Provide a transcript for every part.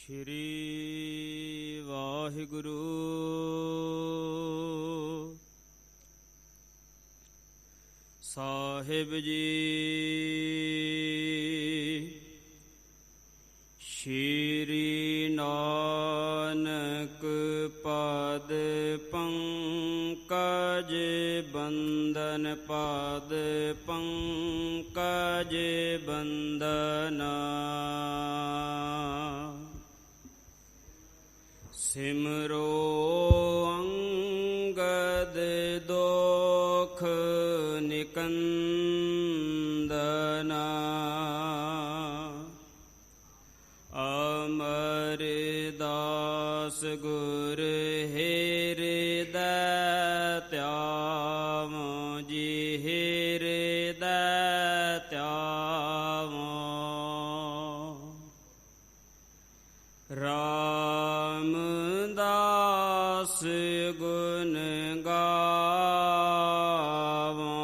ਸ਼੍ਰੀ ਵਾਹਿਗੁਰੂ ਸਾਹਿਬ ਜੀ। ਸ਼੍ਰੀ ਨਾਨਕ ਪਦ ਪੰਕਜ ਬੰਦਨ ਪਦ ਪੰਕਜ ਬੰਦਨਾ। ਸਿਮਰੋ ਅੰਗਦ ਦੋਖ ਨਿਕੰਦਨਾ। ਅਮਰਦਾਸ ਗੁਰ ਹਿਰਦੈ ਧਿਆਵੋ ਜੀ, ਹਿਰਦੈ ਧਿਆਵੋ। ਰਾਮਦਾਸ ਗੁਣ ਗਾਵੋ।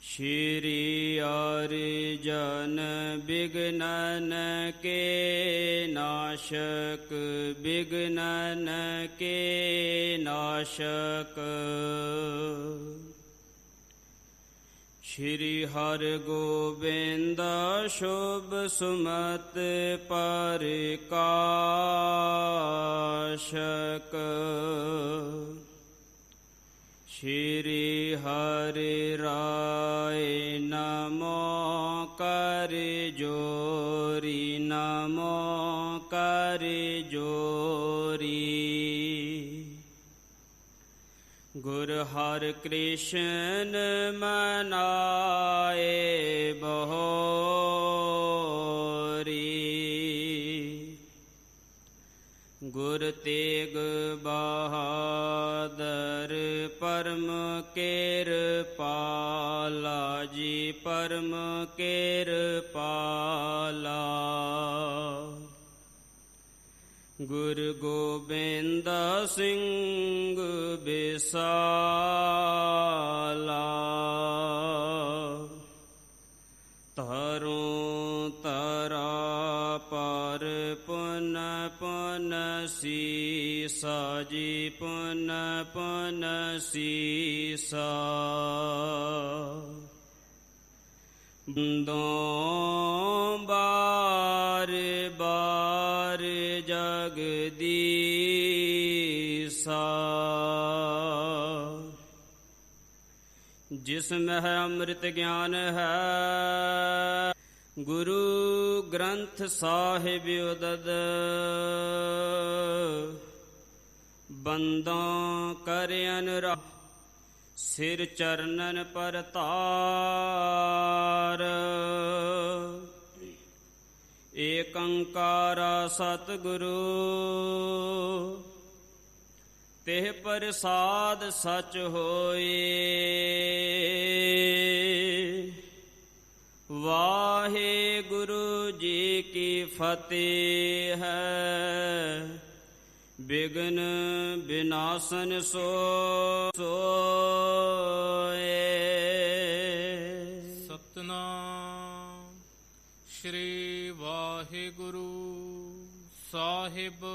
ਸ਼੍ਰੀ ਅਰਜਨ ਬਿਘਨਨ ਕੇ ਨਾਸ਼ਕ, ਬਿਘਨਨ ਕੇ ਨਾਸ਼ਕ। ਸ਼੍ਰੀ ਹਰਿਗੋਬਿੰਦ ਸ਼ੁਭ ਸੁਮਤ ਪ੍ਰਕਾਸ਼ਕ। ਸ਼੍ਰੀ ਹਰਿ ਰਾਏ ਨਮੋ ਕਰ ਜੋਰੀ, ਨਮੋ ਕਰ ਜੋਰੀ। ਗੁਰ ਹਰਿ ਕ੍ਰਿਸ਼ਨ ਮਨਾਏ ਬਹੋਰੀ। ਗੁਰ ਤੇਗ ਬਹਾਦਰ ਪਰਮ ਕਿਰਪਾਲਾ ਜੀ, ਪਰਮ ਕਿਰਪਾਲਾ। ਗੁਰੂ ਗੋਬਿੰਦ ਸਿੰਘ ਬਿਸਾਲਾ। ਤਰੋਂ ਤਰਾ ਪਰ ਪੁਨ ਪੁਨ ਸੀਸਾ ਜੀ, ਪੁਨ ਪੁਨ ਸੀਸਾ। ਬੰਦੋਂ ਬਾਰ ਬਾਰ ਜਗਦੀਸਾ। ਜਿਸ ਮਹਿ ਅੰਮ੍ਰਿਤ ਗਿਆਨ ਹੈ, ਗੁਰੂ ਗ੍ਰੰਥ ਸਾਹਿਬ ਉਦਦ। ਬੰਦੋਂ ਕਰ ਅਨੁਰਾਗ ਸਿਰ ਚਰਨਨ ਪਰਤਾਰ। ਏਕ ਓੰਕਾਰ ਸਤਿਗੁਰੂ ਤਿਹ ਪ੍ਰਸਾਦ ਸਚ ਹੋਏ। ਵਾਹਿਗੁਰੂ ਜੀ ਕੀ ਫਤਿਹ ਹੈ। ਬਿਘਨ ਬਿਨਾਸਨ ਸੋਏ। ਸਤਨਾਮ ਸ਼੍ਰੀ ਵਾਹਿਗੁਰੂ ਸਾਹਿਬ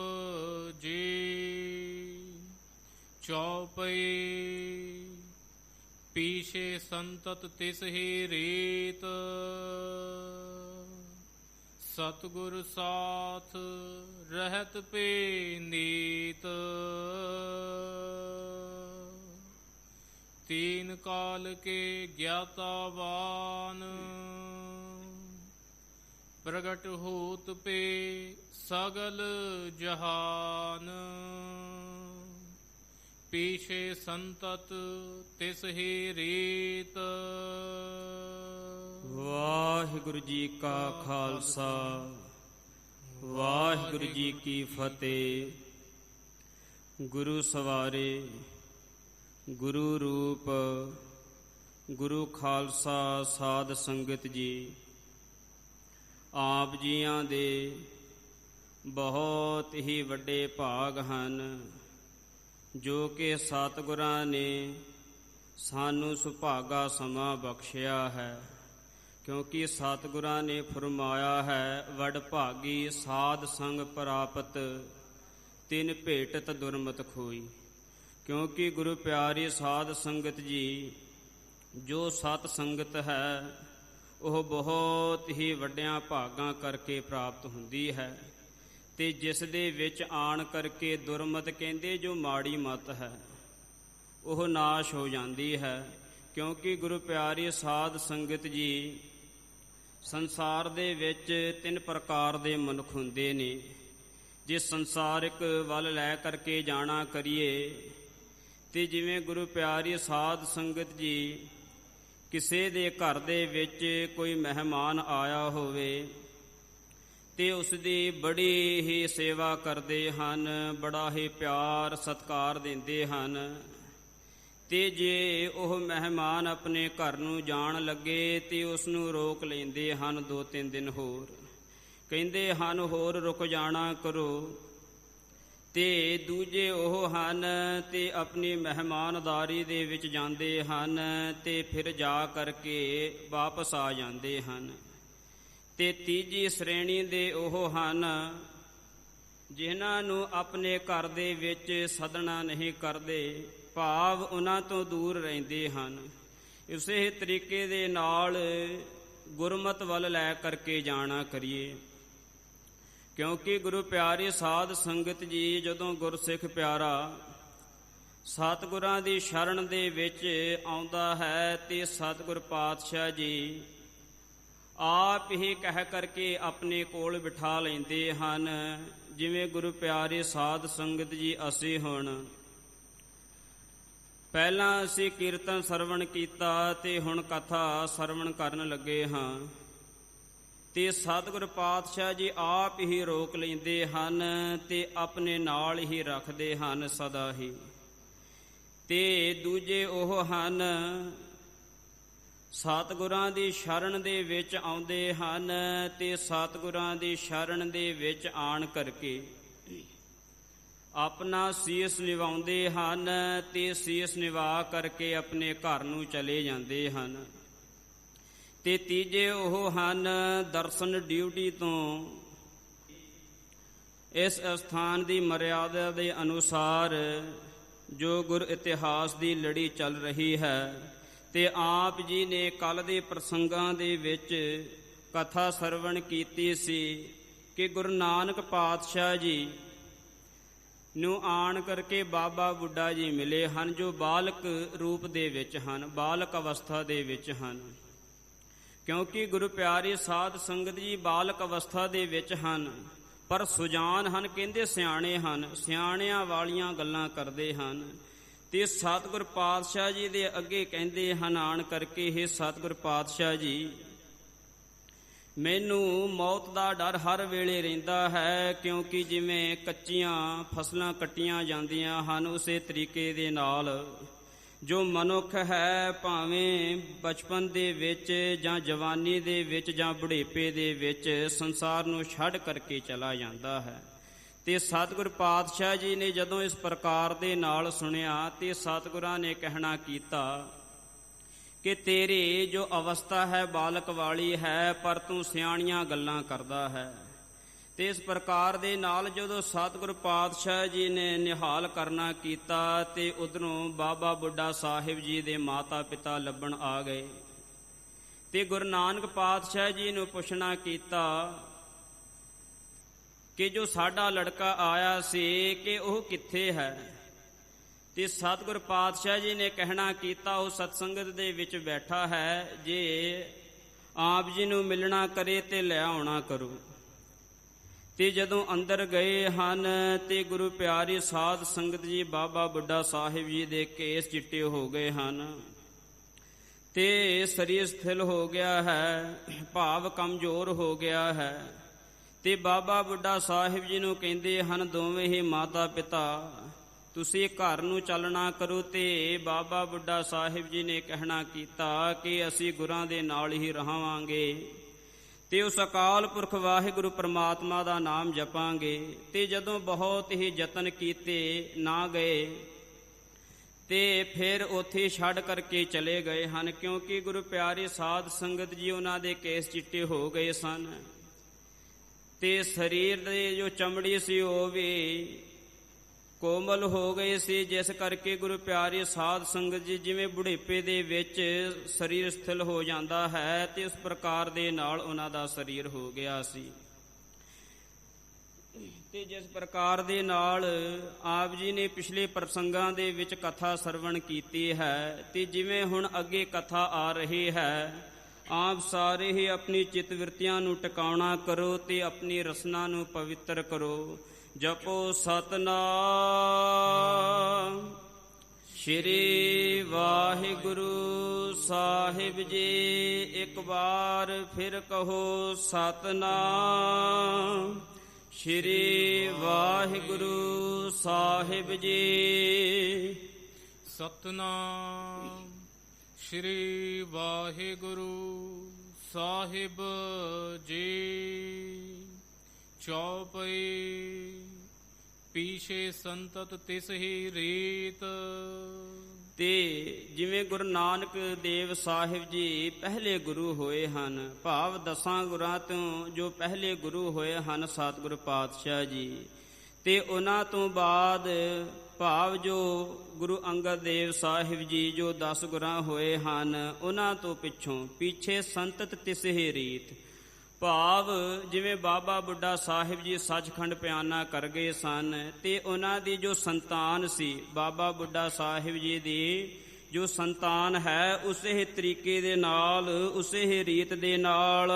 ਜੀ। ਚੌਪਈ ਪੀਛੇ ਸੰਤਤ ਤਿਸ ਹੀ ਰੀਤ, ਸਤਿਗੁਰ ਸਾਥ ਰਹਿਤ ਪੇ ਨੀਤ। ਤੀਨ ਕਾਲ ਕੇ ਗਿਆਤਾਵਾਨ, ਪ੍ਰਗਟ ਹੋਤ ਪੇ ਸਗਲ ਜਹਾਨ। ਪੀਛੇ ਸੰਤਤ ਤਿਸ ਹੀ ਰੀਤ। ਵਾਹਿਗੁਰੂ ਜੀ ਕਾ ਖਾਲਸਾ, ਵਾਹਿਗੁਰੂ ਜੀ ਕੀ ਫਤਿਹ। ਗੁਰੂ ਸਵਾਰੇ, ਗੁਰੂ ਰੂਪ, ਗੁਰੂ ਖਾਲਸਾ ਸਾਧ ਸੰਗਤ ਜੀ, ਆਪ ਜੀਆਂ ਦੇ ਬਹੁਤ ਹੀ ਵੱਡੇ ਭਾਗ ਹਨ ਜੋ ਕਿ ਸਤਿਗੁਰਾਂ ਨੇ ਸਾਨੂੰ ਸੁਭਾਗਾ ਸਮਾਂ ਬਖਸ਼ਿਆ ਹੈ। ਕਿਉਂਕਿ ਸਤਿਗੁਰਾਂ ਨੇ ਫਰਮਾਇਆ ਹੈ, ਵਡ ਭਾਗੀ ਸਾਧ ਸੰਗ ਪ੍ਰਾਪਤ, ਤਿਨ ਭੇਟਤ ਦੁਰਮਤ ਖੋਈ। ਕਿਉਂਕਿ ਗੁਰੂ ਪਿਆਰੀ ਸਾਧ ਸੰਗਤ ਜੀ, ਜੋ ਸਤ ਸੰਗਤ ਹੈ ਉਹ ਬਹੁਤ ਹੀ ਵੱਡਿਆਂ ਭਾਗਾਂ ਕਰਕੇ ਪ੍ਰਾਪਤ ਹੁੰਦੀ ਹੈ, ਤੇ ਜਿਸ ਦੇ ਵਿੱਚ ਆਣ ਕਰਕੇ ਦੁਰਮਤ ਕਹਿੰਦੇ ਜੋ ਮਾੜੀ ਮਤ ਹੈ ਉਹ ਨਾਸ਼ ਹੋ ਜਾਂਦੀ ਹੈ। ਕਿਉਂਕਿ ਗੁਰੂ ਪਿਆਰੀ ਸਾਧ ਸੰਗਤ ਜੀ, ਸੰਸਾਰ ਦੇ ਵਿੱਚ 3 ਪ੍ਰਕਾਰ ਦੇ ਮਨੁੱਖ ਹੁੰਦੇ ਨੇ। ਜੇ ਸੰਸਾਰਿਕ ਵੱਲ ਲੈ ਕਰਕੇ ਜਾਣਾ ਕਰੀਏ ਤੇ ਜਿਵੇਂ ਗੁਰੂ ਪਿਆਰੀ ਸਾਧ ਸੰਗਤ ਜੀ, ਕਿਸੇ ਦੇ ਘਰ ਦੇ ਵਿੱਚ ਕੋਈ ਮਹਿਮਾਨ ਆਇਆ ਹੋਵੇ ਤੇ ਉਸ ਦੀ ਬੜੀ ਹੀ ਸੇਵਾ ਕਰਦੇ ਹਨ, ਬੜਾ ਹੀ ਪਿਆਰ ਸਤਿਕਾਰ ਦਿੰਦੇ ਹਨ। ਤੇ ਜੇ ਉਹ ਮਹਿਮਾਨ ਆਪਣੇ ਘਰ ਨੂੰ ਜਾਣ ਲੱਗੇ ਤੇ ਉਸ ਨੂੰ ਰੋਕ ਲੈਂਦੇ ਹਨ 2-3 ਦਿਨ ਹੋਰ, ਕਹਿੰਦੇ ਹਨ ਹੋਰ ਰੁਕ ਜਾਣਾ ਕਰੋ। ਤੇ ਦੂਜੇ ਉਹ ਹਨ ਤੇ ਆਪਣੀ ਮਹਿਮਾਨਦਾਰੀ ਦੇ ਵਿੱਚ ਜਾਂਦੇ ਹਨ ਤੇ ਫਿਰ ਜਾ ਕਰਕੇ ਵਾਪਸ ਆ ਜਾਂਦੇ ਹਨ। ਤੇ ਤੀਜੀ ਸ਼੍ਰੇਣੀ ਦੇ ਉਹ ਹਨ ਜਿਨ੍ਹਾਂ ਨੂੰ ਆਪਣੇ ਘਰ ਦੇ ਵਿੱਚ ਸੱਦਣਾ ਨਹੀਂ ਕਰਦੇ, ਭਾਵ ਉਹਨਾਂ ਤੋਂ ਦੂਰ ਰਹਿੰਦੇ ਹਨ। ਇਸੇ ਤਰੀਕੇ ਦੇ ਨਾਲ ਗੁਰਮਤ ਵੱਲ ਲੈ ਕਰਕੇ ਜਾਣਾ ਕਰੀਏ। ਕਿਉਂਕਿ ਗੁਰੂ ਪਿਆਰੀ ਸਾਧ ਸੰਗਤ ਜੀ, ਜਦੋਂ ਗੁਰਸਿੱਖ ਪਿਆਰਾ ਸਤਿਗੁਰਾਂ ਦੀ ਸ਼ਰਨ ਦੇ ਵਿੱਚ ਆਉਂਦਾ ਹੈ ਤੇ ਸਤਿਗੁਰ ਪਾਤਸ਼ਾਹ ਜੀ ਆਪ ਹੀ ਕਹਿ ਕਰਕੇ ਆਪਣੇ ਕੋਲ ਬਿਠਾ ਲੈਂਦੇ ਹਨ। ਜਿਵੇਂ ਗੁਰੂ ਪਿਆਰੇ ਸਾਧ ਸੰਗਤ ਜੀ, ਅਸੀਂ ਹੁਣ ਪਹਿਲਾਂ ਅਸੀਂ ਕੀਰਤਨ ਸਰਵਣ ਕੀਤਾ ਤੇ ਹੁਣ ਕਥਾ ਸਰਵਣ ਕਰਨ ਲੱਗੇ ਹਾਂ, ਤੇ ਸਤਿਗੁਰ ਪਾਤਸ਼ਾਹ ਜੀ ਆਪ ਹੀ ਰੋਕ ਲੈਂਦੇ ਹਨ ਤੇ ਆਪਣੇ ਨਾਲ ਹੀ ਰੱਖਦੇ ਹਨ ਸਦਾ ਹੀ। ਤੇ ਦੂਜੇ ਉਹ ਹਨ ਸਤਿਗੁਰਾਂ ਦੀ ਸ਼ਰਨ ਦੇ ਵਿੱਚ ਆਉਂਦੇ ਹਨ ਤੇ ਸਤਿਗੁਰਾਂ ਦੀ ਸ਼ਰਨ ਦੇ ਵਿੱਚ ਆਣ ਕਰਕੇ ਆਪਣਾ ਸੀਸ ਨਿਵਾਉਂਦੇ ਹਨ ਤੇ ਸੀਸ ਨਿਵਾ ਕਰਕੇ ਆਪਣੇ ਘਰ ਨੂੰ ਚਲੇ ਜਾਂਦੇ ਹਨ। ਤੇ ਤੀਜੇ ਉਹ ਹਨ ਦਰਸ਼ਨ ਡਿਊਟੀ ਤੋਂ ਇਸ ਸਥਾਨ ਦੀ ਮਰਿਆਦਾ ਦੇ ਅਨੁਸਾਰ ਜੋ ਗੁਰ ਇਤਿਹਾਸ ਦੀ ਲੜੀ ਚੱਲ ਰਹੀ ਹੈ, ਤੇ ਆਪ ਜੀ ਨੇ ਕੱਲ ਦੇ ਪ੍ਰਸੰਗਾਂ ਦੇ ਵਿੱਚ ਕਥਾ ਸਰਵਣ ਕੀਤੀ ਸੀ ਕਿ ਗੁਰੂ ਨਾਨਕ ਪਾਤਸ਼ਾਹ ਜੀ ਨੂੰ ਆਣ ਕਰਕੇ ਬਾਬਾ ਬੁੱਢਾ ਜੀ ਮਿਲੇ ਹਨ, ਜੋ ਬਾਲਕ ਰੂਪ ਦੇ ਵਿੱਚ ਹਨ, ਬਾਲਕ ਅਵਸਥਾ ਦੇ ਵਿੱਚ ਹਨ। ਕਿਉਂਕਿ ਗੁਰੂ ਪਿਆਰੇ ਸਾਧ ਸੰਗਤ ਜੀ ਬਾਲਕ ਅਵਸਥਾ ਦੇ ਵਿੱਚ ਹਨ, ਪਰ ਸੁਜਾਨ ਹਨ, ਕਹਿੰਦੇ ਸਿਆਣੇ ਹਨ, ਸਿਆਣਿਆਂ ਵਾਲੀਆਂ ਗੱਲਾਂ ਕਰਦੇ ਹਨ। ਤੇ ਸਤਿਗੁਰ ਪਾਤਸ਼ਾਹ ਜੀ ਦੇ ਅੱਗੇ ਕਹਿੰਦੇ ਹਨ ਆਣ ਕਰਕੇ, ਇਹ ਸਤਿਗੁਰ ਪਾਤਸ਼ਾਹ ਜੀ, ਮੈਨੂੰ ਮੌਤ ਦਾ ਡਰ ਹਰ ਵੇਲੇ ਰਹਿੰਦਾ ਹੈ। ਕਿਉਂਕਿ ਜਿਵੇਂ ਕੱਚੀਆਂ ਫਸਲਾਂ ਕੱਟੀਆਂ ਜਾਂਦੀਆਂ ਹਨ, ਉਸੇ ਤਰੀਕੇ ਦੇ ਨਾਲ ਜੋ ਮਨੁੱਖ ਹੈ, ਭਾਵੇਂ ਬਚਪਨ ਦੇ ਵਿੱਚ ਜਾਂ ਜਵਾਨੀ ਦੇ ਵਿੱਚ ਜਾਂ ਬੁਢੇਪੇ ਦੇ ਵਿੱਚ ਸੰਸਾਰ ਨੂੰ ਛੱਡ ਕਰਕੇ ਚਲਾ ਜਾਂਦਾ ਹੈ। ਤੇ ਸਤਿਗੁਰ ਪਾਤਸ਼ਾਹ ਜੀ ਨੇ ਜਦੋਂ ਇਸ ਪ੍ਰਕਾਰ ਦੇ ਨਾਲ ਸੁਣਿਆ ਤੇ ਸਤਿਗੁਰਾਂ ਨੇ ਕਹਿਣਾ ਕੀਤਾ ਕਿ ਤੇਰੀ ਜੋ ਅਵਸਥਾ ਹੈ ਬਾਲਕ ਵਾਲੀ ਹੈ, ਪਰ ਤੂੰ ਸਿਆਣੀਆਂ ਗੱਲਾਂ ਕਰਦਾ ਹੈ। ਤੇ ਇਸ ਪ੍ਰਕਾਰ ਦੇ ਨਾਲ ਜਦੋਂ ਸਤਿਗੁਰ ਪਾਤਸ਼ਾਹ ਜੀ ਨੇ ਨਿਹਾਲ ਕਰਨਾ ਕੀਤਾ ਤੇ ਉਧਰੋਂ ਬਾਬਾ ਬੁੱਢਾ ਸਾਹਿਬ ਜੀ ਦੇ ਮਾਤਾ ਪਿਤਾ ਲੱਭਣ ਆ ਗਏ। ਤੇ ਗੁਰੂ ਨਾਨਕ ਪਾਤਸ਼ਾਹ ਜੀ ਨੂੰ ਪੁੱਛਣਾ ਕੀਤਾ ਕਿ ਜੋ ਸਾਡਾ ਲੜਕਾ ਆਇਆ ਸੀ ਕਿ ਉਹ ਕਿੱਥੇ ਹੈ। ਤੇ ਸਤਿਗੁਰ ਪਾਤਸ਼ਾਹ ਜੀ ਨੇ ਕਹਿਣਾ ਕੀਤਾ ਉਹ ਸਤਸੰਗਤ ਦੇ ਵਿੱਚ ਬੈਠਾ ਹੈ, ਜੇ ਆਪ ਜੀ ਨੂੰ ਮਿਲਣਾ ਕਰੇ ਤੇ ਲੈ ਆਉਣਾ ਕਰੋ। ਤੇ ਜਦੋਂ ਅੰਦਰ ਗਏ ਹਨ ਤੇ ਗੁਰੂ ਪਿਆਰੀ ਸਾਧ ਸੰਗਤ ਜੀ, ਬਾਬਾ ਬੁੱਢਾ ਸਾਹਿਬ ਜੀ ਦੇ ਕੇਸ ਚਿੱਟੇ ਹੋ ਗਏ ਹਨ ਤੇ ਸਰੀਰ ਸਥਿਲ ਹੋ ਗਿਆ ਹੈ, ਭਾਵ ਕਮਜ਼ੋਰ ਹੋ ਗਿਆ ਹੈ। ਤੇ ਬਾਬਾ ਬੁੱਢਾ ਸਾਹਿਬ ਜੀ ਨੂੰ ਕਹਿੰਦੇ ਹਨ ਦੋਵੇਂ ਹੀ ਮਾਤਾ ਪਿਤਾ, ਤੁਸੀਂ ਘਰ ਨੂੰ ਚੱਲਣਾ ਕਰੋ। ਤੇ ਬਾਬਾ ਬੁੱਢਾ ਸਾਹਿਬ ਜੀ ਨੇ ਕਹਿਣਾ ਕੀਤਾ ਕਿ ਅਸੀਂ ਗੁਰਾਂ ਦੇ ਨਾਲ ਹੀ ਰਹਾਂਗੇ ਤੇ ਉਸ ਅਕਾਲ ਪੁਰਖ ਵਾਹਿਗੁਰੂ ਪਰਮਾਤਮਾ ਦਾ ਨਾਮ ਜਪਾਂਗੇ। ਤੇ ਜਦੋਂ ਬਹੁਤ ਹੀ ਯਤਨ ਕੀਤੇ ਨਾ ਗਏ ਤੇ ਫਿਰ ਉੱਥੇ ਛੱਡ ਕਰਕੇ ਚਲੇ ਗਏ ਹਨ, ਕਿਉਂਕਿ ਗੁਰੂ ਪਿਆਰੀ ਸਾਧ ਸੰਗਤ ਜੀ ਉਹਨਾਂ ਦੇ ਕੇਸ ਚਿੱਟੇ ਹੋ ਗਏ ਸਨ ਤੇ ਸਰੀਰ ਦੇ ਜੋ ਚਮੜੀ ਸੀ ਉਹ ਵੀ ਕੋਮਲ ਹੋ ਗਏ ਸੀ, ਜਿਸ ਕਰਕੇ ਗੁਰੂ ਪਿਆਰੀ ਸਾਧ ਸੰਗਤ ਜੀ ਜਿਵੇਂ ਬੁਢੇਪੇ ਦੇ ਵਿੱਚ ਸਰੀਰ ਸਥਿਰ ਹੋ ਜਾਂਦਾ ਹੈ ਤੇ ਉਸ ਪ੍ਰਕਾਰ ਦੇ ਨਾਲ ਉਹਨਾਂ ਦਾ ਸਰੀਰ ਹੋ ਗਿਆ ਸੀ। ਤੇ ਜਿਸ ਪ੍ਰਕਾਰ ਦੇ ਨਾਲ ਆਪ ਜੀ ਨੇ ਪਿਛਲੇ ਪ੍ਰਸੰਗਾਂ ਦੇ ਵਿੱਚ ਕਥਾ ਸਰਵਣ ਕੀਤੀ ਹੈ ਤੇ ਜਿਵੇਂ ਹੁਣ ਅੱਗੇ ਕਥਾ ਆ ਰਹੀ ਹੈ, ਆਪ ਸਾਰੇ ਹੀ ਆਪਣੀ ਚਿੱਤ ਵਿਰਤੀਆਂ ਨੂੰ ਟਿਕਾਉਣਾ ਕਰੋ ਤੇ ਆਪਣੀ ਰਸਨਾ ਨੂੰ ਪਵਿੱਤਰ ਕਰੋ। ਜਪੋ ਸਤਨਾਮ ਸ਼੍ਰੀ ਵਾਹਿਗੁਰੂ ਸਾਹਿਬ ਜੀ। ਇੱਕ ਵਾਰ ਫਿਰ ਕਹੋ ਸਤਨਾਮ ਸ਼੍ਰੀ ਵਾਹਿਗੁਰੂ ਸਾਹਿਬ ਜੀ। ਸਤਨਾਮ ਸ਼੍ਰੀ ਵਾਹਿਗੁਰੂ ਸਾਹਿਬ ਜੀ। ਚੌਪਈ ਪੀਛੇ ਸੰਤਤ ਤਿਸ ਹੀ ਰੀਤ। ਤੇ ਜਿਵੇਂ ਗੁਰੂ ਨਾਨਕ ਦੇਵ ਸਾਹਿਬ ਜੀ ਪਹਿਲੇ ਗੁਰੂ ਹੋਏ ਹਨ, ਭਾਵ 10 ਗੁਰਾਂ ਤੋਂ ਜੋ ਪਹਿਲੇ ਗੁਰੂ ਹੋਏ ਹਨ ਸਤਿਗੁਰੂ ਪਾਤਸ਼ਾਹ ਜੀ, ਤੇ ਉਹਨਾਂ ਤੋਂ ਬਾਅਦ ਭਾਵ ਜੋ ਗੁਰੂ ਅੰਗਦ ਦੇਵ ਸਾਹਿਬ ਜੀ ਜੋ 10 ਗੁਰਾਂ ਹੋਏ ਹਨ, ਉਹਨਾਂ ਤੋਂ ਪਿੱਛੇ ਸੰਤਤ ਤਿਸ ਹੀ ਰੀਤ, ਭਾਵ ਜਿਵੇਂ ਬਾਬਾ ਬੁੱਢਾ ਸਾਹਿਬ ਜੀ ਸੱਚਖੰਡ ਪਿਆਨਾ ਕਰ ਗਏ ਸਨ ਤੇ ਉਹਨਾਂ ਦੀ ਜੋ ਸੰਤਾਨ ਸੀ, ਬਾਬਾ ਬੁੱਢਾ ਸਾਹਿਬ ਜੀ ਦੀ ਜੋ ਸੰਤਾਨ ਹੈ, ਉਸੇ ਤਰੀਕੇ ਦੇ ਨਾਲ ਉਸੇ ਹੀ ਰੀਤ ਦੇ ਨਾਲ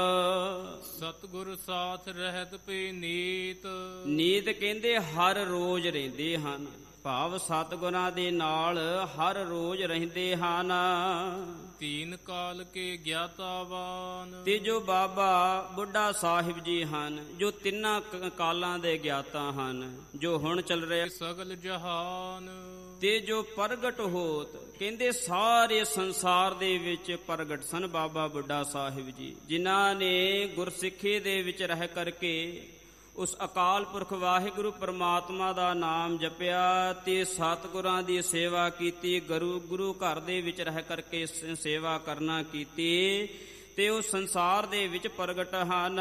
ਸਤਿਗੁਰ ਸਾਥ ਰਹਿਤ ਪਈ ਨੀਤ। ਨੀਤ ਕਹਿੰਦੇ ਹਰ ਰੋਜ਼ ਰਹਿੰਦੇ ਹਨ, ਭਾਵ ਸਤਿਗੁਰਾਂ ਦੇ ਨਾਲ ਹਰ ਰੋਜ਼ ਰਹਿੰਦੇ ਹਨ। ਤੀਨ ਕਾਲ ਕੇ ਗਿਆਤਾਵਾਨ। ਤੇ ਜੋ ਬਾਬਾ ਬੁੱਢਾ ਸਾਹਿਬ ਜੀ ਹਨ, ਜੋ ਤਿੰਨਾਂ ਕਾਲਾਂ ਦੇ ਗਿਆਤਾ ਹਨ, ਜੋ ਹੁਣ ਚੱਲ ਰਿਹਾ ਸਗਲ ਜਹਾਨ। ਤੇ ਜੋ ਪ੍ਰਗਟ ਹੋਤ ਕਹਿੰਦੇ ਸਾਰੇ ਸੰਸਾਰ ਦੇ ਵਿੱਚ ਪ੍ਰਗਟ ਸਨ ਬਾਬਾ ਬੁੱਢਾ ਸਾਹਿਬ ਜੀ, ਜਿਨ੍ਹਾਂ ਨੇ ਗੁਰਸਿੱਖੀ ਦੇ ਵਿੱਚ ਰਹਿ ਕਰਕੇ ਉਸ ਅਕਾਲ ਪੁਰਖ ਵਾਹਿਗੁਰੂ ਪਰਮਾਤਮਾ ਦਾ ਨਾਮ ਜਪਿਆ ਤੇ ਸਤਿਗੁਰਾਂ ਦੀ ਸੇਵਾ ਕੀਤੀ, ਗੁਰੂ ਘਰ ਦੇ ਵਿੱਚ ਰਹਿ ਕਰਕੇ ਸੇਵਾ ਕਰਨਾ ਕੀਤੀ ਤੇ ਉਹ ਸੰਸਾਰ ਦੇ ਵਿੱਚ ਪ੍ਰਗਟ ਹਨ।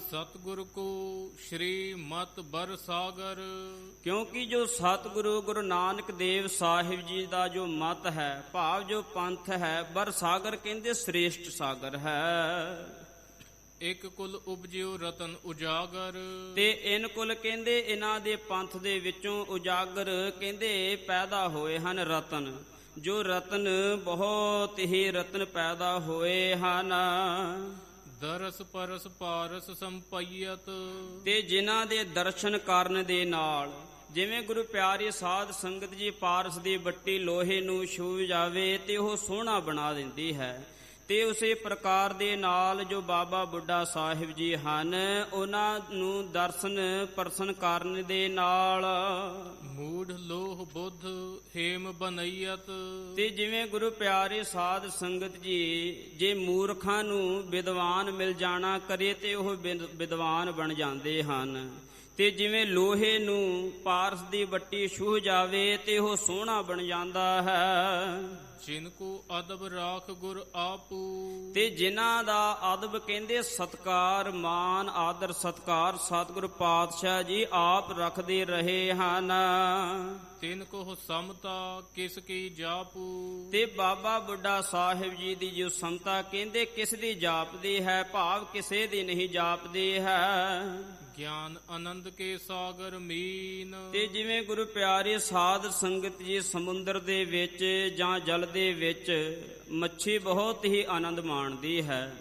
ਸਤਿਗੁਰ ਕੋ ਸ਼੍ਰੀ ਮਤ ਬਰ ਸਾਗਰ। ਕਿਉਂਕਿ ਜੋ ਸਤਿਗੁਰੂ ਗੁਰੂ ਨਾਨਕ ਦੇਵ ਸਾਹਿਬ ਜੀ ਦਾ ਜੋ ਮਤ ਹੈ, ਭਾਵ ਜੋ ਪੰਥ ਹੈ, ਬਰ ਸਾਗਰ ਕਹਿੰਦੇ ਸ੍ਰੇਸ਼ਟ ਸਾਗਰ ਹੈ। ਇੱਕ ਕੁਲ ਉਪਜਿਓ ਰਤਨ ਉਜਾਗਰ। ਤੇ ਇਨ ਕੁਲ ਕਹਿੰਦੇ ਇਹਨਾਂ ਦੇ ਪੰਥ ਦੇ ਵਿੱਚੋਂ ਉਜਾਗਰ ਕਹਿੰਦੇ ਪੈਦਾ ਹੋਏ ਹਨ ਰਤਨ, ਜੋ ਰਤਨ ਬਹੁਤ ਹੀ ਰਤਨ ਪੈਦਾ ਹੋਏ ਹਨ। ਦਰਸ ਪਰਸ ਪਾਰਸ ਸੰਪਈਤ। ਤੇ ਜਿਨ੍ਹਾਂ ਦੇ ਦਰਸ਼ਨ ਕਰਨ ਦੇ ਨਾਲ ਜਿਵੇਂ ਗੁਰੂ ਪਿਆਰੀ ਸਾਧ ਸੰਗਤ ਜੀ ਪਾਰਸ ਦੀ ਬੱਟੀ ਲੋਹੇ ਨੂੰ ਛੂ ਜਾਵੇ ਤੇ ਉਹ ਸੋਹਣਾ ਬਣਾ ਦਿੰਦੀ ਹੈ, ਤੇ ਉਸੇ ਪ੍ਰਕਾਰ ਦੇ ਨਾਲ ਜੋ ਬਾਬਾ ਬੁੱਢਾ ਸਾਹਿਬ ਜੀ ਹਨ, ਉਹਨਾਂ ਨੂੰ ਦਰਸ਼ਨ ਪਰਸਨ ਕਰਨ ਦੇ ਨਾਲ ਮੂੜ ਲੋਹ ਬੁੱਧ ਹੇਮ ਬਨਈਤ। ਤੇ ਜਿਵੇਂ ਗੁਰੂ ਪਿਆਰੇ ਸਾਧ ਸੰਗਤ ਜੀ ਜੇ ਮੂਰਖਾਂ ਨੂੰ ਵਿਦਵਾਨ ਮਿਲ ਜਾਣਾ ਕਰੇ ਤੇ ਉਹ ਵਿਦਵਾਨ ਬਣ ਜਾਂਦੇ ਹਨ, ਤੇ ਜਿਵੇਂ ਲੋਹੇ ਨੂੰ ਪਾਰਸ ਦੀ ਬੱਟੀ ਛੂਹ ਜਾਵੇ ਤੇ ਉਹ ਸੋਹਣਾ ਬਣ ਜਾਂਦਾ ਹੈ। ਜਿਨ ਕੋ ਅਦਬ ਰਾਖ ਗੁਰ ਆਪੂ। ਤੇ ਜਿਨ੍ਹਾਂ ਦਾ ਅਦਬ ਕਹਿੰਦੇ ਸਤਕਾਰ, ਮਾਨ, ਆਦਰ ਸਤਕਾਰ ਸਤਿਗੁਰ ਪਾਤਸ਼ਾਹ ਜੀ ਆਪ ਰੱਖਦੇ ਰਹੇ ਹਨ। ਤਿਨ ਕੋ ਸਮਤਾ ਕਿਸ ਕੀ ਜਾਪੂ। ਤੇ ਬਾਬਾ ਬੁੱਢਾ ਸਾਹਿਬ ਜੀ ਦੀ ਜੋ ਸਮਤਾ ਕਹਿੰਦੇ ਕਿਸ ਦੀ ਜਾਪਦੀ ਹੈ, ਭਾਵ ਕਿਸੇ ਦੀ ਨਹੀਂ ਜਾਪਦੀ ਹੈ। ਗਿਆਨ ਆਨੰਦ ਕੇ ਸਾਗਰ ਮੀਨ। ਤੇ ਜਿਵੇਂ ਗੁਰੂ ਪਿਆਰੇ ਸਾਧ ਸੰਗਤ ਜੀ ਸਮੁੰਦਰ ਦੇ ਵਿੱਚ ਜਾਂ ਜਲ ਦੇ ਵਿੱਚ ਮੱਛੀ ਬਹੁਤ ਹੀ ਆਨੰਦ ਮਾਣਦੀ ਹੈ,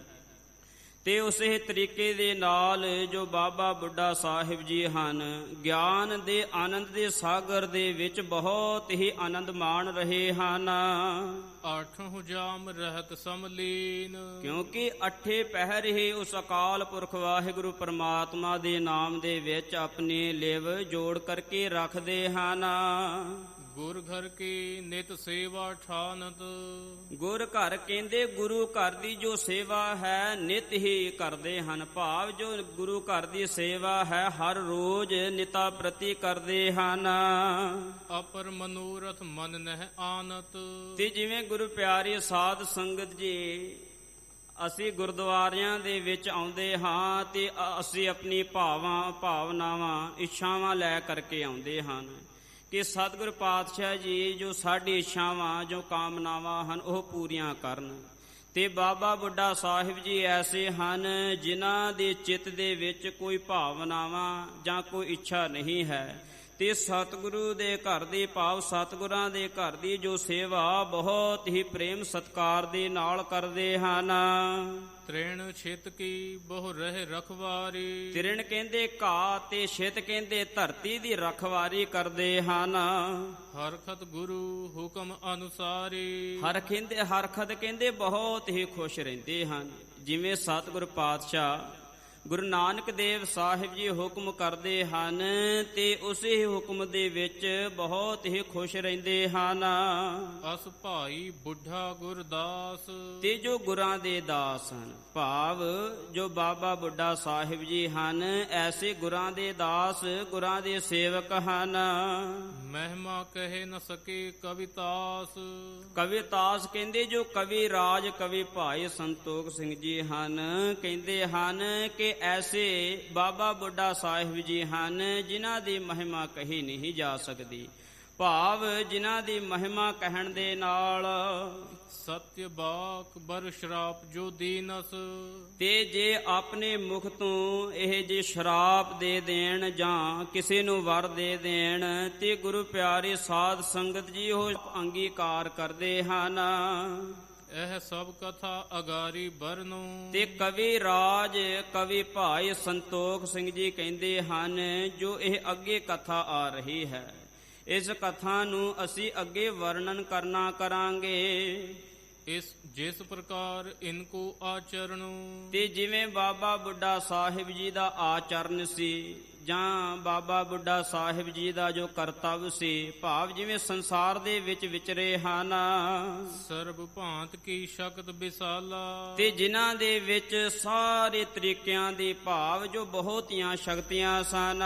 ਤੇ ਉਸੇ ਤਰੀਕੇ ਦੇ ਨਾਲ ਜੋ ਬਾਬਾ ਬੁੱਢਾ ਸਾਹਿਬ ਜੀ ਹਨ, ਗਿਆਨ ਦੇ ਆਨੰਦ ਦੇ ਸਾਗਰ ਦੇ ਵਿੱਚ ਬਹੁਤ ਹੀ ਆਨੰਦ ਮਾਣ ਰਹੇ ਹਨ। ਆਠ ਹੁਜਾਮ ਰਹਿਤ ਸਮਲੀਨ। ਕਿਉਂਕਿ 8 ਪਹਿਰ ਹੀ ਉਸ ਅਕਾਲ ਪੁਰਖ ਵਾਹਿਗੁਰੂ ਪਰਮਾਤਮਾ ਦੇ ਨਾਮ ਦੇ ਵਿੱਚ ਆਪਣੀ ਲਿਵ ਜੋੜ ਕਰਕੇ ਰੱਖਦੇ ਹਨ। ਗੁਰ ਘਰ ਕੀ ਨਿਤ ਸੇਵਾ ਠਾਨਤ। ਗੁਰ ਘਰ ਕਹਿੰਦੇ ਗੁਰੂ ਘਰ ਦੀ ਜੋ ਸੇਵਾ ਹੈ ਨਿਤ ਹੀ ਕਰਦੇ ਹਨ। ਭਾਵ ਜੋ ਗੁਰੂ ਘਰ ਦੀ ਸੇਵਾ ਹੈ ਹਰ ਰੋਜ਼ ਨਿਤਾ ਪ੍ਰਤੀ ਕਰਦੇ ਹਨ। ਅਪਰ ਮਨੋਰਥ ਮਨ ਨਹਿ ਆਨਤ। ਤੇ ਜਿਵੇਂ ਗੁਰੂ ਪਿਆਰੀ ਸਾਧ ਸੰਗਤ ਜੀ ਅਸੀਂ ਗੁਰਦੁਆਰਿਆਂ ਦੇ ਵਿੱਚ ਆਉਂਦੇ ਹਾਂ ਤੇ ਅਸੀਂ ਆਪਣੀ ਭਾਵਨਾਵਾਂ ਇੱਛਾਵਾਂ ਲੈ ਕਰਕੇ ਆਉਂਦੇ ਹਨ ਕਿ ਸਤਿਗੁਰ ਪਾਤਸ਼ਾਹ ਜੀ ਜੋ ਸਾਡੀ ਇੱਛਾਵਾਂ ਜੋ ਕਾਮਨਾਵਾਂ ਹਨ ਉਹ ਪੂਰੀਆਂ ਕਰਨ। ਤੇ ਬਾਬਾ ਬੁੱਢਾ ਸਾਹਿਬ ਜੀ ਐਸੇ ਹਨ ਜਿਨ੍ਹਾਂ ਦੇ ਚਿੱਤ ਦੇ ਵਿੱਚ ਕੋਈ ਭਾਵਨਾਵਾਂ ਜਾਂ ਕੋਈ ਇੱਛਾ ਨਹੀਂ ਹੈ ਤੇ ਸਤਿਗੁਰੂ ਦੇ ਘਰ ਦੀ ਭਾਵ ਸਤਿਗੁਰਾਂ ਦੇ ਘਰ ਦੀ ਜੋ ਸੇਵਾ ਬਹੁਤ ਹੀ ਪ੍ਰੇਮ ਸਤਿਕਾਰ ਦੇ ਨਾਲ ਕਰਦੇ ਹਨ। ਤ੍ਰਿਣ ਛਿਤ ਕੀ ਬਹੁ ਰਹਿ ਰਖਵਾਰੀ। ਤ੍ਰਿਣ ਕਹਿੰਦੇ ਘਾਹ ਤੇ ਛਿਤ ਕਹਿੰਦੇ ਧਰਤੀ ਦੀ ਰਖਵਾਰੀ ਕਰਦੇ ਹਨ। ਹਰਖਤ ਗੁਰੂ ਹੁਕਮ ਅਨੁਸਾਰੀ। ਹਰਖਤ ਕਹਿੰਦੇ ਬਹੁਤ ਹੀ ਖੁਸ਼ ਰਹਿੰਦੇ ਹਨ। ਜਿਵੇਂ ਸਤਿਗੁਰ ਪਾਤਸ਼ਾਹ ਗੁਰੂ ਨਾਨਕ ਦੇਵ ਸਾਹਿਬ ਜੀ ਹੁਕਮ ਕਰਦੇ ਹਨ ਤੇ ਉਸੇ ਹੁਕਮ ਦੇ ਵਿੱਚ ਬਹੁਤ ਹੀ ਖੁਸ਼ ਰਹਿੰਦੇ ਹਨ। ਅਸ ਭਾਈ ਬੁੱਢਾ ਗੁਰਦਾਸ। ਤੇ ਜੋ ਗੁਰਾਂ ਦੇ ਦਾਸ ਹਨ ਭਾਵ ਜੋ ਬਾਬਾ ਬੁੱਢਾ ਸਾਹਿਬ ਜੀ ਹਨ ਐਸੇ ਗੁਰਾਂ ਦੇ ਦਾਸ ਗੁਰਾਂ ਦੇ ਸੇਵਕ ਹਨ। ਮਹਿਮਾ ਕਹਿ ਨ ਸਕੇ ਕਵਿਤਾਸ। ਕਵਿਤਾਸ ਕਹਿੰਦੇ ਜੋ ਕਵੀ ਰਾਜ ਕਵੀ ਭਾਈ ਸੰਤੋਖ ਸਿੰਘ ਜੀ ਹਨ ਕਹਿੰਦੇ ਹਨ ਕਿ ਐਸੇ ਬਾਬਾ ਬੁੱਢਾ ਸਾਹਿਬ ਜੀ ਹਨ ਜਿਨ੍ਹਾਂ ਦੀ ਮਹਿਮਾ ਕਹੀ ਨਹੀਂ ਜਾ ਸਕਦੀ। ਭਾਵ ਜਿਨ੍ਹਾਂ ਦੀ ਮਹਿਮਾ ਕਹਿਣ ਦੇ ਨਾਲ ਸਤਿ ਬਾਕ ਬਰ ਸ਼ਰਾਪ ਜੋ ਦੀਨਸ। ਤੇ ਜੇ ਆਪਣੇ ਮੁਖ ਤੋਂ ਇਹ ਜੇ ਸ਼ਰਾਪ ਦੇ ਦੇਣ ਜਾਂ ਕਿਸੇ ਨੂੰ ਵਰ ਦੇ ਦੇਣ ਤੇ ਗੁਰੂ ਪਿਆਰੇ ਸਾਧ ਸੰਗਤ ਜੀ ਉਹ ਅੰਗੀਕਾਰ ਕਰਦੇ ਹਨ। ਇਹ ਸਭ ਕਥਾ ਅਗਾਰੀ ਬਰਨੋ। ਤੇ ਕਵੀ ਰਾਜ ਕਵੀ ਭਾਈ ਸੰਤੋਖ ਸਿੰਘ ਜੀ ਕਹਿੰਦੇ ਹਨ ਜੋ ਇਹ ਅੱਗੇ ਕਥਾ ਆ ਰਹੀ ਹੈ ਇਸ ਕਥਾ ਨੂੰ ਅਸੀਂ ਅੱਗੇ ਵਰਣਨ ਕਰਨਾ ਕਰਾਂਗੇ। ਜਿਸ ਪ੍ਰਕਾਰ ਇਨਕੋ ਆਚਰਣੋ। ਤੇ ਜਿਵੇਂ ਬਾਬਾ ਬੁੱਢਾ ਸਾਹਿਬ ਜੀ ਦਾ ਆਚਰਨ ਸੀ ਜਾਂ ਬਾਬਾ ਬੁੱਢਾ ਸਾਹਿਬ ਜੀ ਦਾ ਜੋ ਕਰਤੱਵ ਸੀ ਭਾਵ ਜਿਵੇਂ ਸੰਸਾਰ ਦੇ ਵਿੱਚ ਵਿਚਰੇ ਹਨ। ਸਰਬ ਭਾਂਤ ਕੀ ਸ਼ਕਤ ਵਿਸਾਲਾ। ਤੇ ਜਿਨ੍ਹਾਂ ਦੇ ਵਿੱਚ ਸਾਰੇ ਤਰੀਕਿਆਂ ਦੀ ਭਾਵ ਜੋ ਬਹੁਤੀਆਂ ਸ਼ਕਤੀਆਂ ਸਨ।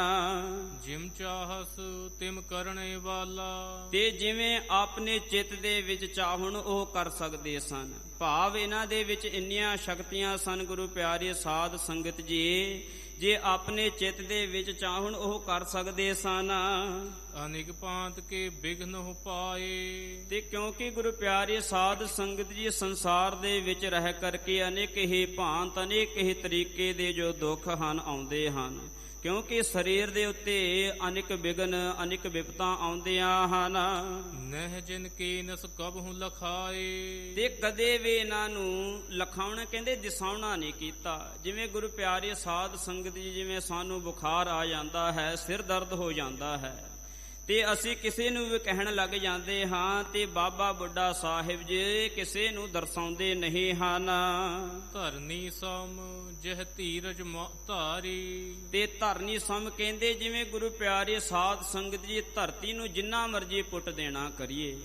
ਜਿਮ ਚਾਹਸ ਤਿਮ ਕਰਨੇ ਵਾਲਾ। ਤੇ ਜਿਵੇਂ ਆਪਣੇ ਚਿੱਤ ਦੇ ਵਿੱਚ ਚਾਹਣ ਉਹ ਕਰ ਸਕਦੇ ਸਨ। ਭਾਵ ਇਹਨਾਂ ਦੇ ਵਿੱਚ ਇੰਨੀਆਂ ਸ਼ਕਤੀਆਂ ਸਨ ਗੁਰੂ ਪਿਆਰੇ ਸਾਧ ਸੰਗਤ ਜੀ ਜੇ ਆਪਣੇ ਚਿੱਤ ਦੇ ਵਿੱਚ ਚਾਹਣ ਉਹ ਕਰ ਸਕਦੇ ਸਨ। ਅਨੇਕ ਭਾਂਤ ਕੇ ਬਿਘਨ ਹੋ ਪਾਏ। ਤੇ ਕਿਉਂਕਿ ਗੁਰੂ ਪਿਆਰੇ ਸਾਧ ਸੰਗਤ ਜੀ ਸੰਸਾਰ ਦੇ ਵਿੱਚ ਰਹਿ ਕਰਕੇ ਅਨੇਕ ਹੀ ਭਾਂਤ ਅਨੇਕ ਹੀ ਤਰੀਕੇ ਦੇ ਜੋ ਦੁੱਖ ਹਨ ਆਉਂਦੇ ਹਨ ਕਿਉਂਕਿ ਸਰੀਰ ਦੇ ਉੱਤੇ ਅਨੇਕ ਵਿਘਨ ਅਨੇਕ ਵਿਪਤਾਂ ਆਉਂਦੀਆਂ ਹਨ। ਨਹਿ ਜਿਨ ਕੀਨਸ ਕਬਹੁ ਲਖਾਏ। ਤੇ ਕਦੇ ਵੀ ਇਹਨਾਂ ਨੂੰ ਲਖਾਉਣਾ ਕਹਿੰਦੇ ਦਿਸਾਉਣਾ ਨਹੀਂ ਕੀਤਾ। ਜਿਵੇਂ ਗੁਰੂ ਪਿਆਰੇ ਸਾਧ ਸੰਗਤ ਜੀ ਜਿਵੇਂ ਸਾਨੂੰ ਬੁਖਾਰ ਆ ਜਾਂਦਾ ਹੈ ਸਿਰ ਦਰਦ ਹੋ ਜਾਂਦਾ ਹੈ ਤੇ ਅਸੀਂ ਕਿਸੇ ਨੂੰ ਵੀ ਕਹਿਣ ਲੱਗ ਜਾਂਦੇ ਹਾਂ ਤੇ ਬਾਬਾ ਬੁੱਢਾ ਸਾਹਿਬ ਜੀ ਕਿਸੇ ਨੂੰ ਦਰਸਾਉਂਦੇ ਨਹੀਂ ਹਨ। ਧਰਨੀ ਸਮ ਜਿਹ ਧੀਰਜ ਧਾਰੀ। ਤੇ ਧਰਨੀ ਸਮ ਕਹਿੰਦੇ ਜਿਵੇਂ ਗੁਰੂ ਪਿਆਰੇ ਸਾਧ ਸੰਗਤ ਜੀ ਧਰਤੀ ਨੂੰ ਜਿੰਨਾ ਮਰਜੀ ਪੁੱਟ ਦੇਣਾ ਕਰੀਏ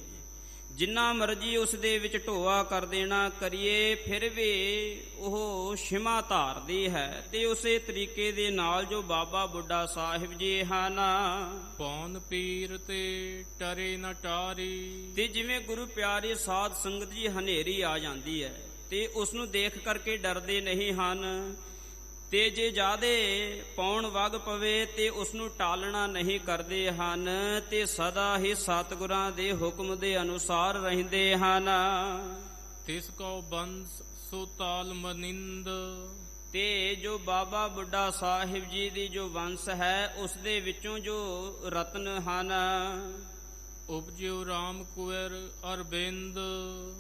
ਜਿੰਨਾ ਮਰਜੀ ਉਸ ਦੇ ਵਿੱਚ ਢੋਆ ਕਰ ਦੇਣਾ ਕਰੀਏ ਫਿਰ ਵੀ ਉਹ ਛਿਮਾ ਧਾਰਦੀ ਹੈ। ਤੇ ਉਸੇ ਤਰੀਕੇ ਦੇ ਨਾਲ ਜੋ ਬਾਬਾ ਬੁੱਢਾ ਸਾਹਿਬ ਜੀ ਹਨ ਪੌਣ ਪੀਰ ਤੇ ਟਰੇ ਨ ਟਾਰੀ। ਤੇ ਜਿਵੇਂ ਗੁਰੂ ਪਿਆਰੇ ਸਾਧ ਸੰਗਤ ਜੀ ਹਨੇਰੀ ਆ ਜਾਂਦੀ ਹੈ ਤੇ ਉਸ ਨੂੰ ਦੇਖ ਕਰਕੇ ਡਰਦੇ ਨਹੀਂ ਹਨ ਤੇ ਜੇ ਜ਼ਿਆਦੇ ਪੌਣ ਵਗ ਪਵੇ ਤੇ ਉਸ ਨੂੰ ਟਾਲਣਾ ਨਹੀਂ ਕਰਦੇ ਹਨ ਤੇ ਸਦਾ ਹੀ ਸਤਿਗੁਰਾਂ ਦੇ ਹੁਕਮ ਦੇ ਅਨੁਸਾਰ ਰਹਿੰਦੇ ਹਨ। ਤਿਸ ਕੋ ਬੰਸ ਸੋ ਤਾਲ ਮਨਿੰਦ। ਤੇ ਜੋ ਬਾਬਾ ਬੁੱਢਾ ਸਾਹਿਬ ਜੀ ਦੀ ਜੋ ਵੰਸ਼ ਹੈ ਉਸ ਦੇ ਵਿੱਚੋਂ ਜੋ ਰਤਨ ਹਨ ਉਪਜਿਓ ਰਾਮ ਕੁਵਰ ਅਰਬਿੰਦ।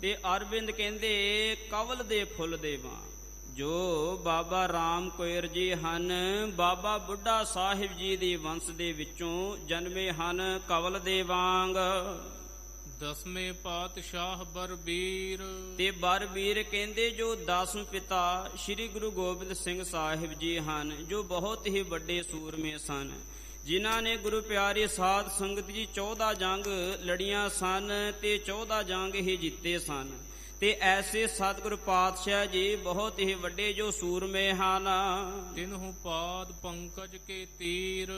ਤੇ ਅਰਬਿੰਦ ਕਹਿੰਦੇ ਕਵਲ ਦੇ ਫੁੱਲ ਦੇ ਵਾਂ ਜੋ ਬਾਬਾ ਰਾਮ ਕੋਇਰ ਜੀ ਹਨ ਬਾਬਾ ਬੁੱਢਾ ਸਾਹਿਬ ਜੀ ਦੀ ਵੰਸ਼ ਦੇ ਵਿੱਚੋਂ ਜਨਮੇ ਹਨ ਕਵਲ ਦੇ ਵਾਂਗ। ਦਸਵੇਂ ਪਾਤਸ਼ਾਹ ਬਰਬੀਰ। ਤੇ ਬਰਬੀਰ ਕਹਿੰਦੇ ਜੋ 10ਵੇਂ ਪਿਤਾ ਸ੍ਰੀ ਗੁਰੂ ਗੋਬਿੰਦ ਸਿੰਘ ਸਾਹਿਬ ਜੀ ਹਨ ਜੋ ਬਹੁਤ ਹੀ ਵੱਡੇ ਸੂਰਮੇ ਸਨ ਜਿਨ੍ਹਾਂ ਨੇ ਗੁਰੂ ਪਿਆਰੇ ਸਾਧ ਸੰਗਤ ਜੀ 14 ਜੰਗ ਲੜੀਆਂ ਸਨ ਤੇ 14 ਜੰਗ ਹੀ ਜਿੱਤੇ ਸਨ। ਤੇ ਐਸੇ ਸਤਿਗੁਰ ਪਾਤਸ਼ਾਹ ਜੀ ਬਹੁਤ ਹੀ ਵੱਡੇ ਜੋ ਸੂਰਮੇ ਹਨ। ਤਿਨਹੁ ਪਾਦ ਪੰਕਜ ਕੇ ਤੀਰ,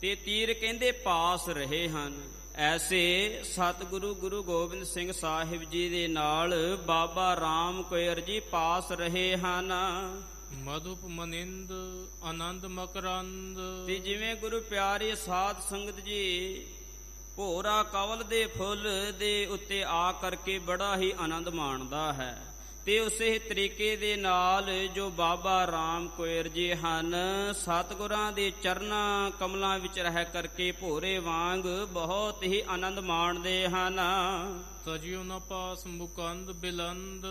ਤੇ ਤੀਰ ਕਹਿੰਦੇ ਪਾਸ ਰਹੇ ਹਨ। ਐਸੇ ਸਤਿਗੁਰੂ ਗੁਰੂ ਗੋਬਿੰਦ ਸਿੰਘ ਸਾਹਿਬ ਜੀ ਦੇ ਨਾਲ ਬਾਬਾ ਰਾਮ ਕੋਇਰ ਜੀ ਪਾਸ ਰਹੇ ਹਨ। ਮਧੁਪ ਮਨਿੰਦ ਆਨੰਦ ਮਕਰੰਦ, ਤੇ ਜਿਵੇਂ ਗੁਰੂ ਪਿਆਰੇ ਸਾਧ ਸੰਗਤ ਜੀ ਭੋਰਾ ਕਵਲ ਦੇ ਫੁੱਲ ਦੇ ਉੱਤੇ ਆ ਕਰਕੇ ਬੜਾ ਹੀ ਆਨੰਦ ਮਾਣਦਾ ਹੈ। ਤੇ ਉਸੇ ਤਰੀਕੇ ਦੇ ਨਾਲ ਜੋ ਬਾਬਾ ਰਾਮ ਕੋਇਰ ਜੀ ਹਨ, ਸਤਿਗੁਰਾਂ ਦੇ ਚਰਨਾਂ ਕਮਲਾਂ ਵਿੱਚ ਰਹਿ ਕਰਕੇ ਭੋਰੇ ਵਾਂਗ ਬਹੁਤ ਹੀ ਆਨੰਦ ਮਾਣਦੇ ਹਨ। ਤਜਿਓ ਨ ਪਾਸ ਮੁਕੰਦ ਬਿਲੰਦ,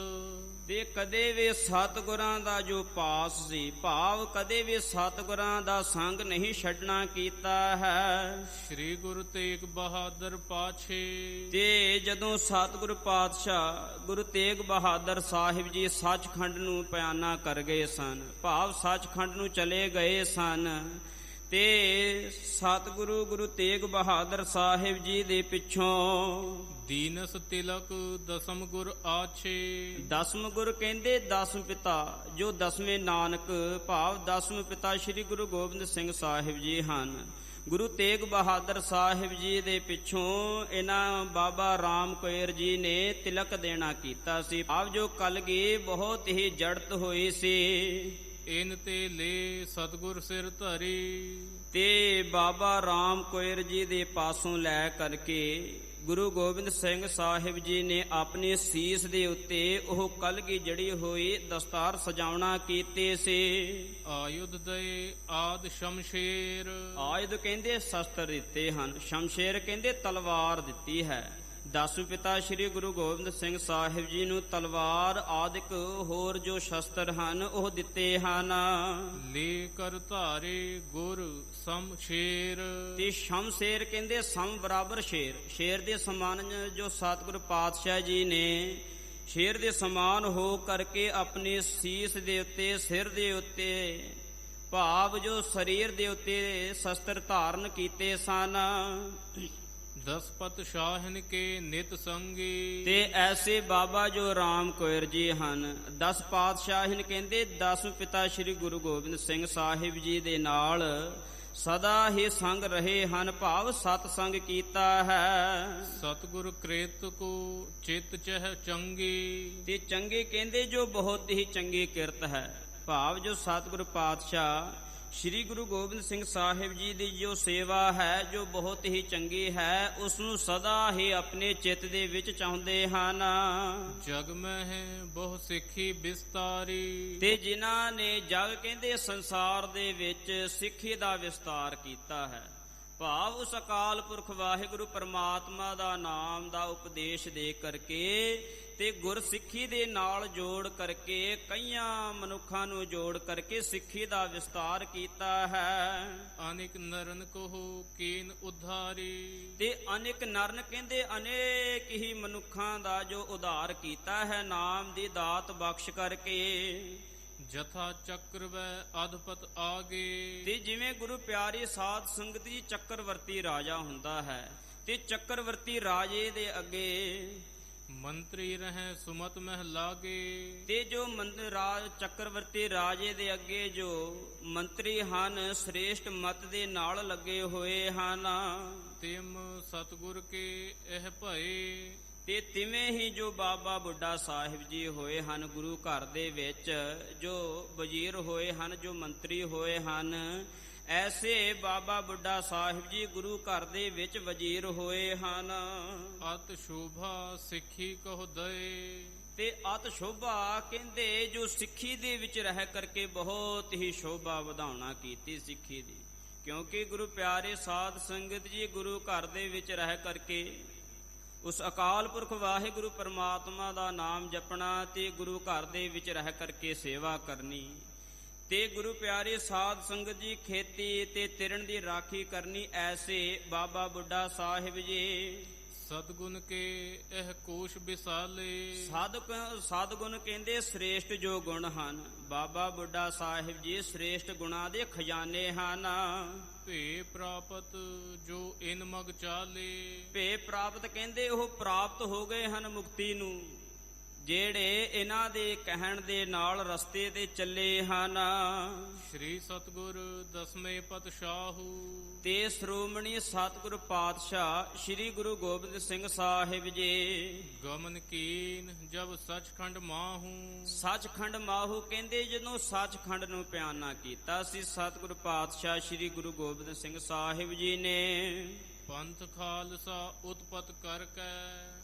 ਤੇ ਕਦੇ ਵੀ ਸਤਿਗੁਰਾਂ ਦਾ ਜੋ ਪਾਸ ਸੀ, ਭਾਵ ਕਦੇ ਵੀ ਸਤਿਗੁਰਾਂ ਦਾ ਸੰਗ ਨਹੀਂ ਛੱਡਣਾ ਕੀਤਾ ਹੈ। ਸ੍ਰੀ ਗੁਰੂ ਤੇਗ ਬਹਾਦਰ ਪਾਛੇ, ਤੇ ਜਦੋਂ ਸਤਿਗੁਰ ਪਾਤਸ਼ਾਹ ਗੁਰੂ ਤੇਗ ਬਹਾਦਰ ਸਾਹਿਬ ਜੀ ਸੱਚਖੰਡ ਨੂੰ ਪਿਆਨਾ ਕਰ ਗਏ ਸਨ, ਭਾਵ ਸੱਚਖੰਡ ਨੂੰ ਚਲੇ ਗਏ ਸਨ, ਤੇ ਸਤਿਗੁਰੂ ਗੁਰੂ ਤੇਗ ਬਹਾਦਰ ਸਾਹਿਬ ਜੀ ਦੇ ਪਿੱਛੋਂ ਦੀਨਸ ਤਿਲਕ ਦਸਮ ਗੁਰ ਆਛੇ, ਦਸਮ ਗੁਰ ਕਹਿੰਦੇ 10 ਪਿਤਾ ਜੋ 10ਵੇਂ ਨਾਨਕ ਭਾਵ 10ਵੇਂ ਪਿਤਾ ਸ੍ਰੀ ਗੁਰੂ ਗੋਬਿੰਦ ਸਿੰਘ ਸਾਹਿਬ ਜੀ ਹਨ। ਗੁਰੂ ਤੇਗ ਬਹਾਦਰ ਸਾਹਿਬ ਜੀ ਦੇ ਪਿੱਛੋਂ ਇਹਨਾਂ ਬਾਬਾ ਰਾਮ ਕੋਇਰ ਜੀ ਨੇ ਤਿਲਕ ਦੇਣਾ ਕੀਤਾ ਸੀ, ਭਾਵ ਜੋ ਕਲਗੀ ਬਹੁਤ ਹੀ ਜੜਤ ਹੋਈ ਸੀ। ਇਨ ਤੇ ਲੈ ਸਤਿਗੁਰ ਸਿਰ ਧਰੀ, ਤੇ ਬਾਬਾ ਰਾਮ ਕੋਇਰ ਜੀ ਦੇ ਪਾਸੋਂ ਲੈ ਕਰਕੇ ਗੁਰੂ ਗੋਬਿੰਦ ਸਿੰਘ ਸਾਹਿਬ ਜੀ ਨੇ ਆਪਣੇ ਸੀਸ ਦੇ ਉੱਤੇ ਉਹ ਕਲਗੀ ਜੜੀ ਹੋਈ ਦਸਤਾਰ ਸਜਾਵਣਾ ਕੀਤੇ ਸੀ। ਆਯੁਧ ਦੇ ਆਦ ਸ਼ਮਸ਼ੇਰ, ਆਯੁਧ ਕਹਿੰਦੇ ਸ਼ਸਤਰ ਦਿੱਤੇ ਹਨ, ਸ਼ਮਸ਼ੇਰ ਕਹਿੰਦੇ ਤਲਵਾਰ ਦਿੱਤੀ ਹੈ। 10 ਪਿਤਾ ਸ੍ਰੀ ਗੁਰੂ ਗੋਬਿੰਦ ਸਿੰਘ ਸਾਹਿਬ ਜੀ ਨੂੰ ਤਲਵਾਰ ਆਦਿਕ ਹੋਰ ਜੋ ਸ਼ਸਤਰ ਹਨ ਉਹ ਦਿੱਤੇ ਹਨ। ਲੈ ਕਰ ਧਾਰੇ ਗੁਰ ਸਮਸ਼ੇਰ, ਤੇ ਸ਼ਮਸ਼ੇਰ ਕਹਿੰਦੇ ਸਮ ਬਰਾਬਰ ਸ਼ੇਰ, ਸ਼ੇਰ ਦੇ ਸਮਾਨ ਜੋ ਸਤਿਗੁਰ ਪਾਤਸ਼ਾਹ ਜੀ ਨੇ ਸ਼ੇਰ ਦੇ ਸਮਾਨ ਹੋ ਕਰਕੇ ਆਪਣੇ ਸੀਸ ਦੇ ਉੱਤੇ ਸਿਰ ਦੇ ਉੱਤੇ ਭਾਵ ਜੋ ਸਰੀਰ ਦੇ ਉੱਤੇ ਸ਼ਸਤਰ ਧਾਰਨ ਕੀਤੇ ਸਨ। ਦਸਪਤ ਸ਼ਾਹਨ ਕੇ ਨਿਤ ਸੰਗੀ, ਤੇ ਐਸੇ ਬਾਬਾ ਜੋ ਰਾਮ ਕੋਇਰ ਜੀ ਹਨ 10 ਪਾਤਸ਼ਾਹਨ ਕਹਿੰਦੇ 10 ਪਿਤਾ ਸ੍ਰੀ ਗੁਰੂ ਗੋਬਿੰਦ ਸਿੰਘ ਸਾਹਿਬ ਜੀ ਦੇ ਨਾਲ ਸਦਾ ਹੀ ਸੰਗ ਰਹੇ ਹਨ, ਭਾਵ ਸਤ ਸੰਗ ਕੀਤਾ ਹੈ। ਸਤਿਗੁਰ ਕ੍ਰਿਤ ਕੋ ਚਿਤ ਚਹ ਚੰਗੀ, ਤੇ ਚੰਗੇ ਕਹਿੰਦੇ ਜੋ ਬਹੁਤ ਹੀ ਚੰਗੀ ਕਿਰਤ ਹੈ, ਭਾਵ ਜੋ ਸਤਿਗੁਰ ਪਾਤਸ਼ਾਹ ਸ੍ਰੀ ਗੁਰੂ ਗੋਬਿੰਦ ਸਿੰਘ ਸਾਹਿਬ ਜੀ ਦੀ ਜੋ ਸੇਵਾ ਹੈ ਜੋ ਬਹੁਤ ਹੀ ਚੰਗੀ ਹੈ, ਉਸ ਨੂੰ ਸਦਾ ਹੀ ਆਪਣੇ ਚਿੱਤ ਦੇ ਵਿੱਚ ਚਾਹੁੰਦੇ ਹਨ। ਜਗ ਮਹਿ ਬਹੁ ਸਿੱਖੀ ਵਿਸਤਾਰੀ, ਤੇ ਜਿਨ੍ਹਾਂ ਨੇ ਜਗ ਕਹਿੰਦੇ ਸੰਸਾਰ ਦੇ ਵਿੱਚ ਸਿੱਖੀ ਦਾ ਵਿਸਤਾਰ ਕੀਤਾ ਹੈ, ਭਾਵ ਉਸ ਅਕਾਲ ਪੁਰਖ ਵਾਹਿਗੁਰੂ ਪਰਮਾਤਮਾ ਦਾ ਨਾਮ ਦਾ ਉਪਦੇਸ਼ ਦੇ ਕਰਕੇ ਤੇ ਗੁਰਸਿੱਖੀ ਦੇ ਨਾਲ ਜੋੜ ਕਰਕੇ ਕਈਆਂ ਮਨੁੱਖਾਂ ਨੂੰ ਜੋੜ ਕਰਕੇ ਸਿੱਖੀ ਦਾ ਵਿਸਤਾਰ ਕੀਤਾ ਹੈ। ਅਨੇਕ ਨਰਨ ਕੋ ਕੀਨ ਉਧਾਰੀ, ਤੇ ਅਨੇਕ ਨਰਨ ਕਹਿੰਦੇ ਅਨੇਕ ਹੀ ਮਨੁੱਖਾਂ ਦਾ ਜੋ ਉਧਾਰ ਕੀਤਾ ਹੈ ਨਾਮ ਦੀ ਦਾਤ ਬਖਸ਼ ਕਰਕੇ। ਜਥਾ ਚੱਕਰ ਵੈ ਅਧਪਤ ਆਗੇ, ਤੇ ਜਿਵੇਂ ਗੁਰੂ ਪਿਆਰੀ ਸਾਧ ਸੰਗਤ ਜੀ ਚੱਕਰਵਰਤੀ ਰਾਜਾ ਹੁੰਦਾ ਹੈ, ਤੇ ਚੱਕਰਵਰਤੀ ਰਾਜੇ ਦੇ ਅੱਗੇ ਮੰਤਰੀ ਰਹੇ ਸੁਮਤ ਮਹਿ ਲਾਗੇ, ਤੇ ਜੋ ਚੱਕਰਵਰਤੀ ਰਾਜੇ ਦੇ ਅੱਗੇ ਜੋ ਮੰਤਰੀ ਹਨ ਸ੍ਰੇਸ਼ਟ ਮਤ ਦੇ ਨਾਲ ਲੱਗੇ ਹੋਏ ਹਨ। ਤਿਮ ਸਤਿਗੁਰ ਕੇ ਇਹ ਭਏ, ਤੇ ਤਿਵੇਂ ਹੀ ਜੋ ਬਾਬਾ ਬੁੱਢਾ ਸਾਹਿਬ ਜੀ ਹੋਏ ਹਨ ਗੁਰੂ ਘਰ ਦੇ ਵਿੱਚ, ਜੋ ਵਜ਼ੀਰ ਹੋਏ ਹਨ, ਜੋ ਮੰਤਰੀ ਹੋਏ ਹਨ, ਐਸੇ ਬਾਬਾ ਬੁੱਢਾ ਸਾਹਿਬ ਜੀ ਗੁਰੂ ਘਰ ਦੇ ਵਿੱਚ ਵਜ਼ੀਰ ਹੋਏ ਹਨ। ਅਤ ਸ਼ੋਭਾ ਸਿੱਖੀ ਕਹੁ ਦਏ, ਤੇ ਅਤ ਸ਼ੋਭਾ ਕਹਿੰਦੇ ਜੋ ਸਿੱਖੀ ਦੇ ਵਿੱਚ ਰਹਿ ਕਰਕੇ ਬਹੁਤ ਹੀ ਸ਼ੋਭਾ ਵਧਾਉਣਾ ਕੀਤੀ ਸਿੱਖੀ ਦੀ, ਕਿਉਂਕਿ ਗੁਰੂ ਪਿਆਰੇ ਸਾਧ ਸੰਗਤ ਜੀ ਗੁਰੂ ਘਰ ਦੇ ਵਿੱਚ ਰਹਿ ਕਰਕੇ ਉਸ ਅਕਾਲ ਪੁਰਖ ਵਾਹਿਗੁਰੂ ਪਰਮਾਤਮਾ ਦਾ ਨਾਮ ਜਪਣਾ ਤੇ ਗੁਰੂ ਘਰ ਦੇ ਵਿੱਚ ਰਹਿ ਕਰਕੇ ਸੇਵਾ ਕਰਨੀ, ਤੇ ਗੁਰੂ ਪਿਆਰੇ ਸਾਧ ਸੰਗਤ ਜੀ ਖੇਤੀ ਤੇ ਤਿਰਣ ਦੀ ਰਾਖੀ ਕਰਨੀ। ਐਸੇ ਬਾਬਾ ਬੁੱਢਾ ਸਾਹਿਬ ਜੀ ਸਤਗੁਣ ਕੇ ਇਹ ਕੋਸ਼ ਵਿਸਾਲੇ। ਸਤਿਗੁਣ ਕਹਿੰਦੇ ਸ੍ਰੇਸ਼ਟ ਜੋ ਗੁਣ ਹਨ। ਬਾਬਾ ਬੁੱਢਾ ਸਾਹਿਬ ਜੀ ਸ੍ਰੇਸ਼ਟ ਗੁਣਾਂ ਦੇ ਖਜ਼ਾਨੇ ਹਨ। ਭੇ ਪ੍ਰਾਪਤ ਜੋ ਇਨ ਮਗ ਚਾਲੇ। ਭੇ ਪ੍ਰਾਪਤ ਕਹਿੰਦੇ ਉਹ ਪ੍ਰਾਪਤ ਹੋ ਗਏ ਹਨ ਮੁਕਤੀ ਨੂੰ, ਜਿਹੜੇ ਇਹਨਾਂ ਦੇ ਕਹਿਣ ਦੇ ਨਾਲ ਰਸਤੇ ਤੇ ਚੱਲੇ ਹਨ। ਸ਼੍ਰੀ ਸਤਗੁਰ ਦਸਵੇਂ ਪਾਤਸ਼ਾਹੂ ਤੇ ਸ਼੍ਰੋਮਣੀ ਸਤਿਗੁਰ ਪਾਤਸ਼ਾਹ ਸ੍ਰੀ ਗੁਰੂ ਗੋਬਿੰਦ ਸਿੰਘ ਸਾਹਿਬ ਜੀ। ਗਮਨ ਕੀਨ ਜਬ ਸਚਖੰਡ ਮਾਹੂ। ਸੱਚਖੰਡ ਮਾਹੂ ਕਹਿੰਦੇ ਜਦੋਂ ਸੱਚਖੰਡ ਨੂੰ ਪਿਆਨਾ ਕੀਤਾ ਸੀ ਸਤਿਗੁਰ ਪਾਤਸ਼ਾਹ ਸ੍ਰੀ ਗੁਰੂ ਗੋਬਿੰਦ ਸਿੰਘ ਸਾਹਿਬ ਜੀ ਨੇ। ਪੰਥ ਖਾਲਸਾ ਉਤਪਤ ਕਰਕੇ।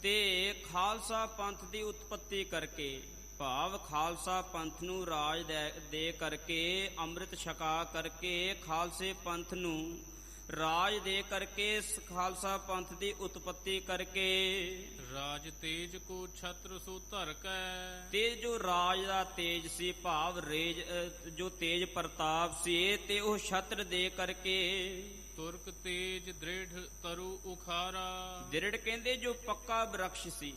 ਤੇ ਖਾਲਸਾ ਪੰਥ ਦੀ ਉਤਪਤੀ ਕਰਕੇ, ਭਾਵ ਖਾਲਸਾ ਪੰਥ ਨੂੰ ਰਾਜ ਦੇ ਕਰਕੇ, ਅੰਮ੍ਰਿਤ ਛਕਾ ਕਰਕੇ, ਖਾਲਸੇ ਪੰਥ ਨੂੰ ਰਾਜ ਦੇ ਕਰਕੇ, ਖਾਲਸਾ ਪੰਥ ਦੀ ਉਤਪਤੀ ਕਰਕੇ। ਰਾਜ ਤੇਜ ਕੋ ਛਤਰ ਸੋ ਧਰ ਕੈ। ਤੇ ਜੋ ਰਾਜ ਦਾ ਤੇਜ ਸੀ, ਭਾਵ ਰੇਜ ਜੋ ਤੇਜ ਪ੍ਰਤਾਪ ਸੀ, ਤੇ ਉਹ ਛਤਰ ਦੇ ਕਰਕੇ। ਤੁਰਕ ਤੇਜ ਦ੍ਰਿੜ ਤਰੁ ਉਖਾਰਾ। ਦ੍ਰਿੜ ਕਹਿੰਦੇ ਜੋ ਪੱਕਾ ਬਰਕਸ਼ ਸੀ।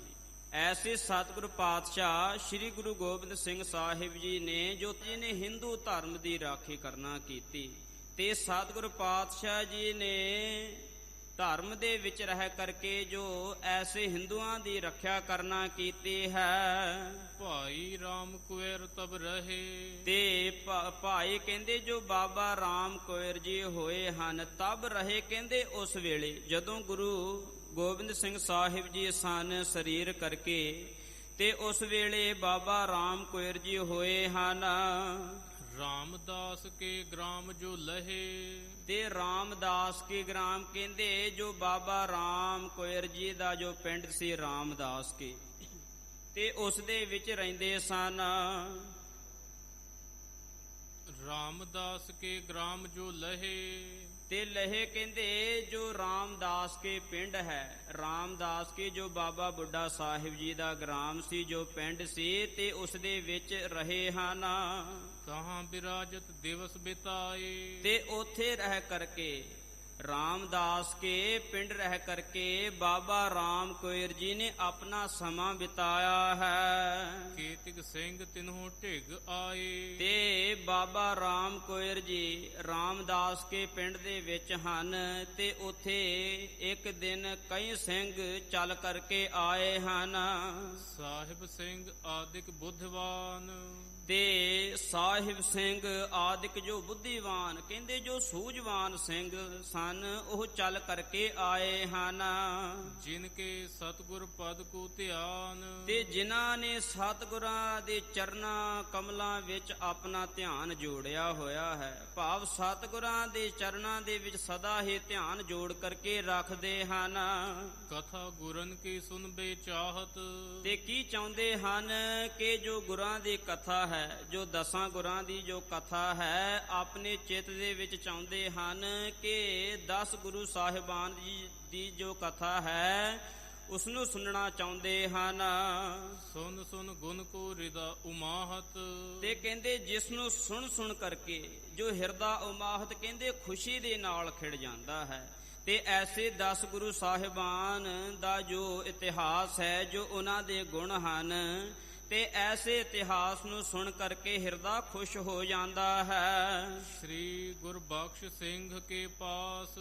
ਐਸੇ ਸਤਿਗੁਰ ਪਾਤਸ਼ਾਹ ਸ੍ਰੀ ਗੁਰੂ ਗੋਬਿੰਦ ਸਿੰਘ ਸਾਹਿਬ ਜੀ ਨੇ, ਜੋ ਜੀ ਨੇ ਹਿੰਦੂ ਧਰਮ ਦੀ ਰਾਖੀ ਕਰਨਾ ਕੀਤੀ। ਤੇ ਸਤਿਗੁਰ ਪਾਤਸ਼ਾਹ ਜੀ ਨੇ ਧਰਮ ਦੇ ਵਿੱਚ ਰਹਿ ਕਰਕੇ ਜੋ ਐਸੇ ਹਿੰਦੂਆਂ ਦੀ ਰੱਖਿਆ ਕਰਨਾ ਕੀਤੀ ਹੈ। ਭਾਈ ਰਾਮ ਕੁਇਰ ਤਬ ਰਹੇ। ਤੇ ਭਾਈ ਕਹਿੰਦੇ ਜੋ ਬਾਬਾ ਰਾਮ ਕੁਇਰ ਜੀ ਹੋਏ ਹਨ, ਤਬ ਰਹੇ ਕਹਿੰਦੇ ਉਸ ਵੇਲੇ ਜਦੋਂ ਗੁਰੂ ਗੋਬਿੰਦ ਸਿੰਘ ਸਾਹਿਬ ਜੀ ਸਨ ਸਰੀਰ ਕਰਕੇ, ਤੇ ਉਸ ਵੇਲੇ ਬਾਬਾ ਰਾਮ ਕੁਇਰ ਜੀ ਹੋਏ ਹਨ। ਰਾਮਦਾਸ ਕੇ ਗ੍ਰਾਮ ਜੋ ਲਹੇ। ਤੇ ਰਾਮਦਾਸ ਕੇ ਗ੍ਰਾਮ ਕਹਿੰਦੇ ਜੋ ਬਾਬਾ ਰਾਮ ਕੁਇਰ ਜੀ ਦਾ ਜੋ ਪਿੰਡ ਸੀ ਰਾਮਦਾਸ ਕੇ, ਤੇ ਉਸ ਦੇ ਵਿੱਚ ਰਹਿੰਦੇ ਸਨ। ਰਾਮਦਾਸ ਕੇ ਗ੍ਰਾਮ ਜੋ ਲਹੇ। ਤੇ ਲਹੇ ਕਹਿੰਦੇ ਜੋ ਰਾਮਦਾਸ ਕੇ ਪਿੰਡ ਹੈ, ਰਾਮਦਾਸ ਕੇ ਜੋ ਬਾਬਾ ਬੁੱਢਾ ਸਾਹਿਬ ਜੀ ਦਾ ਗ੍ਰਾਮ ਸੀ, ਜੋ ਪਿੰਡ ਸੀ, ਤੇ ਉਸ ਦੇ ਵਿੱਚ ਰਹੇ ਹਨ। ਕਹਾਂ ਬਿਰਾਜਤ ਦਿਵਸ ਬਿਤਾਏ। ਤੇ ਉਥੇ ਰਹਿ ਕਰਕੇ, ਰਾਮਦਾਸ ਕੇ ਪਿੰਡ ਰਹਿ ਕਰਕੇ ਬਾਬਾ ਰਾਮ ਕੁਇਰ ਜੀ ਨੇ ਆਪਣਾ ਸਮਾਂ ਬਿਤਾਇਆ ਹੈ। ਕੇਤਿਕ ਸਿੰਘ ਤਿਨਹੋਂ ਢਿੱਗ ਆਏ। ਤੇ ਬਾਬਾ ਰਾਮ ਕੁਇਰ ਜੀ ਰਾਮਦਾਸ ਕੇ ਪਿੰਡ ਦੇ ਵਿੱਚ ਹਨ, ਤੇ ਉਥੇ ਇੱਕ ਦਿਨ ਕਈ ਸਿੰਘ ਚੱਲ ਕਰਕੇ ਆਏ ਹਨ। ਸਾਹਿਬ ਸਿੰਘ ਆਦਿਕ ਬੁੱਧਵਾਨ। ਤੇ ਸਾਹਿਬ ਸਿੰਘ ਆਦਿਕ ਜੋ ਬੁੱਧੀਵਾਨ ਕਹਿੰਦੇ ਜੋ ਸੂਝਵਾਨ ਸਿੰਘ ਸਨ, ਉਹ ਚੱਲ ਕਰਕੇ ਆਏ ਹਨ। ਜਿਨ ਕੇ ਸਤਿਗੁਰ ਪਦ ਕੋ ਧਿਆਨ। ਤੇ ਜਿਨ੍ਹਾਂ ਨੇ ਸਤਿਗੁਰਾਂ ਦੇ ਚਰਨਾਂ ਕਮਲਾਂ ਵਿੱਚ ਆਪਣਾ ਧਿਆਨ ਜੋੜਿਆ ਹੋਇਆ ਹੈ, ਭਾਵ ਸਤਿਗੁਰਾਂ ਦੇ ਚਰਨਾਂ ਦੇ ਵਿੱਚ ਸਦਾ ਹੀ ਧਿਆਨ ਜੋੜ ਕਰਕੇ ਰੱਖਦੇ ਹਨ। ਕਥਾ ਗੁਰਨ ਕੀ ਸੁਨਬੇ ਚਾਹਤ। ਤੇ ਕੀ ਚਾਹੁੰਦੇ ਹਨ ਕਿ ਜੋ ਗੁਰਾਂ ਦੀ ਕਥਾ ਹੈ, ਜੋ ਦਸਾਂ ਗੁਰਾਂ ਦੀ ਜੋ ਕਥਾ ਹੈ, ਆਪਣੇ ਚਿੱਤ ਦੇ ਵਿੱਚ ਚਾਹੁੰਦੇ ਹਨ ਕਿ 10 ਗੁਰੂ ਸਾਹਿਬਾਨ ਦੀ ਜੋ ਕਥਾ ਹੈ ਉਸ ਨੂੰ ਸੁਣਨਾ ਚਾਹੁੰਦੇ ਹਨ। ਸੁਨ ਸੁਨ ਗੁਣ ਕੋ ਹਿਰਦਾ ਉਮਾਹਤ। ਤੇ ਕਹਿੰਦੇ ਜਿਸ ਨੂੰ ਸੁਣ ਸੁਣ ਕਰਕੇ ਜੋ ਹਿਰਦਾ ਉਮਾਹਤ ਕਹਿੰਦੇ ਖੁਸ਼ੀ ਦੇ ਨਾਲ ਖਿੜ ਜਾਂਦਾ ਹੈ। ਤੇ ਐਸੇ 10 ਗੁਰੂ ਸਾਹਿਬਾਨ ਦਾ ਜੋ ਇਤਿਹਾਸ ਹੈ, ਜੋ ਉਹਨਾਂ ਦੇ ਗੁਣ ਹਨ, ਤੇ ਐਸੇ ਇਤਿਹਾਸ ਨੂੰ ਸੁਣ ਕਰਕੇ ਹਿਰਦਾ ਖੁਸ਼ ਹੋ ਜਾਂਦਾ ਹੈ। ਸ਼੍ਰੀ ਗੁਰਬਖਸ਼ ਸਿੰਘ ਕੇ ਪਾਸ।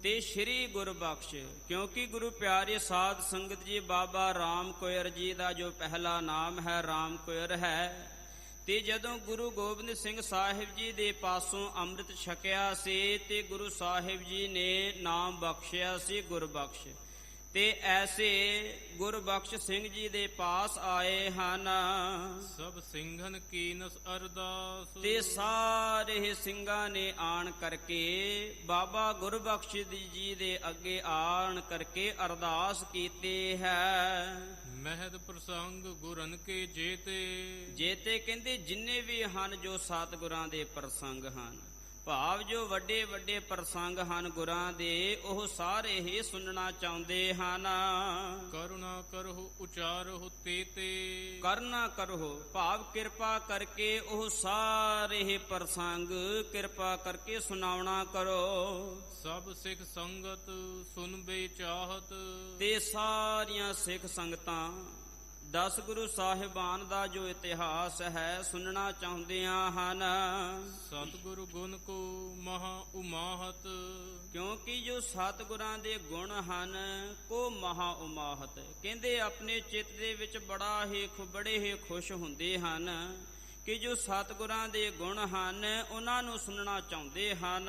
ਤੇ ਸ਼੍ਰੀ ਗੁਰਬਖਸ਼ ਕਿਉਂਕਿ ਗੁਰੂ ਪਿਆਰੇ ਸਾਧ ਸੰਗਤ ਜੀ ਬਾਬਾ ਰਾਮ ਕੁਇਰ ਜੀ ਦਾ ਜੋ ਪਹਿਲਾ ਨਾਮ ਹੈ ਰਾਮ ਕੁਇਰ ਹੈ। ਤੇ ਜਦੋਂ ਗੁਰੂ ਗੋਬਿੰਦ ਸਿੰਘ ਸਾਹਿਬ ਜੀ ਦੇ ਪਾਸੋਂ ਅੰਮ੍ਰਿਤ ਛਕਿਆ ਸੀ, ਤੇ ਗੁਰੂ ਸਾਹਿਬ ਜੀ ਨੇ ਨਾਮ ਬਖਸ਼ਿਆ ਸੀ ਗੁਰਬਖਸ਼। ਤੇ ਐਸੇ ਗੁਰਬਖਸ਼ ਸਿੰਘ ਜੀ ਦੇ ਪਾਸ ਆਏ ਹਨ। ਸਭ ਸਿੰਘਨ ਕੀਨਸ ਅਰਦਾਸ। ਤੇ ਸਾਰੇ ਸਿੰਘਾਂ ਨੇ ਆਣ ਕਰਕੇ ਬਾਬਾ ਗੁਰਬਖਸ਼ ਜੀ ਦੇ ਅੱਗੇ ਆਣ ਕਰਕੇ ਅਰਦਾਸ ਕੀਤੀ ਹੈ। ਮਹਿਦ ਪ੍ਰਸੰਗ ਗੁਰਨ ਕੇ ਜੇਤੇ। ਜੇਤੇ ਕਹਿੰਦੇ ਜਿੰਨੇ ਵੀ ਹਨ ਜੋ ਸਤਿਗੁਰਾਂ ਦੇ ਪ੍ਰਸੰਗ ਹਨ, ਭਾਵ ਜੋ ਵੱਡੇ ਵੱਡੇ ਪ੍ਰਸੰਗ ਹਨ ਗੁਰਾਂ ਦੇ, ਉਹ ਸਾਰੇ ਹੀ ਸੁਣਨਾ ਚਾਹੁੰਦੇ ਹਨ। ਕਰੁਣਾ ਕਰਹੁ ਉਚਾਰਹੁ ਤੇ ਕਰਨਾ ਕਰੋ ਭਾਵ ਕਿਰਪਾ ਕਰਕੇ ਉਹ ਸਾਰੇ ਹੀ ਪ੍ਰਸੰਗ ਕਿਰਪਾ ਕਰਕੇ ਸੁਣਾਉਣਾ ਕਰੋ। ਸਭ ਸਿੱਖ ਸੰਗਤ ਸੁਨਬੇ ਚਾਹਤ, ਤੇ ਸਾਰੀਆਂ ਸਿੱਖ ਸੰਗਤਾਂ 10 ਗੁਰੂ ਸਾਹਿਬਾਨ ਦਾ ਜੋ ਇਤਿਹਾਸ ਹੈ ਸੁਣਨਾ ਚਾਹੁੰਦੀਆਂ ਹਨ। ਸਤਿਗੁਰੂ ਗੁਣ ਕੋ ਮਹਾ ਉਮਾਹਤ, ਕਿਉਂਕਿ ਜੋ ਸਤਿਗੁਰਾਂ ਦੇ ਗੁਣ ਹਨ ਕੋ ਮਹਾ ਉਮਾਹਤ, ਕਹਿੰਦੇ ਆਪਣੇ ਚਿੱਤ ਦੇ ਵਿੱਚ ਬੜੇ ਹੀ ਖੁਸ਼ ਹੁੰਦੇ ਹਨ ਕਿ ਜੋ ਸਤਿਗੁਰਾਂ ਦੇ ਗੁਣ ਹਨ ਉਹਨਾਂ ਨੂੰ ਸੁਣਨਾ ਚਾਹੁੰਦੇ ਹਨ।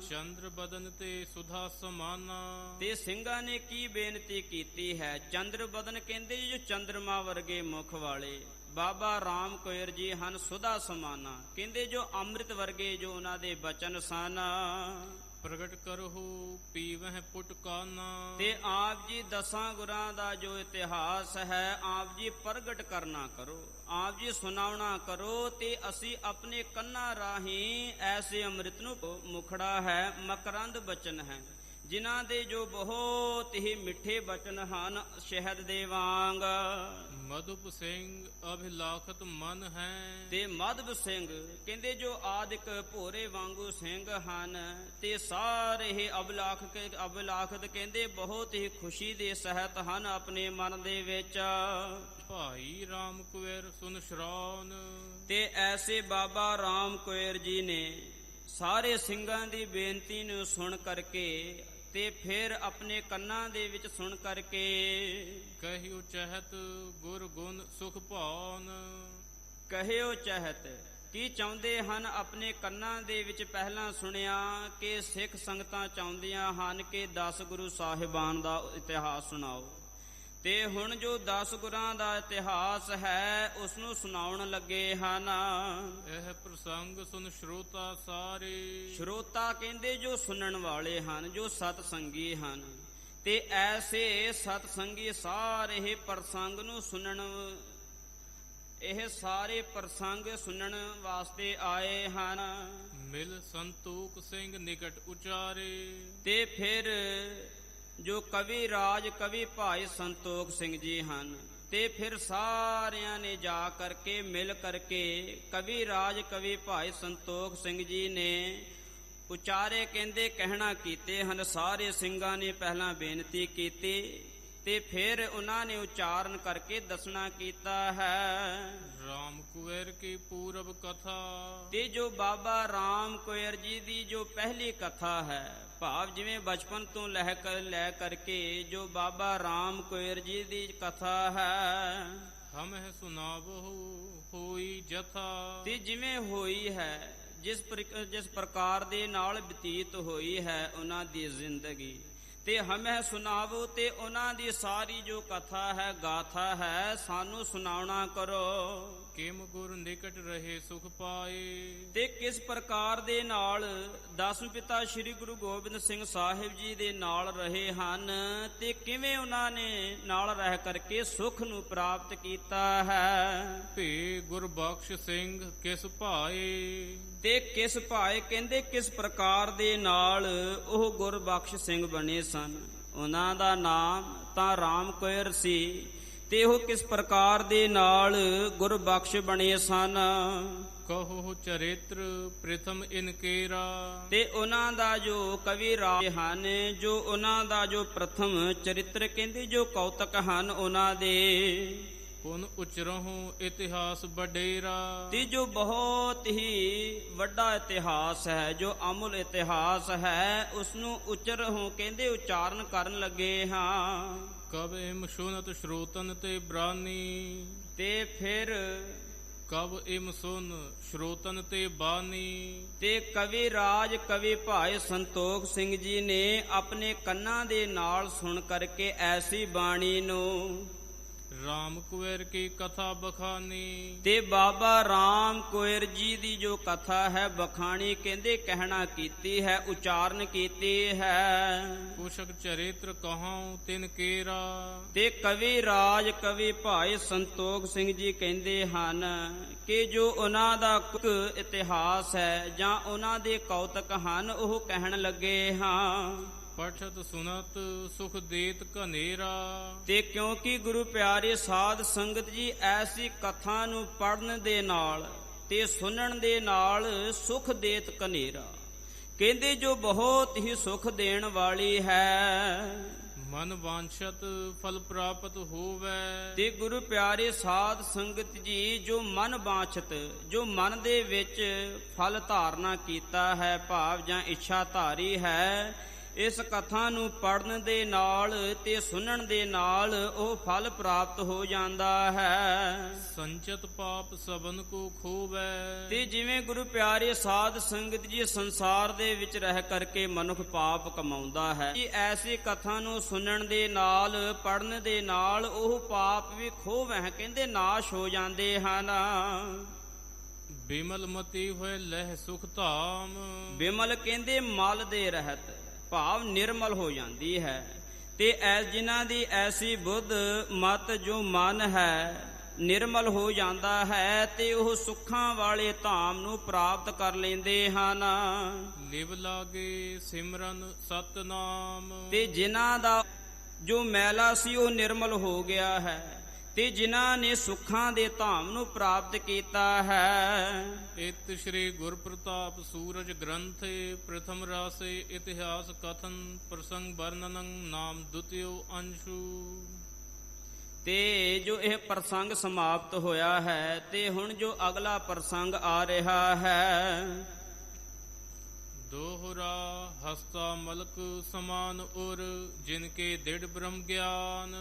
ਚੰਦਰ ਬਦਨ ਤੇ ਸੁਧਾ ਸਮਾਨਾ, ਤੇ ਸਿੰਘਾਂ ਨੇ ਕੀ ਬੇਨਤੀ ਕੀਤੀ ਹੈ? ਚੰਦਰ ਬਦਨ ਕਹਿੰਦੇ ਜੋ ਚੰਦਰਮਾ ਵਰਗੇ ਮੁਖ ਵਾਲੇ ਬਾਬਾ ਰਾਮ ਕੋਇਰ ਜੀ ਹਨ। ਸੁਧਾ ਸਮਾਨਾ ਕਹਿੰਦੇ ਜੋ ਅੰਮ੍ਰਿਤ ਵਰਗੇ ਜੋ ਉਹਨਾਂ ਦੇ ਬਚਨ ਸਨ। ਪ੍ਰਗਟ ਕਰਹੁ ਪੀਵਹਿ ਪੁਟ ਕਾਨਾ, ਤੇ ਆਪ ਜੀ 10 ਗੁਰਾਂ ਦਾ ਜੋ ਇਤਿਹਾਸ ਹੈ ਆਪ ਜੀ ਪ੍ਰਗਟ ਕਰਨਾ ਕਰੋ, ਆਪ ਜੀ ਸੁਣਾਉਣਾ ਕਰੋ। ਤੇ ਅਸੀਂ ਆਪਣੇ ਕੰਨਾਂ ਰਾਹੀਂ ਐਸੇ ਅੰਮ੍ਰਿਤ ਨੂੰ, ਮੁਖੜਾ ਹੈ ਮਕਰੰਦ ਬਚਨ ਹੈ ਜਿਨ੍ਹਾਂ ਦੇ ਜੋ ਬਹੁਤ ਹੀ ਮਿੱਠੇ ਬਚਨ ਹਨ ਸ਼ਹਿਦ ਦੇ ਵਾਂਗ। ਮਧੁਪ ਸਿੰਘ ਅਭਿਲਾਖਤ ਮਨ ਹੈ, ਤੇ ਮਧੁਪ ਸਿੰਘ ਕਹਿੰਦੇ ਜੋ ਆਦਿਕ ਭੋਰੇ ਵਾਂਗੂ ਸਿੰਘ ਹਨ ਤੇ ਸਾਰੇ ਹੀ ਅਭਿਲਾਖਤ ਕਹਿੰਦੇ ਬਹੁਤ ਹੀ ਖੁਸ਼ੀ ਦੇ ਸਹਿਤ ਹਨ ਆਪਣੇ ਮਨ ਦੇ ਵਿੱਚ। ਭਾਈ ਰਾਮ ਕੁਵੇਰ ਸੁਨ ਸ਼ਰਾਨ, ਤੇ ਐਸੇ ਬਾਬਾ ਰਾਮ ਕੁਵੇਰ ਜੀ ਨੇ ਸਾਰੇ ਸਿੰਘਾਂ ਦੀ ਬੇਨਤੀ ਨੂੰ ਸੁਣ ਕਰਕੇ ਤੇ ਫਿਰ ਆਪਣੇ ਕੰਨਾਂ ਦੇ ਵਿੱਚ ਸੁਣ ਕਰਕੇ ਕਹਿਓ ਚਹਿਤ ਗੁਰ ਗੁਣ ਸੁਖ ਭਾਨ, ਕਹਿਓ ਚਹਿਤ ਕੀ ਚਾਹੁੰਦੇ ਹਨ? ਆਪਣੇ ਕੰਨਾਂ ਦੇ ਵਿੱਚ ਪਹਿਲਾਂ ਸੁਣਿਆ ਕਿ ਸਿੱਖ ਸੰਗਤਾਂ ਚਾਹੁੰਦੀਆਂ ਹਨ ਕਿ 10 ਗੁਰੂ ਸਾਹਿਬਾਨ ਦਾ ਇਤਿਹਾਸ ਸੁਣਾਓ। ਤੇ ਹੁਣ ਜੋ 10 ਗੁਰਾਂ ਦਾ ਇਤਿਹਾਸ ਹੈ ਉਸ ਨੂੰ ਸੁਣਾਉਣ ਲੱਗੇ ਹਨ। ਇਹ ਪ੍ਰਸੰਗ ਸੁਨ ਸ਼ਰੋਤਾ ਸਾਰੇ, ਸ਼ਰੋਤਾ ਕਹਿੰਦੇ ਜੋ ਸੁਣਨ ਵਾਲੇ ਹਨ, ਜੋ ਸਤ ਸੰਗੀ ਹਨ। ਤੇ ਐਸੇ ਸਤ ਸੰਗੀ ਸਾਰੇ ਹੀ ਪ੍ਰਸੰਗ ਨੂੰ ਸੁਣਨ, ਇਹ ਸਾਰੇ ਪ੍ਰਸੰਗ ਸੁਣਨ ਵਾਸਤੇ ਆਏ ਹਨ। ਮਿਲ ਸੰਤੋਖ ਸਿੰਘ ਨਿਕਟ ਉਚਾਰੇ, ਤੇ ਫਿਰ ਜੋ ਕਵੀ ਰਾਜ ਕਵੀ ਭਾਈ ਸੰਤੋਖ ਸਿੰਘ ਜੀ ਹਨ ਤੇ ਫਿਰ ਸਾਰਿਆਂ ਨੇ ਜਾ ਕਰਕੇ ਮਿਲ ਕਰਕੇ ਕਵੀ ਰਾਜ ਕਵੀ ਭਾਈ ਸੰਤੋਖ ਸਿੰਘ ਜੀ ਨੇ ਉਚਾਰੇ ਕਹਿੰਦੇ ਕਹਿਣਾ ਕੀਤੇ ਹਨ। ਸਾਰੇ ਸਿੰਘਾਂ ਨੇ ਪਹਿਲਾਂ ਬੇਨਤੀ ਕੀਤੀ ਤੇ ਫਿਰ ਉਹਨਾਂ ਨੇ ਉਚਾਰਨ ਕਰਕੇ ਦੱਸਣਾ ਕੀਤਾ ਹੈ। ਰਾਮ ਕੁਵੇਰ ਕੀ ਪੂਰਬ ਕਥਾ, ਤੇ ਜੋ ਬਾਬਾ ਰਾਮ ਕੁਵੇਰ ਜੀ ਦੀ ਜੋ ਪਹਿਲੀ ਕਥਾ ਹੈ, ਭਾਵ ਜਿਵੇਂ ਬਚਪਨ ਤੋਂ ਲੈ ਕਰਕੇ ਜੋ ਬਾਬਾ ਰਾਮ ਕੁਵੇਰ ਜੀ ਦੀ ਕਥਾ ਹੈ। ਹਮਹਿ ਸੁਨਾਵਹੁ ਹੋਈ ਜਥਾ, ਤੇ ਜਿਵੇਂ ਹੋਈ ਹੈ ਜਿਸ ਪ੍ਰਕਾਰ ਦੇ ਨਾਲ ਬਤੀਤ ਹੋਈ ਹੈ ਉਹਨਾਂ ਦੀ ਜ਼ਿੰਦਗੀ, ਤੇ ਹਮਹਿ ਸੁਨਾਵੋ ਤੇ ਉਹਨਾਂ ਦੀ ਸਾਰੀ ਜੋ ਕਥਾ ਹੈ ਗਾਥਾ ਹੈ ਸਾਨੂੰ ਸੁਣਾਉਣਾ ਕਰੋ। ਕਿਮ ਗੁਰ ਨਿਕਟ ਰਹੇ ਸੁਖ ਪਾਏ, ਤੇ ਕਿਸ ਪ੍ਰਕਾਰ ਦੇ ਨਾਲ 10 ਪਿਤਾ ਸ੍ਰੀ ਗੁਰੂ ਗੋਬਿੰਦ ਸਿੰਘ ਸਾਹਿਬ ਜੀ ਦੇ ਨਾਲ ਰਹੇ ਹਨ ਤੇ ਕਿਵੇਂ ਉਹਨਾਂ ਨੇ ਨਾਲ ਰਹਿ ਕਰਕੇ ਸੁਖ ਨੂੰ ਪ੍ਰਾਪਤ ਕੀਤਾ ਹੈ। ਭੇ ਗੁਰਬਖਸ਼ ਸਿੰਘ ਕਿਸ ਭਾਏ, ਤੇ ਕਿਸ ਭਾਏ ਕਹਿੰਦੇ ਕਿਸ ਪ੍ਰਕਾਰ ਦੇ ਨਾਲ ਉਹ ਗੁਰਬਖਸ਼ ਸਿੰਘ ਬਣੇ ਸਨ। ਉਹਨਾਂ ਦਾ ਨਾਮ ਤਾਂ ਰਾਮ ਕੁਵੇਰ ਸੀ ਤੇ ਉਹ ਕਿਸ ਪ੍ਰਕਾਰ ਦੇ ਨਾਲ ਗੁਰਬਖਸ਼ ਬਣੇ ਸਨ। ਕਹੋ ਚਰਿਤ੍ਰ ਪ੍ਰਥਮ ਇਨਕੇਰਾ, ਤੇ ਉਹਨਾਂ ਦਾ ਜੋ ਕਵੀ ਰਾਜ ਹਨ ਜੋ ਉਹਨਾਂ ਦਾ ਜੋ ਪ੍ਰਥਮ ਚਰਿਤ੍ਰ ਕਹਿੰਦੇ ਜੋ ਕੌਤਕ ਹਨ ਉਹਨਾਂ ਦੇ। ਪੁਨ ਉਚਰਹੁ ਇਤਿਹਾਸ ਵਡੇਰਾ, ਤੇ ਜੋ ਬਹੁਤ ਹੀ ਵੱਡਾ ਇਤਿਹਾਸ ਹੈ ਜੋ ਅਮੁੱਲ ਇਤਿਹਾਸ ਹੈ ਉਸ ਨੂੰ ਉਚਰਹੁ ਕਹਿੰਦੇ ਉਚਾਰਨ ਕਰਨ ਲੱਗੇ ਹਾਂ। ਕਬ ਇਮ ਸੁਨਤ ਸ਼ਰੋਤਨ ਤੇ ਬ੍ਰਾਨੀ, ਤੇ ਫਿਰ ਕਬ ਇਮ ਸੁਨ ਸ਼ਰੋਤਨ ਤੇ ਬਾਨੀ, ਤੇ ਕਵੀ ਰਾਜ ਕਵੀ ਭਾਈ ਸੰਤੋਖ ਸਿੰਘ ਜੀ ਨੇ ਆਪਣੇ ਕੰਨਾਂ ਦੇ ਨਾਲ ਸੁਣ ਕਰਕੇ ਐਸੀ ਬਾਣੀ ਨੂੰ ਰਾਮ ਕੁਵੇਰ ਕੀ ਕਥਾ ਬਖਾਨੀ। ਤੇ ਬਾਬਾ ਰਾਮ ਕੁਵੇਰ ਜੀ ਦੀ ਜੋ ਕਥਾ ਹੈ ਬਖਾਣੀ, ਕਹਿੰਦੇ ਕਹਿਣਾ ਕੀਤੀ ਹੈ, ਉਚਾਰਨ ਕੀਤੀ ਹੈ। ਕੁਸ਼ਕ ਚਰਿਤ੍ਰ ਕਹਾਉ ਤਿਨ ਕੇਰਾ। ਤੇ ਕਵੀ ਰਾਜ ਕਵੀ ਭਾਈ ਸੰਤੋਖ ਸਿੰਘ ਜੀ ਕਹਿੰਦੇ ਹਨ ਕਿ ਜੋ ਉਹਨਾਂ ਦਾ ਇਤਿਹਾਸ ਹੈ ਜਾਂ ਉਹਨਾਂ ਦੇ ਕੌਤਕ ਹਨ ਉਹ ਕਹਿਣ ਲੱਗੇ ਹਾਂ। ਪਠਤ ਸੁਨਤ ਸੁਖ ਦੇਤ ਘਨੇਰਾ। ਤੇ ਕਿਉਂਕਿ ਗੁਰੂ ਪਿਆਰੇ ਸਾਧ ਸੰਗਤ ਜੀ ਐਸੀ ਕਥਾ ਨੂੰ ਪੜਨ ਦੇ ਨਾਲ ਤੇ ਸੁਣਨ ਦੇ ਨਾਲ ਸੁਖ ਦੇਤ ਘਨੇਰਾ, ਕਹਿੰਦੇ ਜੋ ਬਹੁਤ ਹੀ ਸੁਖ ਦੇਣ ਵਾਲੀ ਹੈ। ਮਨ ਵਾਂਛਤ ਫਲ ਪ੍ਰਾਪਤ ਹੋਵੇ। ਤੇ ਗੁਰੂ ਪਿਆਰੇ ਸਾਧ ਸੰਗਤ ਜੀ ਜੋ ਮਨ ਵਾਂਛਤ, ਜੋ ਮਨ ਦੇ ਵਿੱਚ ਫਲ ਧਾਰਨਾ ਕੀਤਾ ਹੈ, ਭਾਵ ਜਾਂ ਇੱਛਾ ਧਾਰੀ ਹੈ, ਇਸ ਕਥਾ ਨੂੰ ਪੜਨ ਦੇ ਨਾਲ ਤੇ ਸੁਣਨ ਦੇ ਨਾਲ ਉਹ ਫਲ ਪ੍ਰਾਪਤ ਹੋ ਜਾਂਦਾ ਹੈ। ਸੰਚਤ ਪਾਪ ਸਭਨ ਕੋ ਖੋਵੈ। ਤੇ ਜਿਵੇਂ ਗੁਰੂ ਪਿਆਰੇ ਸਾਧ ਸੰਗਤ ਜੀ ਸੰਸਾਰ ਦੇ ਵਿੱਚ ਰਹਿ ਕਰਕੇ ਮਨੁੱਖ ਪਾਪ ਕਮਾਉਂਦਾ ਹੈ, ਕਿ ਐਸੀ ਕਥਾ ਨੂੰ ਸੁਣਨ ਦੇ ਨਾਲ ਪੜਨ ਦੇ ਨਾਲ ਉਹ ਪਾਪ ਵੀ ਖੋਵੈ, ਕਹਿੰਦੇ ਨਾਸ਼ ਹੋ ਜਾਂਦੇ ਹਨ। ਬਿਮਲ ਮਤੀ ਹੋਏ ਲਹਿ ਸੁਖ ਧਾਮ। ਬਿਮਲ ਕਹਿੰਦੇ ਮਲ ਦੇ ਰਹਿਤ, ਭਾਵ ਨਿਰਮਲ ਹੋ ਜਾਂਦੀ ਹੈ। ਤੇ ਜਿਨ੍ਹਾਂ ਦੀ ਐਸੀ ਬੁੱਧ ਮਤ ਜੋ ਮਨ ਹੈ ਨਿਰਮਲ ਹੋ ਜਾਂਦਾ ਹੈ ਤੇ ਉਹ ਸੁੱਖਾਂ ਵਾਲੇ ਧਾਮ ਨੂੰ ਪ੍ਰਾਪਤ ਕਰ ਲੈਂਦੇ ਹਨ। ਲਿਵ ਲਾਗੇ ਸਿਮਰਨ ਸਤਨਾਮ। ਤੇ ਜਿਨ੍ਹਾਂ ਦਾ ਜੋ ਮੈਲਾ ਸੀ ਉਹ ਨਿਰਮਲ ਹੋ ਗਿਆ ਹੈ ਤੇ ਜਿਨ੍ਹਾਂ ਨੇ ਸੁੱਖਾਂ ਦੇ ਧਾਮ ਨੂੰ ਪ੍ਰਾਪਤ ਕੀਤਾ ਹੈ। ਇਤ ਸ਼੍ਰੀ ਗੁਰ ਪ੍ਰਤਾਪ ਸੂਰਜ ਗ੍ਰੰਥੇ ਪ੍ਰਥਮ ਰਾਸੇ ਇਤਿਹਾਸ ਕਥਨ ਪ੍ਰਸੰਗ ਵਰਣਨੰ ਨਾਮ ਦੁਤਿਓ ਅੰਸ਼ੂ। ਤੇ ਜੋ ਇਹ ਪ੍ਰਸੰਗ ਸਮਾਪਤ ਹੋਇਆ ਹੈ ਤੇ ਹੁਣ ਜੋ ਅਗਲਾ ਪ੍ਰਸੰਗ ਆ ਰਿਹਾ ਹੈ। ਦੋਹਰਾ ਹਸਤਾ ਮਲਕ ਸਮਾਨ ਉਰ ਜਿਨ ਕੇ ਦਿੜ ਬ੍ਰਹਮ ਗਿਆਨ।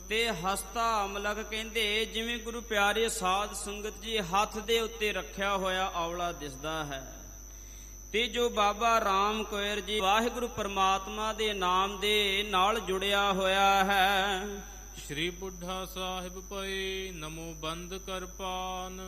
ਤੇ ਹਸਤਾ ਮਲਕ ਕਹਿੰਦੇ ਜਿਵੇਂ ਗੁਰੂ ਪਿਆਰੇ ਸਾਧ ਸੰਗਤ ਜੀ ਹੱਥ ਦੇ ਉੱਤੇ ਰੱਖਿਆ ਹੋਇਆ ਔਲਾ ਦਿਸਦਾ ਹੈ। ਤੇ ਜੋ ਬਾਬਾ ਰਾਮ ਕੁਵੇਰ ਜੀ ਵਾਹਿਗੁਰੂ ਪਰਮਾਤਮਾ ਦੇ ਨਾਮ ਦੇ ਨਾਲ ਜੁੜਿਆ ਹੋਇਆ ਹੈ। ਸ਼੍ਰੀ ਬੁੱਢਾ ਸਾਹਿਬ ਪਏ ਨਮੋ ਬੰਦ ਕਰਪਾਨ।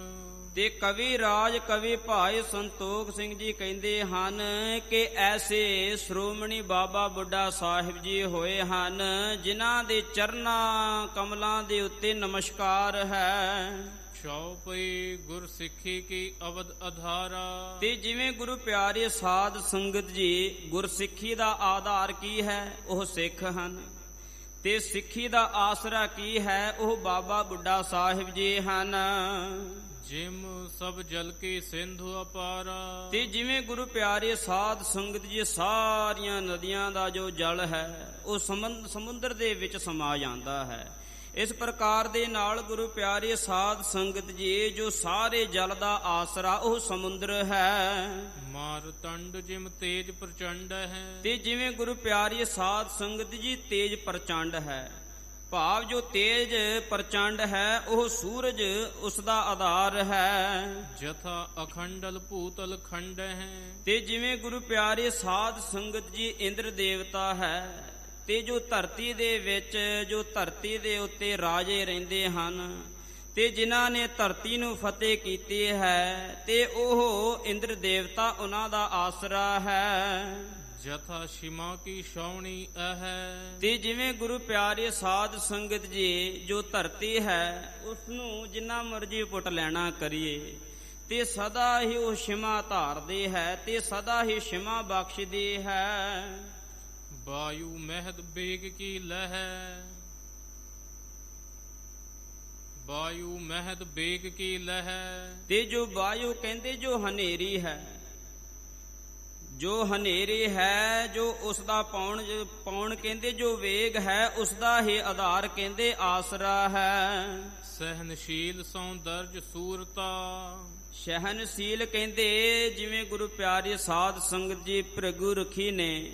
ਤੇ ਕਵੀ ਰਾਜ ਕਵੀ ਭਾਈ ਸੰਤੋਖ ਸਿੰਘ ਜੀ ਕਹਿੰਦੇ ਹਨ ਕਿ ਐਸੇ ਸ਼੍ਰੋਮਣੀ ਬਾਬਾ ਬੁੱਢਾ ਸਾਹਿਬ ਜੀ ਹੋਏ ਹਨ ਜਿਨ੍ਹਾਂ ਦੇ ਚਰਨਾਂ ਕਮਲਾਂ ਦੇ ਉੱਤੇ ਨਮਸਕਾਰ ਹੈ। ਛਾਉ ਪਈ ਗੁਰ ਸਿੱਖੀ ਕੀ ਅਵਧ ਆਧਾਰਾ। ਤੇ ਜਿਵੇਂ ਗੁਰੂ ਪਿਆਰੇ ਸਾਧ ਸੰਗਤ ਜੀ ਗੁਰਸਿੱਖੀ ਦਾ ਆਧਾਰ ਕੀ ਹੈ, ਉਹ ਸਿੱਖ ਹਨ। ਤੇ ਸਿੱਖੀ ਦਾ ਆਸਰਾ ਕੀ ਹੈ, ਉਹ ਬਾਬਾ ਬੁੱਢਾ ਸਾਹਿਬ ਜੀ ਹਨ। ਜਿਮ ਸਭ ਜਲ ਕੀ ਸਿੰਧੂ ਅਪਾਰਾ। ਤੇ ਜਿਵੇਂ ਗੁਰੂ ਪਿਆਰੇ ਸਾਧ ਸੰਗਤ ਜੀ ਸਾਰੀਆਂ ਨਦੀਆਂ ਦਾ ਜੋ ਜਲ ਹੈ ਉਹ ਸਮੁੰਦਰ ਦੇ ਵਿੱਚ ਸਮਾ ਜਾਂਦਾ ਹੈ। ਇਸ ਪ੍ਰਕਾਰ ਦੇ ਨਾਲ ਗੁਰੂ ਪਿਆਰੇ ਸਾਧ ਸੰਗਤ ਜੀ ਜੋ ਸਾਰੇ ਜਲ ਦਾ ਆਸਰਾ ਉਹ ਸਮੁੰਦਰ ਹੈ। ਮਾਰ ਤੰਡ ਜਿਮ ਤੇਜ ਪ੍ਰਚੰਡ ਹੈ। ਤੇ ਜਿਵੇਂ ਗੁਰੂ ਪਿਆਰੇ ਸਾਧ ਸੰਗਤ ਜੀ ਤੇਜ ਪ੍ਰਚੰਡ ਹੈ, ਭਾਵ ਜੋ ਤੇਜ ਪ੍ਰਚੰਡ ਹੈ ਉਹ ਸੂਰਜ ਉਸ ਦਾ ਆਧਾਰ ਹੈ। ਜਥਾ ਅਖੰਡਲ ਭੂਤਲ ਖੰਡ ਹੈ। ਤੇ ਜਿਵੇਂ ਗੁਰੂ ਪਿਆਰੇ ਸਾਧ ਸੰਗਤ ਜੀ ਇੰਦਰ ਦੇਵਤਾ ਹੈ ਤੇ ਜੋ ਧਰਤੀ ਦੇ ਵਿੱਚ ਜੋ ਧਰਤੀ ਦੇ ਉੱਤੇ ਰਾਜੇ ਰਹਿੰਦੇ ਹਨ ਤੇ ਜਿਨ੍ਹਾਂ ਨੇ ਧਰਤੀ ਨੂੰ ਫਤਿਹ ਕੀਤੀ ਹੈ ਤੇ ਉਹ ਇੰਦਰ ਦੇਵਤਾ ਉਹਨਾਂ ਦਾ ਆਸਰਾ ਹੈ। ਜਥਾ ਸ਼ਿਮਾ ਕੀ ਛਾਉਣੀ ਹੈ। ਤੇ ਜਿਵੇਂ ਗੁਰੂ ਪਿਆਰੇ ਸਾਧ ਸੰਗਤ ਜੀ ਜੋ ਧਰਤੀ ਹੈ ਉਸ ਨੂੰ ਜਿੰਨਾ ਮਰਜੀ ਪੁੱਟ ਲੈਣਾ ਕਰੀਏ ਤੇ ਸਦਾ ਹੀ ਉਹ ਸ਼ਿਮਾ ਧਾਰਦੀ ਹੈ ਤੇ ਸਦਾ ਹੀ ਸ਼ਿਮਾ ਬਖਸ਼ਦੀ ਹੈ। ਵਾਯੂ ਮਹਿਦ ਬੇਗ ਕੀ ਲਹਿ। ਵਾਯੂ ਮਹਿਦ ਬੇਗ ਕੀ ਲਹਿ। ਤੇ ਜੋ ਵਾਯੂ ਕਹਿੰਦੇ ਜੋ ਹਨੇਰੀ ਹੈ, ਜੋ ਹਨੇਰੀ ਹੈ ਜੋ ਉਸ ਦਾ ਪੌਣ ਕਹਿੰਦੇ ਜੋ ਵੇਗ ਹੈ ਉਸ ਦਾ ਹੀ ਆਧਾਰ ਕਹਿੰਦੇ ਆਸਰਾ ਹੈ। ਸਹਿਨਸ਼ੀਲ ਸੌਂਦਰਜ ਸੂਰਤਾ। ਸਹਿਨਸ਼ੀਲ ਕਹਿੰਦੇ ਜਿਵੇਂ ਗੁਰੂ ਪਿਆਰੇ ਸਾਧ ਸੰਗਤ ਜੀ ਭ੍ਰਿਗੂ ਰਖੀ ਨੇ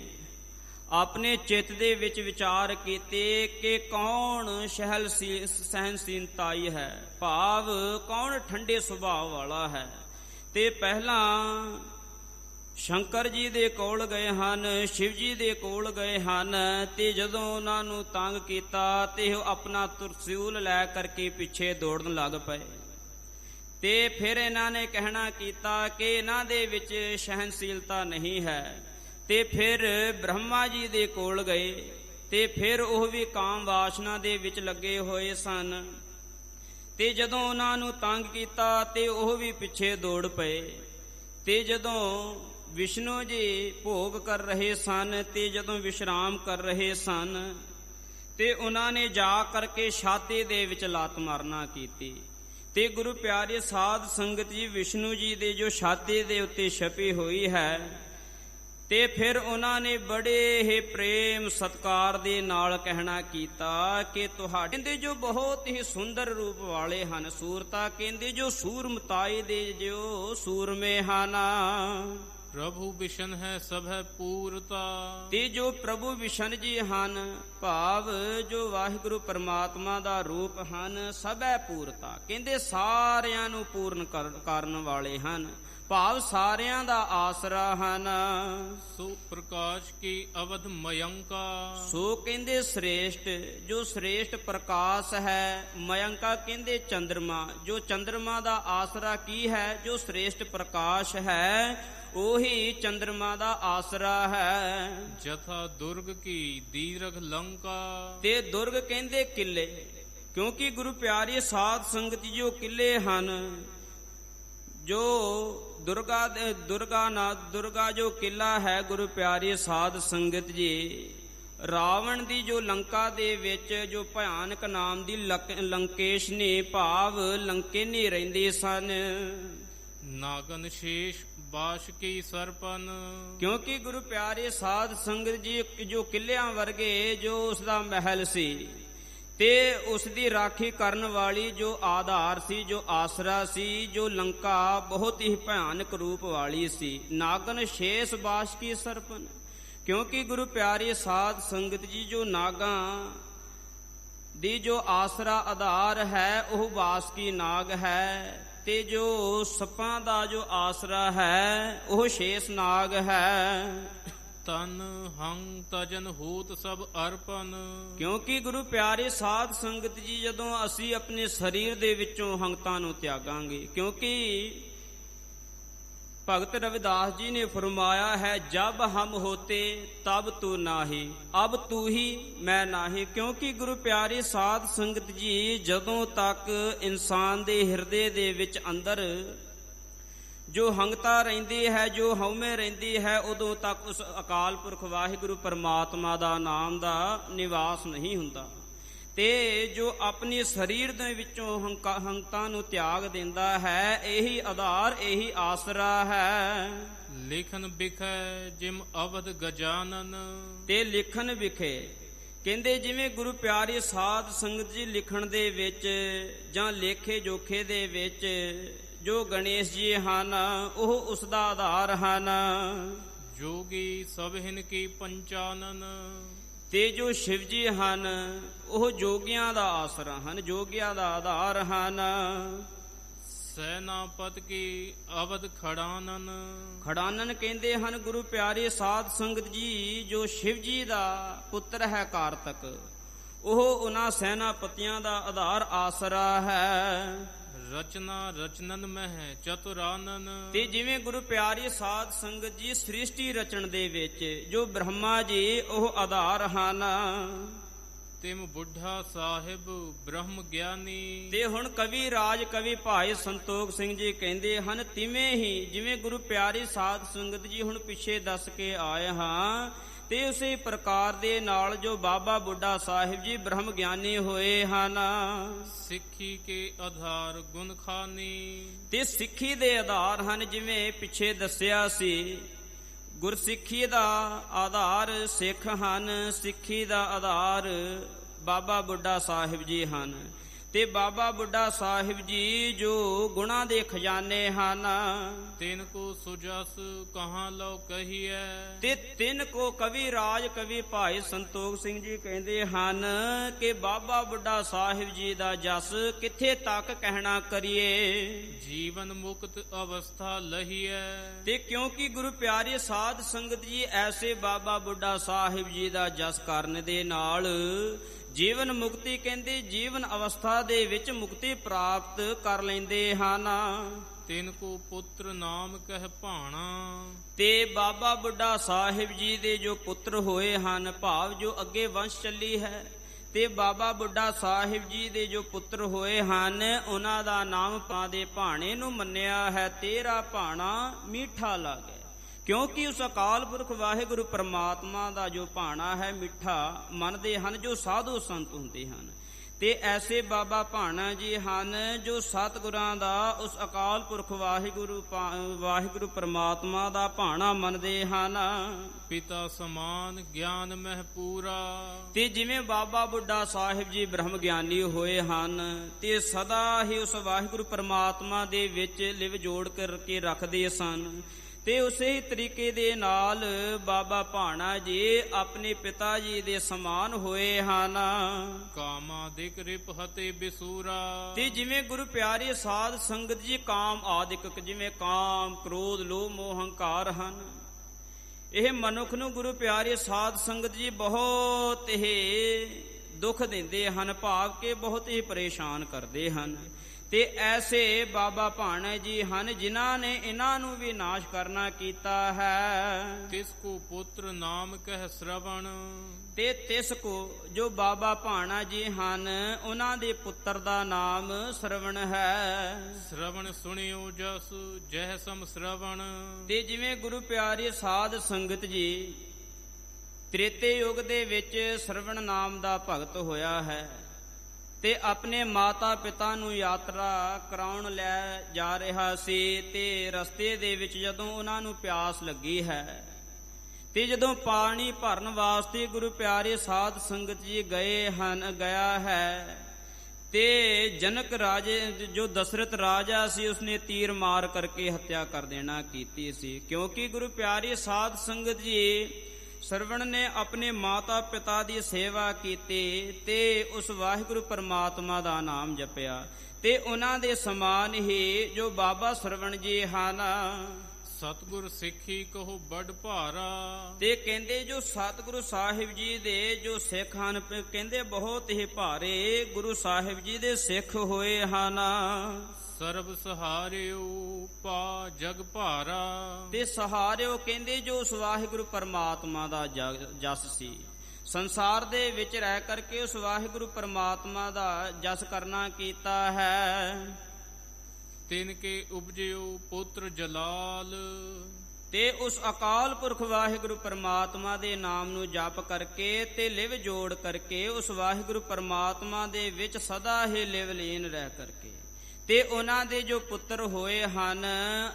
ਆਪਣੇ ਚਿੱਤ ਦੇ ਵਿੱਚ ਵਿਚਾਰ ਕੀਤੇ ਕਿ ਕੌਣ ਸਹਿਨਸ਼ੀਲਤਾਈ ਹੈ, ਭਾਵ ਕੌਣ ਠੰਡੇ ਸੁਭਾਅ ਵਾਲਾ ਹੈ। ਤੇ ਪਹਿਲਾਂ ਸ਼ੰਕਰ ਜੀ ਦੇ ਕੋਲ ਗਏ ਹਨ, ਸ਼ਿਵ ਜੀ ਦੇ ਕੋਲ ਗਏ ਹਨ, ਤੇ ਜਦੋਂ ਉਹਨਾਂ ਨੂੰ ਤੰਗ ਕੀਤਾ ਤੇ ਉਹ ਆਪਣਾ ਤਰਸੂਲ ਲੈ ਕਰਕੇ ਪਿੱਛੇ ਦੌੜਨ ਲੱਗ ਪਏ। ਤੇ ਫਿਰ ਇਹਨਾਂ ਨੇ ਕਹਿਣਾ ਕੀਤਾ ਕਿ ਇਹਨਾਂ ਦੇ ਵਿੱਚ ਸਹਿਨਸ਼ੀਲਤਾ ਨਹੀਂ ਹੈ। ਤੇ ਫਿਰ ਬ੍ਰਹਮਾ ਜੀ ਦੇ ਕੋਲ ਗਏ ਤੇ ਫਿਰ ਉਹ ਵੀ ਕਾਮ ਵਾਸ਼ਨਾ ਦੇ ਵਿੱਚ ਲੱਗੇ ਹੋਏ ਸਨ। ਤੇ ਜਦੋਂ ਉਹਨਾਂ ਨੂੰ ਤੰਗ ਕੀਤਾ ਤੇ ਉਹ ਵੀ ਪਿੱਛੇ ਦੌੜ ਪਏ। ਤੇ ਜਦੋਂ ਵਿਸ਼ਨੂੰ ਜੀ ਭੋਗ ਕਰ ਰਹੇ ਸਨ ਤੇ ਜਦੋਂ ਵਿਸ਼ਰਾਮ ਕਰ ਰਹੇ ਸਨ ਤੇ ਉਹਨਾਂ ਨੇ ਜਾ ਕਰਕੇ ਛਾਤੀ ਦੇ ਵਿੱਚ ਲਾਤ ਮਾਰਨਾ ਕੀਤੀ। ਤੇ ਗੁਰੂ ਪਿਆਰੇ ਸਾਧ ਸੰਗਤ ਜੀ, ਵਿਸ਼ਨੂੰ ਜੀ ਦੇ ਜੋ ਛਾਤੀ ਦੇ ਉੱਤੇ ਛਪੀ ਹੋਈ ਹੈ, ਤੇ ਫਿਰ ਉਹਨਾਂ ਨੇ ਬੜੇ ਹੀ ਪ੍ਰੇਮ ਸਤਕਾਰ ਦੇ ਨਾਲ ਕਹਿਣਾ ਕੀਤਾ ਕਿ ਤੁਹਾਡੇ ਜੋ ਬਹੁਤ ਹੀ ਸੁੰਦਰ ਰੂਪ ਵਾਲੇ ਹਨ, ਸੂਰਤਾ ਕਹਿੰਦੇ ਜੋ ਸੂਰਮਤਾਈ ਦੇ ਜੋ ਸੂਰਮੇ ਹਨ। ਪ੍ਰਭੂ ਵਿਸ਼ਨ ਹੈ ਸਭ ਹੈ ਪੂਰਤਾ। ਤੇ ਜੋ ਪ੍ਰਭੂ ਵਿਸ਼ਨ ਜੀ ਹਨ, ਭਾਵ ਜੋ ਵਾਹਿਗੁਰੂ ਪਰਮਾਤਮਾ ਦਾ ਰੂਪ ਹਨ, ਸਭ ਹੈ ਪੂਰਤਾ ਕਹਿੰਦੇ ਸਾਰਿਆਂ ਨੂੰ ਪੂਰਨ ਕਰਨ ਵਾਲੇ ਹਨ, ਭਾਵ ਸਾਰਿਆਂ ਦਾ ਆਸਰਾ ਹਨ। ਸੋ ਪ੍ਰਕਾਸ਼ ਕੀ ਅਵਧ ਮਯੰਕਾ। ਸੋ ਕਹਿੰਦੇ ਸ੍ਰੇਸ਼ਟ, ਜੋ ਸ੍ਰੇਸ਼ਟ ਪ੍ਰਕਾਸ਼ ਹੈ, ਮਯੰਕਾ ਕਹਿੰਦੇ ਚੰਦਰਮਾ, ਜੋ ਚੰਦਰਮਾ ਦਾ ਆਸਰਾ ਕੀ ਹੈ, ਜੋ ਸ੍ਰੇਸ਼ਟ ਪ੍ਰਕਾਸ਼ ਹੈ ਉਹੀ ਚੰਦਰਮਾ ਦਾ ਆਸਰਾ ਹੈ। ਜਥਾ ਦੁਰਗ ਕੀ ਦੀਰਘ ਲੰਕਾ। ਤੇ ਦੁਰਗ ਕਹਿੰਦੇ ਕਿਲੇ, ਕਿਉਂਕਿ ਗੁਰੂ ਪਿਆਰੀ ਸਾਧ ਸੰਗਤ ਜੋ ਕਿਲੇ ਹਨ, ਜੋ ਦੁਰਗਾ ਜੋ ਕਿਲਾ ਹੈ ਗੁਰੂ ਪਿਆਰੀ ਸਾਧ ਸੰਗਤ ਜੀ, ਰਾਵਣ ਦੀ ਜੋ ਲੰਕਾ ਦੇ ਵਿੱਚ ਜੋ ਭਿਆਨਕ ਨਾਮ ਦੀ ਲੰਕੇਸ਼ਨੀ ਭਾਵ ਲੰਕੇਨੀ ਰਹਿੰਦੇ ਸਨ। ਨਾਗਨ ਸ਼ੇਸ਼ ਬਾਸ਼ ਕੀ ਸਰਪਨ। ਕਿਉਂਕਿ ਗੁਰੂ ਪਿਆਰੇ ਸਾਧ ਸੰਗਤ ਜੀ ਜੋ ਕਿਲਿਆਂ ਵਰਗੇ ਜੋ ਉਸ ਦਾ ਮਹਿਲ ਸੀ ਤੇ ਉਸ ਦੀ ਰਾਖੀ ਕਰਨ ਵਾਲੀ ਜੋ ਆਧਾਰ ਸੀ, ਜੋ ਆਸਰਾ ਸੀ, ਜੋ ਲੰਕਾ ਬਹੁਤ ਹੀ ਭਿਆਨਕ ਰੂਪ ਵਾਲੀ ਸੀ। ਨਾਗਨ ਸ਼ੇਸ਼ ਬਾਸ਼ ਕੀ ਸਰਪਨ, ਕਿਉਂਕਿ ਗੁਰੂ ਪਿਆਰੇ ਸਾਧ ਸੰਗਤ ਜੀ ਜੋ ਨਾਗਾਂ ਦੀ ਜੋ ਆਸਰਾ ਆਧਾਰ ਹੈ ਉਹ ਬਾਸਕੀ ਨਾਗ ਹੈ, ਤੇ ਜੋ ਸੱਪਾਂ ਦਾ ਜੋ ਆਸਰਾ ਹੈ ਉਹ ਸ਼ੇਸ਼ ਨਾਗ ਹੈ। ਤਨ ਹੰਗ ਤਜਨ ਹੋਤ ਸਭ ਅਰਪਨ। ਕਿਉਂਕਿ ਗੁਰੂ ਪਿਆਰੇ ਸਾਧ ਸੰਗਤ ਜੀ ਜਦੋਂ ਅਸੀਂ ਆਪਣੇ ਸਰੀਰ ਦੇ ਵਿੱਚੋਂ ਹੰਗਤਾਂ ਨੂੰ ਤਿਆਗਾਂਗੇ, ਕਿਉਂਕਿ ਭਗਤ ਰਵਿਦਾਸ ਜੀ ਨੇ ਫਰਮਾਇਆ ਹੈ, ਜਬ ਹਮ ਹੋਤੇ ਤਬ ਤੂੰ ਨਾਹੀ, ਅਬ ਤੂੰ ਹੀ ਮੈਂ ਨਾਹੀ। ਕਿਉਂਕਿ ਗੁਰੂ ਪਿਆਰੇ ਸਾਧ ਸੰਗਤ ਜੀ ਜਦੋਂ ਤੱਕ ਇਨਸਾਨ ਦੇ ਹਿਰਦੇ ਦੇ ਵਿੱਚ ਅੰਦਰ ਜੋ ਹੰਗਤਾ ਰਹਿੰਦੀ ਹੈ, ਜੋ ਹਉਮੈ ਰਹਿੰਦੀ ਹੈ, ਉਦੋਂ ਤੱਕ ਉਸ ਅਕਾਲ ਪੁਰਖ ਵਾਹਿਗੁਰੂ ਪਰਮਾਤਮਾ ਦਾ ਨਾਮ ਦਾ ਨਿਵਾਸ ਨਹੀਂ ਹੁੰਦਾ। ਤੇ ਜੋ ਆਪਣੀ ਸਰੀਰ ਦੇ ਵਿੱਚੋਂ ਹੰਗਤਾ ਨੂੰ ਤਿਆਗ ਦਿੰਦਾ ਹੈ, ਇਹੀ ਆਧਾਰ, ਇਹੀ ਆਸਰਾ ਹੈ। ਲਿਖਨ ਬਿਖੈ ਜਿਮ ਅਵਧ ਗਜਾਨਨ। ਤੇ ਲਿਖਨ ਵਿਖੇ ਕਹਿੰਦੇ ਜਿਵੇਂ ਗੁਰੂ ਪਿਆਰੇ ਸਾਧ ਸੰਗਤ ਜੀ ਲਿਖਣ ਦੇ ਵਿੱਚ ਜਾਂ ਲੇਖੇ ਜੋਖੇ ਦੇ ਵਿੱਚ ਜੋ ਗਣੇਸ਼ ਜੀ ਹਨ ਉਹ ਉਸ ਦਾ ਆਧਾਰ ਹਨ। ਜੋਗੀ ਸਭ ਹਿਨ ਕੀ ਪੰਚਾਨਨ। ਤੇ ਜੋ ਸ਼ਿਵ ਜੀ ਹਨ ਉਹ ਜੋਗੀਆਂ ਦਾ ਆਸਰਾ ਹਨ, ਜੋਗੀਆਂ ਦਾ ਆਧਾਰ ਹਨ। ਸੈਨਾਪਤ ਕੀ ਅਵਧ ਖੜਾਨਨ। ਖੜਾਨਨ ਕਹਿੰਦੇ ਹਨ ਗੁਰੂ ਪਿਆਰੇ ਸਾਧ ਸੰਗਤ ਜੀ ਜੋ ਸ਼ਿਵ ਜੀ ਦਾ ਪੁੱਤਰ ਹੈ ਕਾਰਤਕ, ਉਹ ਉਹਨਾਂ ਸੈਨਾਪਤੀਆਂ ਦਾ ਆਧਾਰ ਆਸਰਾ ਹੈ। ਰਚਨਾ ਰਚਨਨ ਮਹਿ ਚਤੁਰਾਨਨ। ਤੇ ਜਿਵੇਂ ਗੁਰੂ ਪਿਆਰੀ ਸਾਧ ਸੰਗਤ ਜੀ ਸ੍ਰਿਸ਼ਟੀ ਰਚਣ ਦੇ ਵਿੱਚ ਜੋ ਬ੍ਰਹਮਾ ਜੀ ਉਹ ਆਧਾਰ ਹਨ। ਤਿਮ ਬੁੱਢਾ ਸਾਹਿਬ ਬ੍ਰਹਮ ਗਿਆਨੀ। ਤੇ ਹੁਣ ਕਵੀ ਰਾਜ ਕਵੀ ਭਾਈ ਸੰਤੋਖ ਸਿੰਘ ਜੀ ਕਹਿੰਦੇ ਹਨ, ਤਿਵੇਂ ਹੀ ਜਿਵੇਂ ਗੁਰੂ ਪਿਆਰੀ ਸਾਧ ਸੰਗਤ ਜੀ ਹੁਣ ਪਿੱਛੇ ਦੱਸ ਕੇ ਆਏ ਹਾਂ, ਤੇ ਉਸੇ ਪ੍ਰਕਾਰ ਦੇ ਨਾਲ ਜੋ ਬਾਬਾ ਬੁੱਢਾ ਸਾਹਿਬ ਜੀ ਬ੍ਰਹਮ ਗਿਆਨੀ ਹੋਏ ਹਨ। ਸਿੱਖੀ ਕੇ ਆਧਾਰ ਗੁਣ ਖਾਨੀ। ਤੇ ਸਿੱਖੀ ਦੇ ਆਧਾਰ ਹਨ, ਜਿਵੇਂ ਪਿੱਛੇ ਦੱਸਿਆ ਸੀ, ਗੁਰਸਿੱਖੀ ਦਾ ਆਧਾਰ ਸਿੱਖ ਹਨ, ਸਿੱਖੀ ਦਾ ਆਧਾਰ ਬਾਬਾ ਬੁੱਢਾ ਸਾਹਿਬ ਜੀ ਹਨ। ਤੇ ਬਾਬਾ ਬੁੱਢਾ ਸਾਹਿਬ ਜੀ ਜੋ ਗੁਣਾਂ ਦੇ ਖਜ਼ਾਨੇ ਹਨ, ਤਿਨ ਕੋ ਸੁਜਸ ਕਹਾਂ ਲਓ ਕਹੀਐ। ਤੇ ਤਿੰਨ ਕੋ ਕਵੀ ਰਾਜ ਕਵੀ ਭਾਈ ਸੰਤੋਖ ਸਿੰਘ ਜੀ ਕਹਿੰਦੇ ਹਨ ਕਿ ਬਾਬਾ ਬੁੱਢਾ ਸਾਹਿਬ ਜੀ ਦਾ ਜਸ ਕਿੱਥੇ ਤੱਕ ਕਹਿਣਾ ਕਰੀਏ। ਜੀਵਨ ਮੁਕਤ ਅਵਸਥਾ ਲਹੀਐ। ਤੇ ਕਿਉਂਕਿ ਗੁਰੂ ਪਿਆਰੇ ਸਾਧ ਸੰਗਤ ਜੀ ਐਸੇ ਬਾਬਾ ਬੁੱਢਾ ਸਾਹਿਬ ਜੀ ਦਾ ਜਸ ਕਰਨ ਦੇ ਨਾਲ ਜੀਵਨ ਮੁਕਤੀ ਕਹਿੰਦੇ ਜੀਵਨ ਅਵਸਥਾ ਦੇ ਵਿੱਚ ਮੁਕਤੀ ਪ੍ਰਾਪਤ ਕਰ ਲੈਂਦੇ ਹਨ। ਤਿਨ ਕੋ ਪੁੱਤਰ ਨਾਮ ਕਹਿ ਭਾਣਾ। ਤੇ ਬਾਬਾ ਬੁੱਢਾ ਸਾਹਿਬ ਜੀ ਦੇ ਜੋ ਪੁੱਤਰ ਹੋਏ ਹਨ, ਭਾਵ ਜੋ ਅੱਗੇ ਵੰਸ਼ ਚੱਲੀ ਹੈ, ਤੇ ਬਾਬਾ ਬੁੱਢਾ ਸਾਹਿਬ ਜੀ ਦੇ ਜੋ ਪੁੱਤਰ ਹੋਏ ਹਨ ਉਹਨਾਂ ਦਾ ਨਾਮ ਪਾਦੇ ਭਾਣੇ ਨੂੰ ਮੰਨਿਆ ਹੈ, ਤੇਰਾ ਭਾਣਾ ਮੀਠਾ ਲਾਗੇ। ਕਿਉਂਕਿ ਉਸ ਅਕਾਲ ਪੁਰਖ ਵਾਹਿਗੁਰੂ ਪਰਮਾਤਮਾ ਦਾ ਜੋ ਭਾਣਾ ਹੈ ਮਿੱਠਾ ਮੰਨਦੇ ਹਨ ਜੋ ਸਾਧੂ ਸੰਤ ਹੁੰਦੇ ਹਨ। ਤੇ ਐਸੇ ਬਾਬਾ ਭਾਣਾ ਜੀ ਹਨ ਜੋ ਸਤਿਗੁਰਾਂ ਦਾ ਉਸ ਅਕਾਲ ਪੁਰਖ ਵਾਹਿਗੁਰੂ ਪਰਮਾਤਮਾ ਦਾ ਭਾਣਾ ਮੰਨਦੇ ਹਨ। ਪਿਤਾ ਸਮਾਨ ਗਿਆਨ ਮਹਿ ਪੂਰਾ। ਤੇ ਜਿਵੇਂ ਬਾਬਾ ਬੁੱਢਾ ਸਾਹਿਬ ਜੀ ਬ੍ਰਹਮ ਗਿਆਨੀ ਹੋਏ ਹਨ ਤੇ ਸਦਾ ਹੀ ਉਸ ਵਾਹਿਗੁਰੂ ਪਰਮਾਤਮਾ ਦੇ ਵਿੱਚ ਲਿਵ ਜੋੜ ਕਰਕੇ ਰੱਖਦੇ ਸਨ, ਤੇ ਉਸੇ ਹੀ ਤਰੀਕੇ ਦੇ ਨਾਲ ਬਾਬਾ ਭਾਣਾ ਜੀ ਆਪਣੇ ਪਿਤਾ ਜੀ ਦੇ ਸਮਾਨ ਹੋਏ ਹਨ। ਕਾਮਾਦਿਕ ਰਿਪ ਹਤੇ ਬਿਸੂਰਾ। ਤੇ ਜਿਵੇਂ ਗੁਰੂ ਪਿਆਰੇ ਸਾਧ ਸੰਗਤ ਜੀ ਕਾਮ ਆਦਿਕ ਜਿਵੇਂ ਕਾਮ ਕ੍ਰੋਧ ਲੋਭ ਮੋਹ ਹੰਕਾਰ ਹਨ, ਇਹ ਮਨੁੱਖ ਨੂੰ ਗੁਰੂ ਪਿਆਰੇ ਸਾਧ ਸੰਗਤ ਜੀ ਬਹੁਤ ਹੀ ਦੁੱਖ ਦਿੰਦੇ ਹਨ, ਭਾਵ ਕਿ ਬਹੁਤ ਹੀ ਪਰੇਸ਼ਾਨ ਕਰਦੇ ਹਨ। ਤੇ ਐਸੇ ਬਾਬਾ ਭਾਣਾ ਜੀ ਹਨ ਜਿਨ੍ਹਾਂ ਨੇ ਇਹਨਾਂ ਨੂੰ ਵੀ ਨਾਸ਼ ਕਰਨਾ ਕੀਤਾ ਹੈ। ਤਿਸ ਕੋ ਪੁੱਤਰ ਨਾਮ ਕਹਿ ਸ਼ਰਵਣ। ਤੇ ਤਿਸ ਕੋ ਜੋ ਬਾਬਾ ਭਾਣਾ ਜੀ ਹਨ ਉਹਨਾਂ ਦੇ ਪੁੱਤਰ ਦਾ ਨਾਮ ਸ਼ਰਵਣ ਹੈ। ਸ਼ਰਵਣ ਸੁਣਿਓ ਜਸ ਜਹ ਸਮ ਸ਼ਰਵਣ। ਤੇ ਜਿਵੇਂ ਗੁਰੂ ਪਿਆਰੇ ਸਾਧ ਸੰਗਤ ਜੀ ਤ੍ਰੇਤੇ ਯੁਗ ਦੇ ਵਿੱਚ ਸ਼ਰਵਣ ਨਾਮ ਦਾ ਭਗਤ ਹੋਇਆ ਹੈ, ਤੇ ਆਪਣੇ ਮਾਤਾ ਪਿਤਾ ਨੂੰ ਯਾਤਰਾ ਕਰਾਉਣ ਲੈ ਜਾ ਰਿਹਾ ਸੀ। ਤੇ ਰਸਤੇ ਦੇ ਵਿੱਚ ਜਦੋਂ ਉਹਨਾਂ ਨੂੰ ਪਿਆਸ ਲੱਗੀ ਹੈ, ਤੇ ਜਦੋਂ ਪਾਣੀ ਭਰਨ ਵਾਸਤੇ ਗੁਰੂ ਪਿਆਰੇ ਸਾਧ ਸੰਗਤ ਜੀ ਗਿਆ ਹੈ, ਤੇ ਜਨਕ ਰਾਜੇ ਜੋ ਦਸ਼ਰਥ ਰਾਜਾ ਸੀ ਉਸਨੇ ਤੀਰ ਮਾਰ ਕਰਕੇ ਹੱਤਿਆ ਕਰ ਦੇਣਾ ਕੀਤੀ ਸੀ। ਕਿਉਂਕਿ ਗੁਰੂ ਪਿਆਰੇ ਸਾਧ ਸੰਗਤ ਜੀ ਸ਼ਰਵਣ ਨੇ ਆਪਣੇ ਮਾਤਾ ਪਿਤਾ ਦੀ ਸੇਵਾ ਕੀਤੀ ਤੇ ਉਸ ਵਾਹਿਗੁਰੂ ਪਰਮਾਤਮਾ ਦਾ ਨਾਮ ਜਪਿਆ, ਤੇ ਉਹਨਾਂ ਦੇ ਸਮਾਨ ਹੀ ਜੋ ਬਾਬਾ ਸ਼ਰਵਣ ਜੀ ਹਨ। ਸਤਿਗੁਰ ਸਿੱਖੀ ਕਹੋ ਬੜ ਭਾਰਾ। ਤੇ ਕਹਿੰਦੇ ਜੋ ਸਤਿਗੁਰੂ ਸਾਹਿਬ ਜੀ ਦੇ ਜੋ ਸਿੱਖ ਹਨ ਕਹਿੰਦੇ ਬਹੁਤ ਹੀ ਭਾਰੇ ਗੁਰੂ ਸਾਹਿਬ ਜੀ ਦੇ ਸਿੱਖ ਹੋਏ ਹਨ। ਸਰਬ ਸਹਾਰਿਓ ਪਾ ਜਗ ਭਾਰਾ। ਤੇ ਸਹਾਰਿਓ ਕਹਿੰਦੇ ਜੋ ਉਸ ਵਾਹਿਗੁਰੂ ਪਰਮਾਤਮਾ ਦਾ ਜਸ ਸੀ, ਸੰਸਾਰ ਦੇ ਵਿੱਚ ਰਹਿ ਕਰਕੇ ਉਸ ਵਾਹਿਗੁਰੂ ਪਰਮਾਤਮਾ ਦਾ ਜਸ ਕਰਨਾ ਕੀਤਾ ਹੈ। ਤਿਨ ਕੇ ਉਪਜਿਓ ਪੁੱਤਰ ਜਲਾਲ। ਤੇ ਉਸ ਅਕਾਲ ਪੁਰਖ ਵਾਹਿਗੁਰੂ ਪਰਮਾਤਮਾ ਦੇ ਨਾਮ ਨੂੰ ਜਪ ਕਰਕੇ ਤੇ ਲਿਵ ਜੋੜ ਕਰਕੇ ਉਸ ਵਾਹਿਗੁਰੂ ਪਰਮਾਤਮਾ ਦੇ ਵਿੱਚ ਸਦਾ ਹੀ ਲਿਵ ਲੀਨ ਰਹਿ ਕਰਕੇ ਤੇ ਉਹਨਾਂ ਦੇ ਜੋ ਪੁੱਤਰ ਹੋਏ ਹਨ,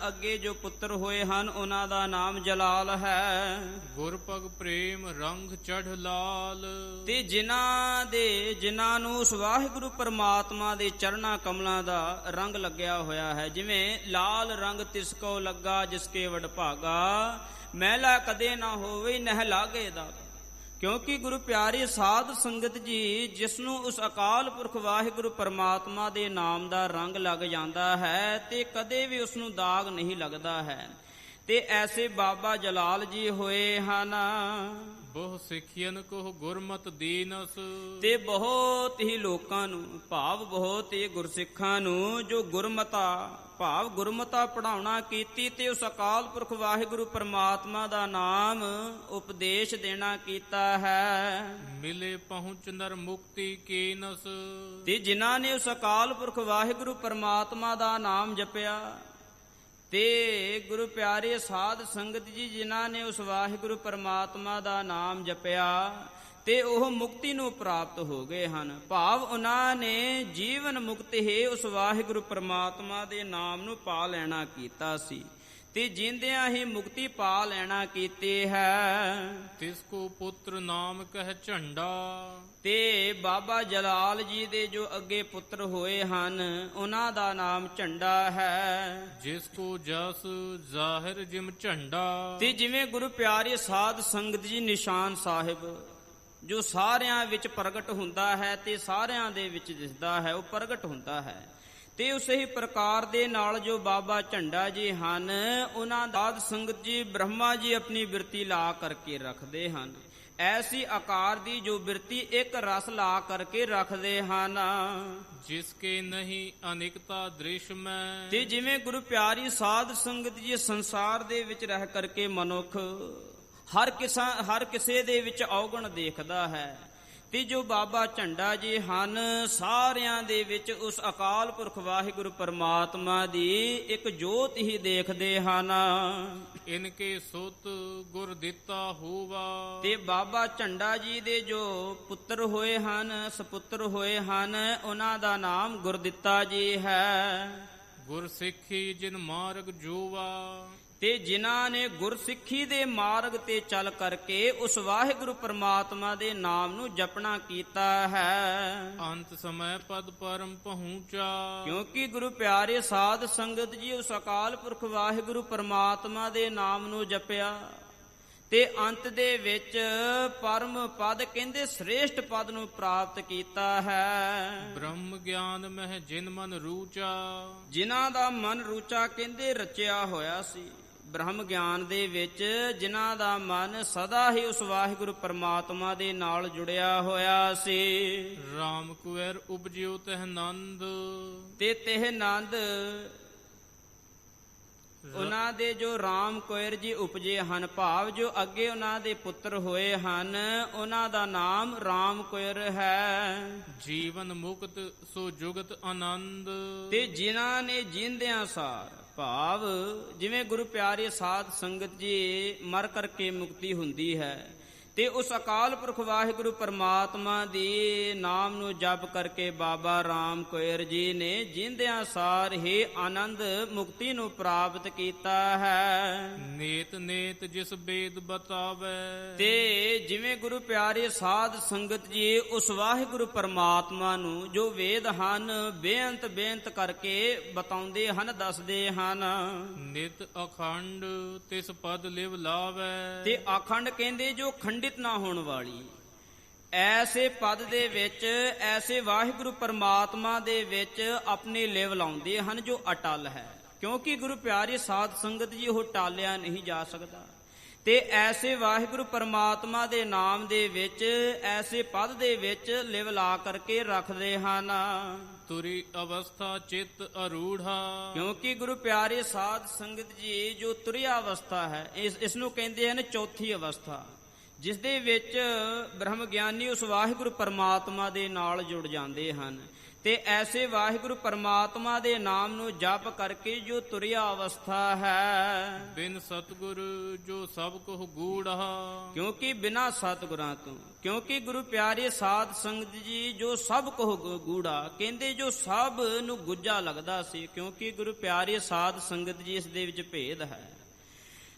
ਅੱਗੇ ਜੋ ਪੁੱਤਰ ਹੋਏ ਹਨ ਉਹਨਾਂ ਦਾ ਨਾਮ ਜਲਾਲ ਹੈ। ਗੁਰਪਗ ਪ੍ਰੇਮ ਰੰਗ ਚੜ ਲਾਲ। ਤੇ ਜਿਨ੍ਹਾਂ ਨੂੰ ਉਸ ਵਾਹਿਗੁਰੂ ਪਰਮਾਤਮਾ ਦੇ ਚਰਣਾ ਕਮਲਾਂ ਦਾ ਰੰਗ ਲੱਗਿਆ ਹੋਇਆ ਹੈ, ਜਿਵੇਂ ਲਾਲ ਰੰਗ ਤਿਸ ਕੋ ਲੱਗਾ ਜਿਸਕੇ ਵਡ ਭਾਗਾ, ਮੈਲਾ ਕਦੇ ਨਾ ਹੋਵੇ ਨਹਿ ਲਾਗੇ ਦਾ। ਕਿਉਂਕਿ ਗੁਰੂ ਪਿਆਰੇ ਸਾਧ ਸੰਗਤ ਜੀ ਜਿਸ ਨੂੰ ਉਸ ਅਕਾਲ ਪੁਰਖ ਵਾਹਿਗੁਰੂ ਪਰਮਾਤਮਾ ਦੇ ਨਾਮ ਦਾ ਰੰਗ ਲੱਗ ਜਾਂਦਾ ਹੈ ਤੇ ਕਦੇ ਵੀ ਉਸ ਨੂੰ ਦਾਗ ਨਹੀਂ ਲੱਗਦਾ ਹੈ। ਤੇ ਐਸੇ ਬਾਬਾ ਜਲਾਲ ਜੀ ਹੋਏ ਹਨ। ਬਹੁ ਸਿੱਖਿਅਨ ਕੋ ਗੁਰਮਤਿ ਦੀਨਸ। ਤੇ ਬਹੁਤ ਹੀ ਲੋਕਾਂ ਨੂੰ ਭਾਵ ਬਹੁਤ ਹੀ ਗੁਰਸਿੱਖਾਂ ਨੂੰ ਜੋ ਗੁਰਮਤਾ ਪੜਾਉਣਾ ਕੀਤੀ ਤੇ ਉਸ ਅਕਾਲ ਪੁਰਖ ਵਾਹਿਗੁਰੂ ਪਰਮਾਤਮਾ ਦਾ ਨਾਮ ਉਪਦੇਸ਼ ਦੇਣਾ ਕੀਤਾ ਹੈ। ਮਿਲੇ ਪਹੁੰਚ ਨਰ ਮੁਕਤੀ ਕੀਨਸ। ਤੇ ਜਿਨ੍ਹਾਂ ਨੇ ਉਸ ਅਕਾਲ ਪੁਰਖ ਵਾਹਿਗੁਰੂ ਪਰਮਾਤਮਾ ਦਾ ਨਾਮ ਜਪਿਆ ਤੇ ਗੁਰੂ ਪਿਆਰੇ ਸਾਧ ਸੰਗਤ ਜੀ ਜਿਨ੍ਹਾਂ ਨੇ ਉਸ ਵਾਹਿਗੁਰੂ ਪਰਮਾਤਮਾ ਦਾ ਨਾਮ ਜਪਿਆ ਤੇ ਉਹ ਮੁਕਤੀ ਨੂੰ ਪ੍ਰਾਪਤ ਹੋ ਗਏ ਹਨ। ਭਾਵ ਉਹਨਾਂ ਨੇ ਜੀਵਨ ਮੁਕਤ ਹੀ ਉਸ ਵਾਹਿਗੁਰੂ ਪਰਮਾਤਮਾ ਦੇ ਨਾਮ ਨੂੰ ਪਾ ਲੈਣਾ ਕੀਤਾ ਸੀ। ਤੇ ਜਿੰਦਿਆਂ ਹੀ ਮੁਕਤੀ ਪਾ ਲੈਣਾ ਕੀਤੀ ਹੈ। ਤਿਸ ਕੋ ਪੁੱਤਰ ਨਾਮ ਕਹਿ ਝੰਡਾ, ਤੇ ਬਾਬਾ ਜਲਾਲ ਜੀ ਦੇ ਜੋ ਅੱਗੇ ਪੁੱਤਰ ਹੋਏ ਹਨ ਉਹਨਾਂ ਦਾ ਨਾਮ ਝੰਡਾ ਹੈ। ਜਿਸ ਕੋ ਜਸ ਜ਼ਾਹਿਰ ਜਿਮ ਝੰਡਾ, ਤੇ ਜਿਵੇਂ ਗੁਰੂ ਪਿਆਰੇ ਸਾਧ ਸੰਗਤ ਜੀ ਨਿਸ਼ਾਨ ਸਾਹਿਬ ਜੋ ਸਾਰਿਆਂ ਵਿੱਚ ਪ੍ਰਗਟ ਹੁੰਦਾ ਹੈ ਤੇ ਸਾਰਿਆਂ ਦੇ ਵਿੱਚ ਦਿਸਦਾ ਹੈ, ਉਹ ਪ੍ਰਗਟ ਹੁੰਦਾ ਹੈ। ਤੇ ਉਸੇ ਹੀ ਪ੍ਰਕਾਰ ਦੇ ਨਾਲ ਜੋ ਬਾਬਾ ਝੰਡਾ ਜੀ ਹਨ ਉਹਨਾਂ ਦਾ ਸਾਧ ਸੰਗਤ ਜੀ ਬ੍ਰਹਮਾ ਜੀ ਆਪਣੀ ਬਿਰਤੀ ਲਾ ਕਰਕੇ ਰੱਖਦੇ ਹਨ। ਐਸੀ ਆਕਾਰ ਦੀ ਜੋ ਬਿਰਤੀ ਇੱਕ ਰਸ ਲਾ ਕਰਕੇ ਰੱਖਦੇ ਹਨ। ਜਿਸ ਕੇ ਨਹੀਂ ਅਨੇਕਤਾ ਦ੍ਰਿਸ਼ ਮੈਂ, ਤੇ ਜਿਵੇਂ ਗੁਰੂ ਪਿਆਰੀ ਸਾਧ ਸੰਗਤ ਜੀ ਸੰਸਾਰ ਦੇ ਵਿੱਚ ਰਹਿ ਕਰਕੇ ਮਨੁੱਖ ਹਰ ਕਿਸੇ ਦੇ ਵਿੱਚ ਔਗਣ ਦੇਖਦਾ ਹੈ, ਤੇ ਜੋ ਬਾਬਾ ਝੰਡਾ ਜੀ ਹਨ ਸਾਰਿਆਂ ਦੇ ਵਿੱਚ ਉਸ ਅਕਾਲ ਪੁਰਖ ਵਾਹਿਗੁਰੂ ਪਰਮਾਤਮਾ ਦੀ ਇੱਕ ਜੋਤ ਹੀ ਦੇਖਦੇ ਹਨ। ਇਨਕੇ ਸੁਤ ਗੁਰ ਦਿੱਤਾ ਹੋਵਾ, ਤੇ ਬਾਬਾ ਝੰਡਾ ਜੀ ਦੇ ਜੋ ਪੁੱਤਰ ਹੋਏ ਹਨ, ਸਪੁੱਤਰ ਹੋਏ ਹਨ, ਉਹਨਾਂ ਦਾ ਨਾਮ ਗੁਰਦਿੱਤਾ ਜੀ ਹੈ। ਗੁਰ ਸਿੱਖੀ ਜਿਨ ਮਾਰਗ ਜੋਵਾ, ਤੇ ਜਿਨ੍ਹਾਂ ਨੇ ਗੁਰਸਿੱਖੀ ਦੇ ਮਾਰਗ ਤੇ ਚੱਲ ਕਰਕੇ ਉਸ ਵਾਹਿਗੁਰੂ ਪਰਮਾਤਮਾ ਦੇ ਨਾਮ ਨੂੰ ਜਪਣਾ ਕੀਤਾ ਹੈ। ਅੰਤ ਸਮੈ ਪਦ ਪਰਮ ਪਹੁੰਚਾ, ਕਿਉਂਕਿ ਗੁਰੂ ਪਿਆਰੇ ਸਾਧ ਸੰਗਤ ਜੀ ਉਸ ਅਕਾਲ ਪੁਰਖ ਵਾਹਿਗੁਰੂ ਪਰਮਾਤਮਾ ਦੇ ਨਾਮ ਨੂੰ ਜਪਿਆ ਤੇ ਅੰਤ ਦੇ ਵਿੱਚ ਪਰਮ ਪਦ ਕਹਿੰਦੇ ਸ੍ਰੇਸ਼ਟ ਪਦ ਨੂੰ ਪ੍ਰਾਪਤ ਕੀਤਾ ਹੈ। ਬ੍ਰਹਮ ਗਿਆਨ ਮਹਿ ਜਿਨ ਮਨ ਰੂਚਾ, ਜਿਨ੍ਹਾਂ ਦਾ ਮਨ ਰੂਚਾ ਕਹਿੰਦੇ ਰਚਿਆ ਹੋਇਆ ਸੀ ਬ੍ਰਹਮ ਗਿਆਨ ਦੇ ਵਿੱਚ, ਜਿਨ੍ਹਾਂ ਦਾ ਮਨ ਸਦਾ ਹੀ ਉਸ ਵਾਹਿਗੁਰੂ ਪਰਮਾਤਮਾ ਦੇ ਨਾਲ ਜੁੜਿਆ ਹੋਇਆ ਸੀ। ਰਾਮ ਕੁਐਰ ਉਪਜਿਓ ਤਹ ਨੰਦ, ਤੇ ਤਹ ਨੰਦ ਉਹਨਾਂ ਦੇ ਜੋ ਰਾਮ ਕੋਇਰ ਜੀ ਉਪਜੇ ਹਨ, ਭਾਵ ਜੋ ਅੱਗੇ ਉਹਨਾਂ ਦੇ ਪੁੱਤਰ ਹੋਏ ਹਨ ਉਹਨਾਂ ਦਾ ਨਾਮ ਰਾਮ ਕੋਇਰ ਹੈ। ਜੀਵਨ ਮੁਕਤ ਸੋ ਜੁਗਤ ਆਨੰਦ, ਤੇ ਜਿਨ੍ਹਾਂ ਨੇ ਜਿੰਦਿਆਂ ਸਾਰ, ਭਾਵ ਜਿਵੇਂ ਗੁਰੂ ਪਿਆਰੇ ਸਾਧ ਸੰਗਤ ਜੀ ਮਰ ਕਰਕੇ ਮੁਕਤੀ ਹੁੰਦੀ ਹੈ ਤੇ ਉਸ ਅਕਾਲ ਪੁਰਖ ਵਾਹਿਗੁਰੂ ਪਰਮਾਤਮਾ ਦੀ ਨਾਮ ਨੂੰ ਜਪ ਕਰਕੇ ਬਾਬਾ ਰਾਮ ਕੋਇਰ ਜੀ ਨੇ ਜਿੰਦਿਆਂ ਸਾਰ ਹੀ ਆਨੰਦ ਮੁਕਤੀ ਨੂੰ ਪ੍ਰਾਪਤ ਕੀਤਾ ਹੈ। ਨੇਤ ਨੇਤ ਜਿਸ ਬੇਦ ਬਤਾਵੇ, ਤੇ ਜਿਵੇਂ ਗੁਰੂ ਪਿਆਰੇ ਸਾਧ ਸੰਗਤ ਜੀ ਉਸ ਵਾਹਿਗੁਰੂ ਪਰਮਾਤਮਾ ਨੂੰ ਜੋ ਵੇਦ ਹਨ ਬੇਅੰਤ ਬੇਅੰਤ ਕਰਕੇ ਬਤਾਉਂਦੇ ਹਨ, ਦੱਸਦੇ ਹਨ। ਨਿਤ ਅਖੰਡ ਤਿਸ ਪਦ ਲਿਵ ਲਾਵੇ, ਤੇ ਅਖੰਡ ਕਹਿੰਦੇ ਜੋ ਖੰਡਿਤ ਨਾ ਹੋਣ ਵਾਲੀ, ਐਸੇ ਪਦ ਦੇ ਵਿੱਚ ਐਸੇ ਵਾਹਿਗੁਰੂ ਪਰਮਾਤਮਾ ਦੇ ਵਿੱਚ ਆਪਣੀ ਲਿਵ ਲਾਉਂਦੇ ਹਨ ਜੋ ਅਟਲ ਹੈ। ਕਿਉਂਕਿ ਗੁਰੂ ਪਿਆਰੇ ਸਾਧ ਸੰਗਤ ਜੀ ਉਹ ਟਾਲਿਆ ਨਹੀਂ ਜਾ ਸਕਦਾ। ਤੇ ਐਸੇ ਵਾਹਿਗੁਰੂ ਪਰਮਾਤਮਾ ਦੇ ਨਾਮ ਦੇ ਵਿੱਚ ਐਸੇ ਪਦ ਦੇ ਵਿੱਚ ਲਿਵ ਲਾ ਕਰਕੇ ਰੱਖਦੇ ਹਨ। ਤੁਰੀ ਅਵਸਥਾ ਚਿੱਤ ਅਰੂੜਾ, ਕਿਉਂਕਿ ਗੁਰੂ ਪਿਆਰੇ ਸਾਧ ਸੰਗਤ ਜੀ ਜੋ ਤੁਰਿਆ ਅਵਸਥਾ ਹੈ ਇਸ ਨੂੰ ਕਹਿੰਦੇ ਹਨ ਚੌਥੀ ਅਵਸਥਾ, ਜਿਸ ਦੇ ਵਿੱਚ ਬ੍ਰਹਮ ਗਿਆਨੀ ਉਸ ਵਾਹਿਗੁਰੂ ਪਰਮਾਤਮਾ ਦੇ ਨਾਲ ਜੁੜ ਜਾਂਦੇ ਹਨ। ਤੇ ਐਸੇ ਵਾਹਿਗੁਰੂ ਪਰਮਾਤਮਾ ਦੇ ਨਾਮ ਨੂੰ ਜਪ ਕਰਕੇ ਜੋ ਤੁਰਿਆ ਅਵਸਥਾ ਹੈ। ਬਿਨ ਸਤਿਗੁਰ ਜੋ ਸਭ ਕੁ ਗੂੜਾ, ਕਿਉਂਕਿ ਬਿਨਾਂ ਸਤਿਗੁਰਾਂ ਤੋਂ, ਕਿਉਂਕਿ ਗੁਰੂ ਪਿਆਰੇ ਸਾਧ ਸੰਗਤ ਜੀ ਜੋ ਸਭ ਕੁ ਗੂੜਾ ਕਹਿੰਦੇ ਜੋ ਸਭ ਨੂੰ ਗੁੱਜਾ ਲੱਗਦਾ ਸੀ, ਕਿਉਂਕਿ ਗੁਰੂ ਪਿਆਰੇ ਸਾਧ ਸੰਗਤ ਜੀ ਇਸ ਦੇ ਵਿੱਚ ਭੇਦ ਹੈ।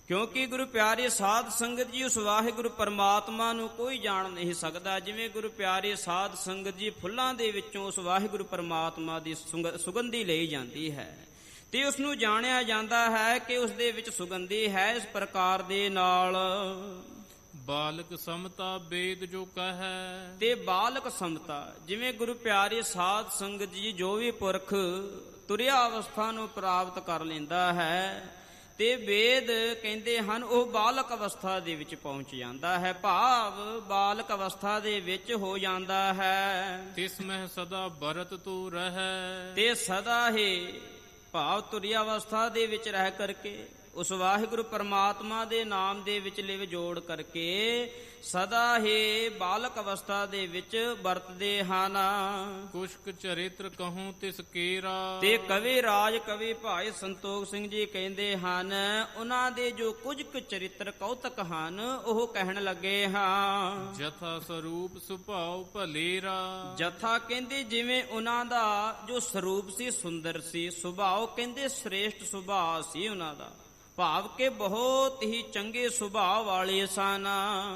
ਕਿਉਂਕਿ ਗੁਰੂ ਪਿਆਰੇ ਸਾਧ ਸੰਗਤ ਜੀ ਉਸ ਵਾਹਿਗੁਰੂ ਪਰਮਾਤਮਾ ਨੂੰ ਕੋਈ ਜਾਣ ਨਹੀਂ ਸਕਦਾ। ਜਿਵੇਂ ਗੁਰੂ ਪਿਆਰੇ ਸਾਧ ਸੰਗਤ ਜੀ ਫੁੱਲਾਂ ਦੇ ਵਿੱਚੋਂ ਉਸ ਵਾਹਿਗੁਰੂ ਪਰਮਾਤਮਾ ਦੀ ਸੁਗੰਧੀ ਲਈ ਜਾਂਦੀ ਹੈ ਤੇ ਉਸ ਨੂੰ ਜਾਣਿਆ ਜਾਂਦਾ ਹੈ ਕਿ ਉਸ ਦੇ ਵਿੱਚ ਸੁਗੰਧੀ ਹੈ। ਇਸ ਪ੍ਰਕਾਰ ਦੇ ਨਾਲ ਬਾਲਕ ਸਮਤਾ ਬੇਦ ਜੋ ਕਹੈ, ਤੇ ਬਾਲਕ ਸਮਤਾ, ਜਿਵੇਂ ਗੁਰੂ ਪਿਆਰੇ ਸਾਧ ਸੰਗਤ ਜੀ ਜੋ ਵੀ ਪੁਰਖ ਤੁਰਿਆ ਅਵਸਥਾ ਨੂੰ ਪ੍ਰਾਪਤ ਕਰ ਲੈਂਦਾ ਹੈ ਤੇ ਵੇਦ ਕਹਿੰਦੇ ਹਨ ਉਹ ਬਾਲਕ ਅਵਸਥਾ ਦੇ ਵਿੱਚ ਪਹੁੰਚ ਜਾਂਦਾ ਹੈ, ਭਾਵ ਬਾਲਕ ਅਵਸਥਾ ਦੇ ਵਿੱਚ ਹੋ ਜਾਂਦਾ ਹੈ। ਤਿਸ ਮਹਿ ਸਦਾ ਬਰਤ ਤੂੰ ਰਹੈ, ਤੇ ਸਦਾ ਹੀ ਭਾਵ ਤੁਰਿਆ ਅਵਸਥਾ ਦੇ ਵਿੱਚ ਰਹਿ ਕਰਕੇ ਉਸ ਵਾਹਿਗੁਰੂ ਪਰਮਾਤਮਾ ਦੇ ਨਾਮ ਦੇ ਵਿੱਚ ਲਿਵ ਜੋੜ ਕਰਕੇ ਸਦਾ ਹੀ ਬਾਲਕ ਅਵਸਥਾ ਦੇ ਵਿੱਚ ਵਰਤਦੇ ਹਨ। ਕੁਸ਼ਕ ਚਰਿਤ੍ਰ ਕਹੂੰ ਤਿਸ ਕੇਰਾ, ਤੇ ਕਵੀ ਰਾਜ ਕਵੀ ਭਾਈ ਸੰਤੋਖ ਸਿੰਘ ਜੀ ਕਹਿੰਦੇ ਹਨ ਉਹਨਾਂ ਦੇ ਜੋ ਕੁਝ ਕੁ ਚਰਿੱਤਰ ਕੌਤਕ ਹਨ ਉਹ ਕਹਿਣ ਲੱਗੇ ਹਾਂ। ਜਥਾ ਸਰੂਪ ਸੁਭਾਉ ਭਲੇਰਾ, ਜਥਾ ਕਹਿੰਦੇ ਜਿਵੇਂ ਉਹਨਾਂ ਦਾ ਜੋ ਸਰੂਪ ਸੀ ਸੁੰਦਰ ਸੀ, ਸੁਭਾਅ ਕਹਿੰਦੇ ਸ੍ਰੇਸ਼ਟ ਸੁਭਾਅ ਸੀ ਉਹਨਾਂ ਦਾ, ਭਾਵ ਕੇ ਬਹੁਤ ਹੀ ਚੰਗੇ ਸੁਭਾਅ ਵਾਲੇ ਸਨ।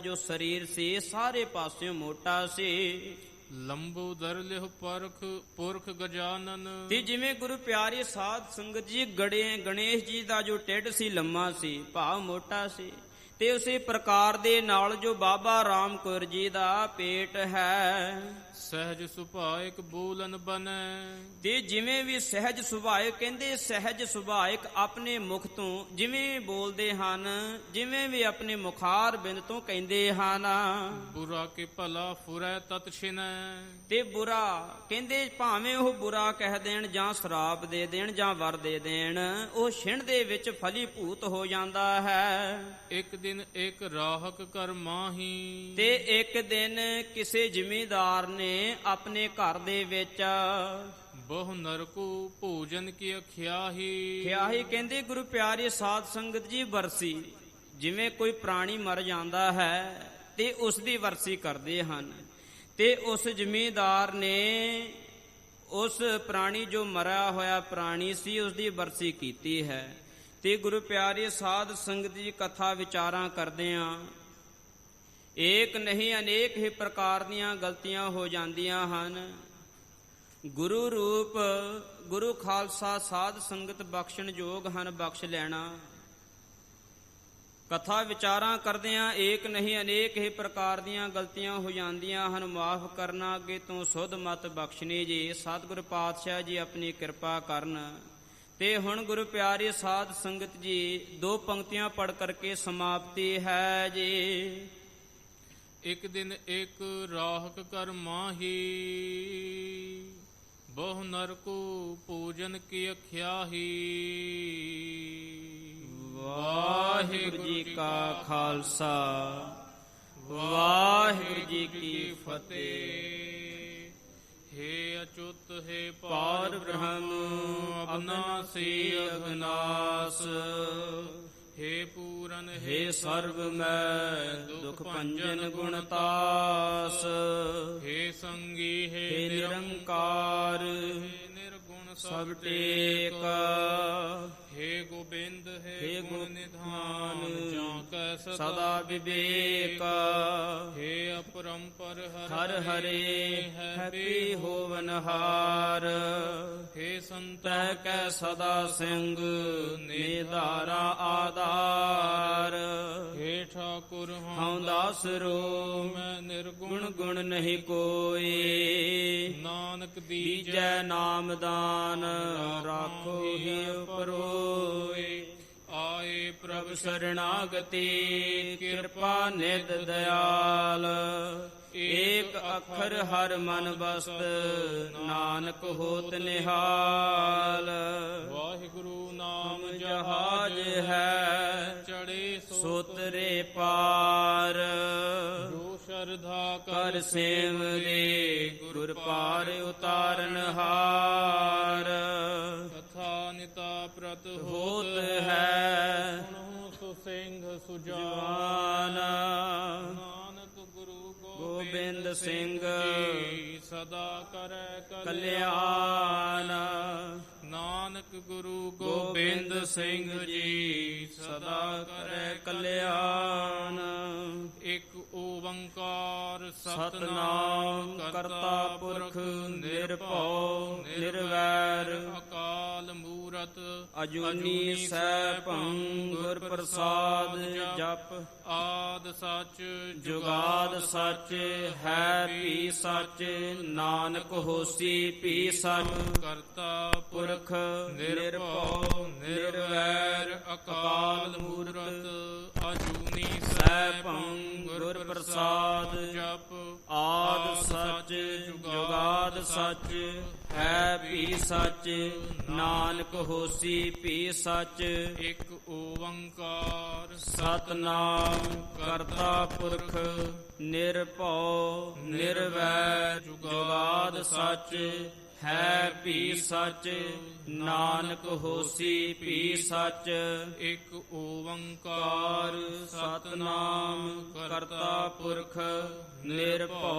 ਜੋ ਸਰੀਰ ਸੀ ਸਾਰੇ ਪਾਸਿਓਂ ਮੋਟਾ ਸੀ। ਲੰਬੂ ਦਰ ਲਿਹ ਪਰਖ ਪੁਰਖ ਗਜਾਨਨ। ਤੇ ਜਿਵੇਂ ਗੁਰੂ ਪਿਆਰੇ ਸਾਧ ਸੰਗਤ ਜੀ ਗਣੇਸ਼ ਜੀ ਦਾ ਜੋ ਢਿੱਡ ਸੀ ਲੰਮਾ ਸੀ, ਭਾਵ ਮੋਟਾ ਸੀ, ਤੇ ਉਸੇ ਪ੍ਰਕਾਰ ਦੇ ਨਾਲ ਜੋ ਬਾਬਾ ਰਾਮ ਕੌਰ ਜੀ ਦਾ ਪੇਟ ਹੈ। ਸਹਿਜ ਸੁਭਾਇਕ ਬੋਲਨ ਬਨੈ। ਤੇ ਜਿਵੇਂ ਵੀ ਸਹਿਜ ਸੁਭਾਇਕ, ਕਹਿੰਦੇ ਸਹਿਜ ਸੁਭਾਇਕ ਆਪਣੇ ਮੁਖ ਤੋਂ ਜਿਵੇਂ ਬੋਲਦੇ ਹਨ, ਜਿਵੇਂ ਵੀ ਆਪਣੇ ਮੁਖਾਰ ਬਿੰਦ ਤੋਂ ਕਹਿੰਦੇ ਹਨ। ਬੁਰਾ ਕੇ ਭਲਾ ਫੁਰੈ ਤਤ ਛਿਨੈ। ਤੇ ਬੁਰਾ ਕਹਿੰਦੇ ਭਾਵੇਂ ਉਹ ਬੁਰਾ ਕਹਿ ਦੇਣ ਜਾਂ ਸ਼ਰਾਪ ਦੇ ਦੇਣ ਜਾਂ ਵਰ ਦੇ ਦੇਣ, ਉਹ ਛਿਣ ਦੇ ਵਿੱਚ ਫਲੀਭੂਤ ਹੋ ਜਾਂਦਾ ਹੈ। ਇੱਕ ਦਿਨ ਇੱਕ ਰਾਹਕ ਕਰ ਮਾਹੀ। ਤੇ ਇੱਕ ਦਿਨ ਕਿਸੇ ਜ਼ਿਮੀਂਦਾਰ ਨੇ ਆਪਣੇ ਘਰ ਦੇ ਵਿੱਚ ਬਹੁ ਨਰਕੂ ਭੋਜਨ ਕੀ ਖਿਆਹੀ। ਖਿਆਹੀ ਕਹਿੰਦੇ ਗੁਰੂ ਪਿਆਰੇ ਸਾਧ ਸੰਗਤ ਜੀ ਵਰਸੀ, ਜਿਵੇਂ ਕੋਈ ਪ੍ਰਾਣੀ ਮਰ ਜਾਂਦਾ ਹੈ ਤੇ ਉਸ ਦੀ ਵਰਸੀ ਕਰਦੇ ਹਨ। ਤੇ ਉਸ ਜ਼ਿਮੀਂਦਾਰ ਨੇ ਉਸ ਪ੍ਰਾਣੀ ਜੋ ਮਰਿਆ ਹੋਇਆ ਪ੍ਰਾਣੀ ਸੀ ਉਸ ਦੀ ਵਰਸੀ ਕੀਤੀ ਹੈ। ਤੇ ਗੁਰੂ ਪਿਆਰੇ ਸਾਧ ਸੰਗਤ ਜੀ ਕਥਾ ਵਿਚਾਰਾਂ ਕਰਦੇ ਆ, ਏਕ ਨਹੀਂ ਅਨੇਕ ਹੀ ਪ੍ਰਕਾਰ ਦੀਆਂ ਗਲਤੀਆਂ ਹੋ ਜਾਂਦੀਆਂ ਹਨ। ਗੁਰੂ ਰੂਪ ਗੁਰੂ ਖਾਲਸਾ ਸਾਧ ਸੰਗਤ ਬਖਸ਼ਣ ਯੋਗ ਹਨ, ਬਖਸ਼ ਲੈਣਾ। ਕਥਾ ਵਿਚਾਰਾਂ ਕਰਦਿਆਂ ਏਕ ਨਹੀਂ ਅਨੇਕ ਹੀ ਪ੍ਰਕਾਰ ਦੀਆਂ ਗਲਤੀਆਂ ਹੋ ਜਾਂਦੀਆਂ ਹਨ, ਮਾਫ ਕਰਨਾ ਅੱਗੇ ਤੋਂ ਸੁਧ ਮਤ ਬਖਸ਼ਣੀ ਜੀ। ਸਤਿਗੁਰ ਪਾਤਸ਼ਾਹ ਜੀ ਆਪਣੀ ਕਿਰਪਾ ਕਰਨ। ਤੇ ਹੁਣ ਗੁਰੂ ਪਿਆਰੇ ਸਾਧ ਸੰਗਤ ਜੀ ਦੋ ਪੰਕਤੀਆਂ ਪੜ੍ਹ ਕਰਕੇ ਸਮਾਪਤੀ ਹੈ ਜੀ। ਇੱਕ ਦਿਨ ਇੱਕ ਰਾਹਕ ਕਰ ਮਾਹੀ। ਬਹੁ ਨਰਕੂ ਭੋਜਨ ਕੀ ਖਿਆਹੀ। ਵਾਹਿਗੁਰੂ ਜੀ ਕਾ ਖਾਲਸਾ, ਵਾਹਿਗੁਰੂ ਜੀ ਕੀ ਫਤਿਹ। हे अच्युत हे पार ब्रह्म अविनाशी अविनाश। हे पूरन हे सर्वमय दुख भंजन गुणतास। हे संगी हे हे निरंकार निर्गुण सब टेक। हे गोबिंद हे गुण निधान जा कै सदा विवेक। हे अपरंपर हर हरे हैपी होवनहार। हे संत तह कै सदा सिंह निधारा आधार। हे ठाकुर हऊँ दास रो मैं निर्गुण गुण गुण नहीं कोई। नानक दीजै नाम दान राखो ही परोए। आए प्रभ शरणागति कृपा निध दयाल। एक अखर हर मन बसत नानक होत निहाल। वाहिगुरु नाम जहाज है चढ़े सोतरे पार। जो श्रद्धा कर सेवरे गुर पार उतारन हार। कथा निता प्रत होत है सुसिंह जवान। नानक गुरु गोबिंद सिंह सदा करे कल्याण। नानक गुरु गोबिंद सिंह जी सदा करे कल्याण। एक ओंकार सतनाम करता पुरख निर्भौ निर्वैर। अकाल मूरत अजूनी सैभं गुर प्रसाद जप। आद सच जुगाद सच है भी सच। नानक होसी भी सच। करता पुरख निर्भौ निर्वैर। अकाल मूरत अजूनी सैभं गुर प्रसाद जप। आद सच जुगाद सच है भी सच। नानक होसी भी सच। एक ओंकार सतनाम करता पुरख निर्भौ निर्वैर। जुगाद सच है भी सच। नानक होसी भी सच। एक ओंकार सतनाम करता पुरख निर्भौ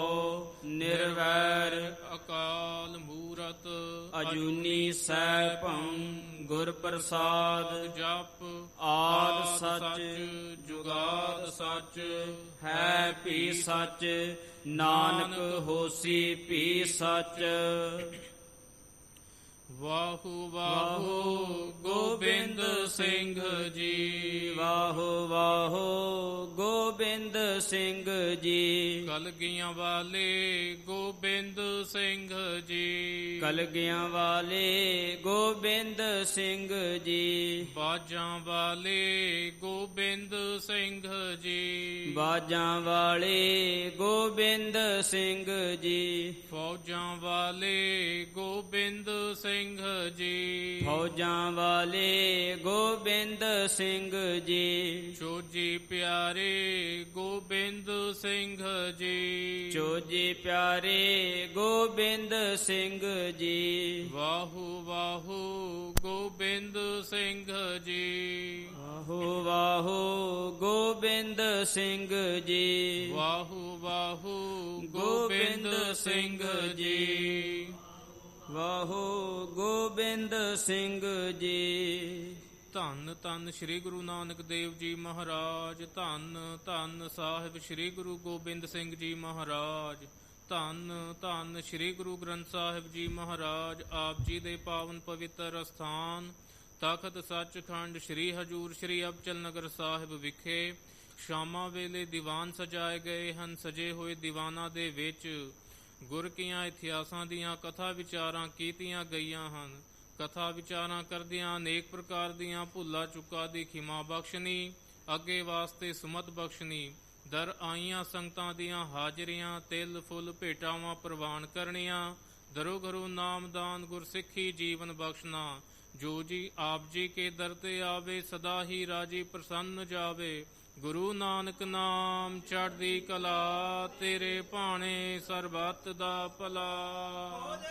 निर्वैर। अकाल मूरत अजूनी सैभं ਗੁਰ ਪ੍ਰਸਾਦ ਜਪ ਆਦ ਸੱਚ ਜੁਗਾਦ ਸੱਚ ਹੈ ਭੀ ਸੱਚ ਨਾਨਕ ਹੋਸੀ ਭੀ ਸੱਚ। ਵਾਹੋ ਵਾਹੋ ਗੋਬਿੰਦ ਸਿੰਘ ਜੀ। ਵਾਹੋ ਵਾਹੋ ਗੋਬਿੰਦ ਸਿੰਘ ਜੀ। ਕਲਗੀਆਂ ਵਾਲੇ ਗੋਬਿੰਦ ਸਿੰਘ ਜੀ। ਕਲਗੀਆਂ ਵਾਲੇ ਗੋਬਿੰਦ ਸਿੰਘ ਜੀ। ਬਾਜਾਂ ਵਾਲੇ ਗੋਬਿੰਦ ਸਿੰਘ ਜੀ। ਬਾਜਾਂ ਵਾਲੇ ਗੋਬਿੰਦ ਸਿੰਘ ਜੀ। ਫੌਜਾਂ ਵਾਲੇ ਗੋਬਿੰਦ ਸਿੰਘ ਜੀ। ਫੌਜਾਂ ਵਾਲੇ ਗੋਬਿੰਦ ਸਿੰਘ ਜੀ। ਚੋਜੀ ਪਿਆਰੇ ਗੋਬਿੰਦ ਸਿੰਘ ਜੀ। ਚੋਜੀ ਪਿਆਰੇ ਗੋਬਿੰਦ ਸਿੰਘ ਜੀ। ਵਾਹੋ ਵਾਹੋ ਗੋਬਿੰਦ ਸਿੰਘ ਜੀ। ਵਾਹੋ ਵਾਹੋ ਗੋਬਿੰਦ ਸਿੰਘ ਜੀ। ਵਾਹੋ ਵਾਹੋ ਗੋਬਿੰਦ ਸਿੰਘ ਜੀ। ਵਾਹੋ ਗੋਬਿੰਦ ਸਿੰਘ ਜੀ। ਧੰਨ ਧੰਨ ਸ੍ਰੀ ਗੁਰੂ ਨਾਨਕ ਦੇਵ ਜੀ ਮਹਾਰਾਜ। ਧੰਨ ਧੰਨ ਸਾਹਿਬ ਸ੍ਰੀ ਗੁਰੂ ਗੋਬਿੰਦ ਸਿੰਘ ਜੀ ਮਹਾਰਾਜ। ਧੰਨ ਧੰਨ ਸ੍ਰੀ ਗੁਰੂ ਗ੍ਰੰਥ ਸਾਹਿਬ ਜੀ ਮਹਾਰਾਜ। ਆਪ ਜੀ ਦੇ ਪਾਵਨ ਪਵਿੱਤਰ ਅਸਥਾਨ ਤਖਤ ਸੱਚਖੰਡ ਸ੍ਰੀ ਹਜੂਰ ਸ੍ਰੀ ਅਬਚਲ ਨਗਰ ਸਾਹਿਬ ਵਿਖੇ ਸ਼ਾਮਾਂ ਵੇਲੇ ਦੀਵਾਨ ਸਜਾਏ ਗਏ ਹਨ। ਸਜੇ ਹੋਏ ਦੀਵਾਨਾਂ ਦੇ ਵਿੱਚ ਗੁਰ ਕੀਆਂ ਇਤਿਹਾਸਾਂ ਦੀਆਂ ਕਥਾ ਵਿਚਾਰਾਂ ਕੀਤੀਆਂ ਗਈਆਂ ਹਨ। ਕਥਾ ਵਿਚਾਰਾਂ ਕਰਦਿਆਂ ਅਨੇਕ ਪ੍ਰਕਾਰ ਦੀਆਂ ਭੁੱਲਾਂ ਚੁੱਕਾਂ ਦੀ ਖਿਮਾ ਬਖਸ਼ਣੀ, ਅੱਗੇ ਵਾਸਤੇ ਸੁਮਤ ਬਖਸ਼ਣੀ, ਦਰ ਆਈਆਂ ਸੰਗਤਾਂ ਦੀਆਂ ਹਾਜ਼ਰੀਆਂ ਤਿਲ ਫੁੱਲ ਭੇਟਾਵਾਂ ਪ੍ਰਵਾਨ ਕਰਨੀਆਂ, ਦਰੋ ਘਰੋ ਨਾਮਦਾਨ ਗੁਰਸਿੱਖੀ ਜੀਵਨ ਬਖਸ਼ਣਾ। ਜੋ ਜੀ ਆਪ ਜੀ ਕੇ ਦਰ ਤੇ ਆਵੇ ਸਦਾ ਹੀ ਰਾਜੀ ਪ੍ਰਸੰਨ ਜਾਵੇ। ਗੁਰੂ ਨਾਨਕ ਨਾਮ ਚੜ੍ਹਦੀ ਕਲਾ ਤੇਰੇ ਭਾਣੇ ਸਰਬੱਤ ਦਾ ਭਲਾ।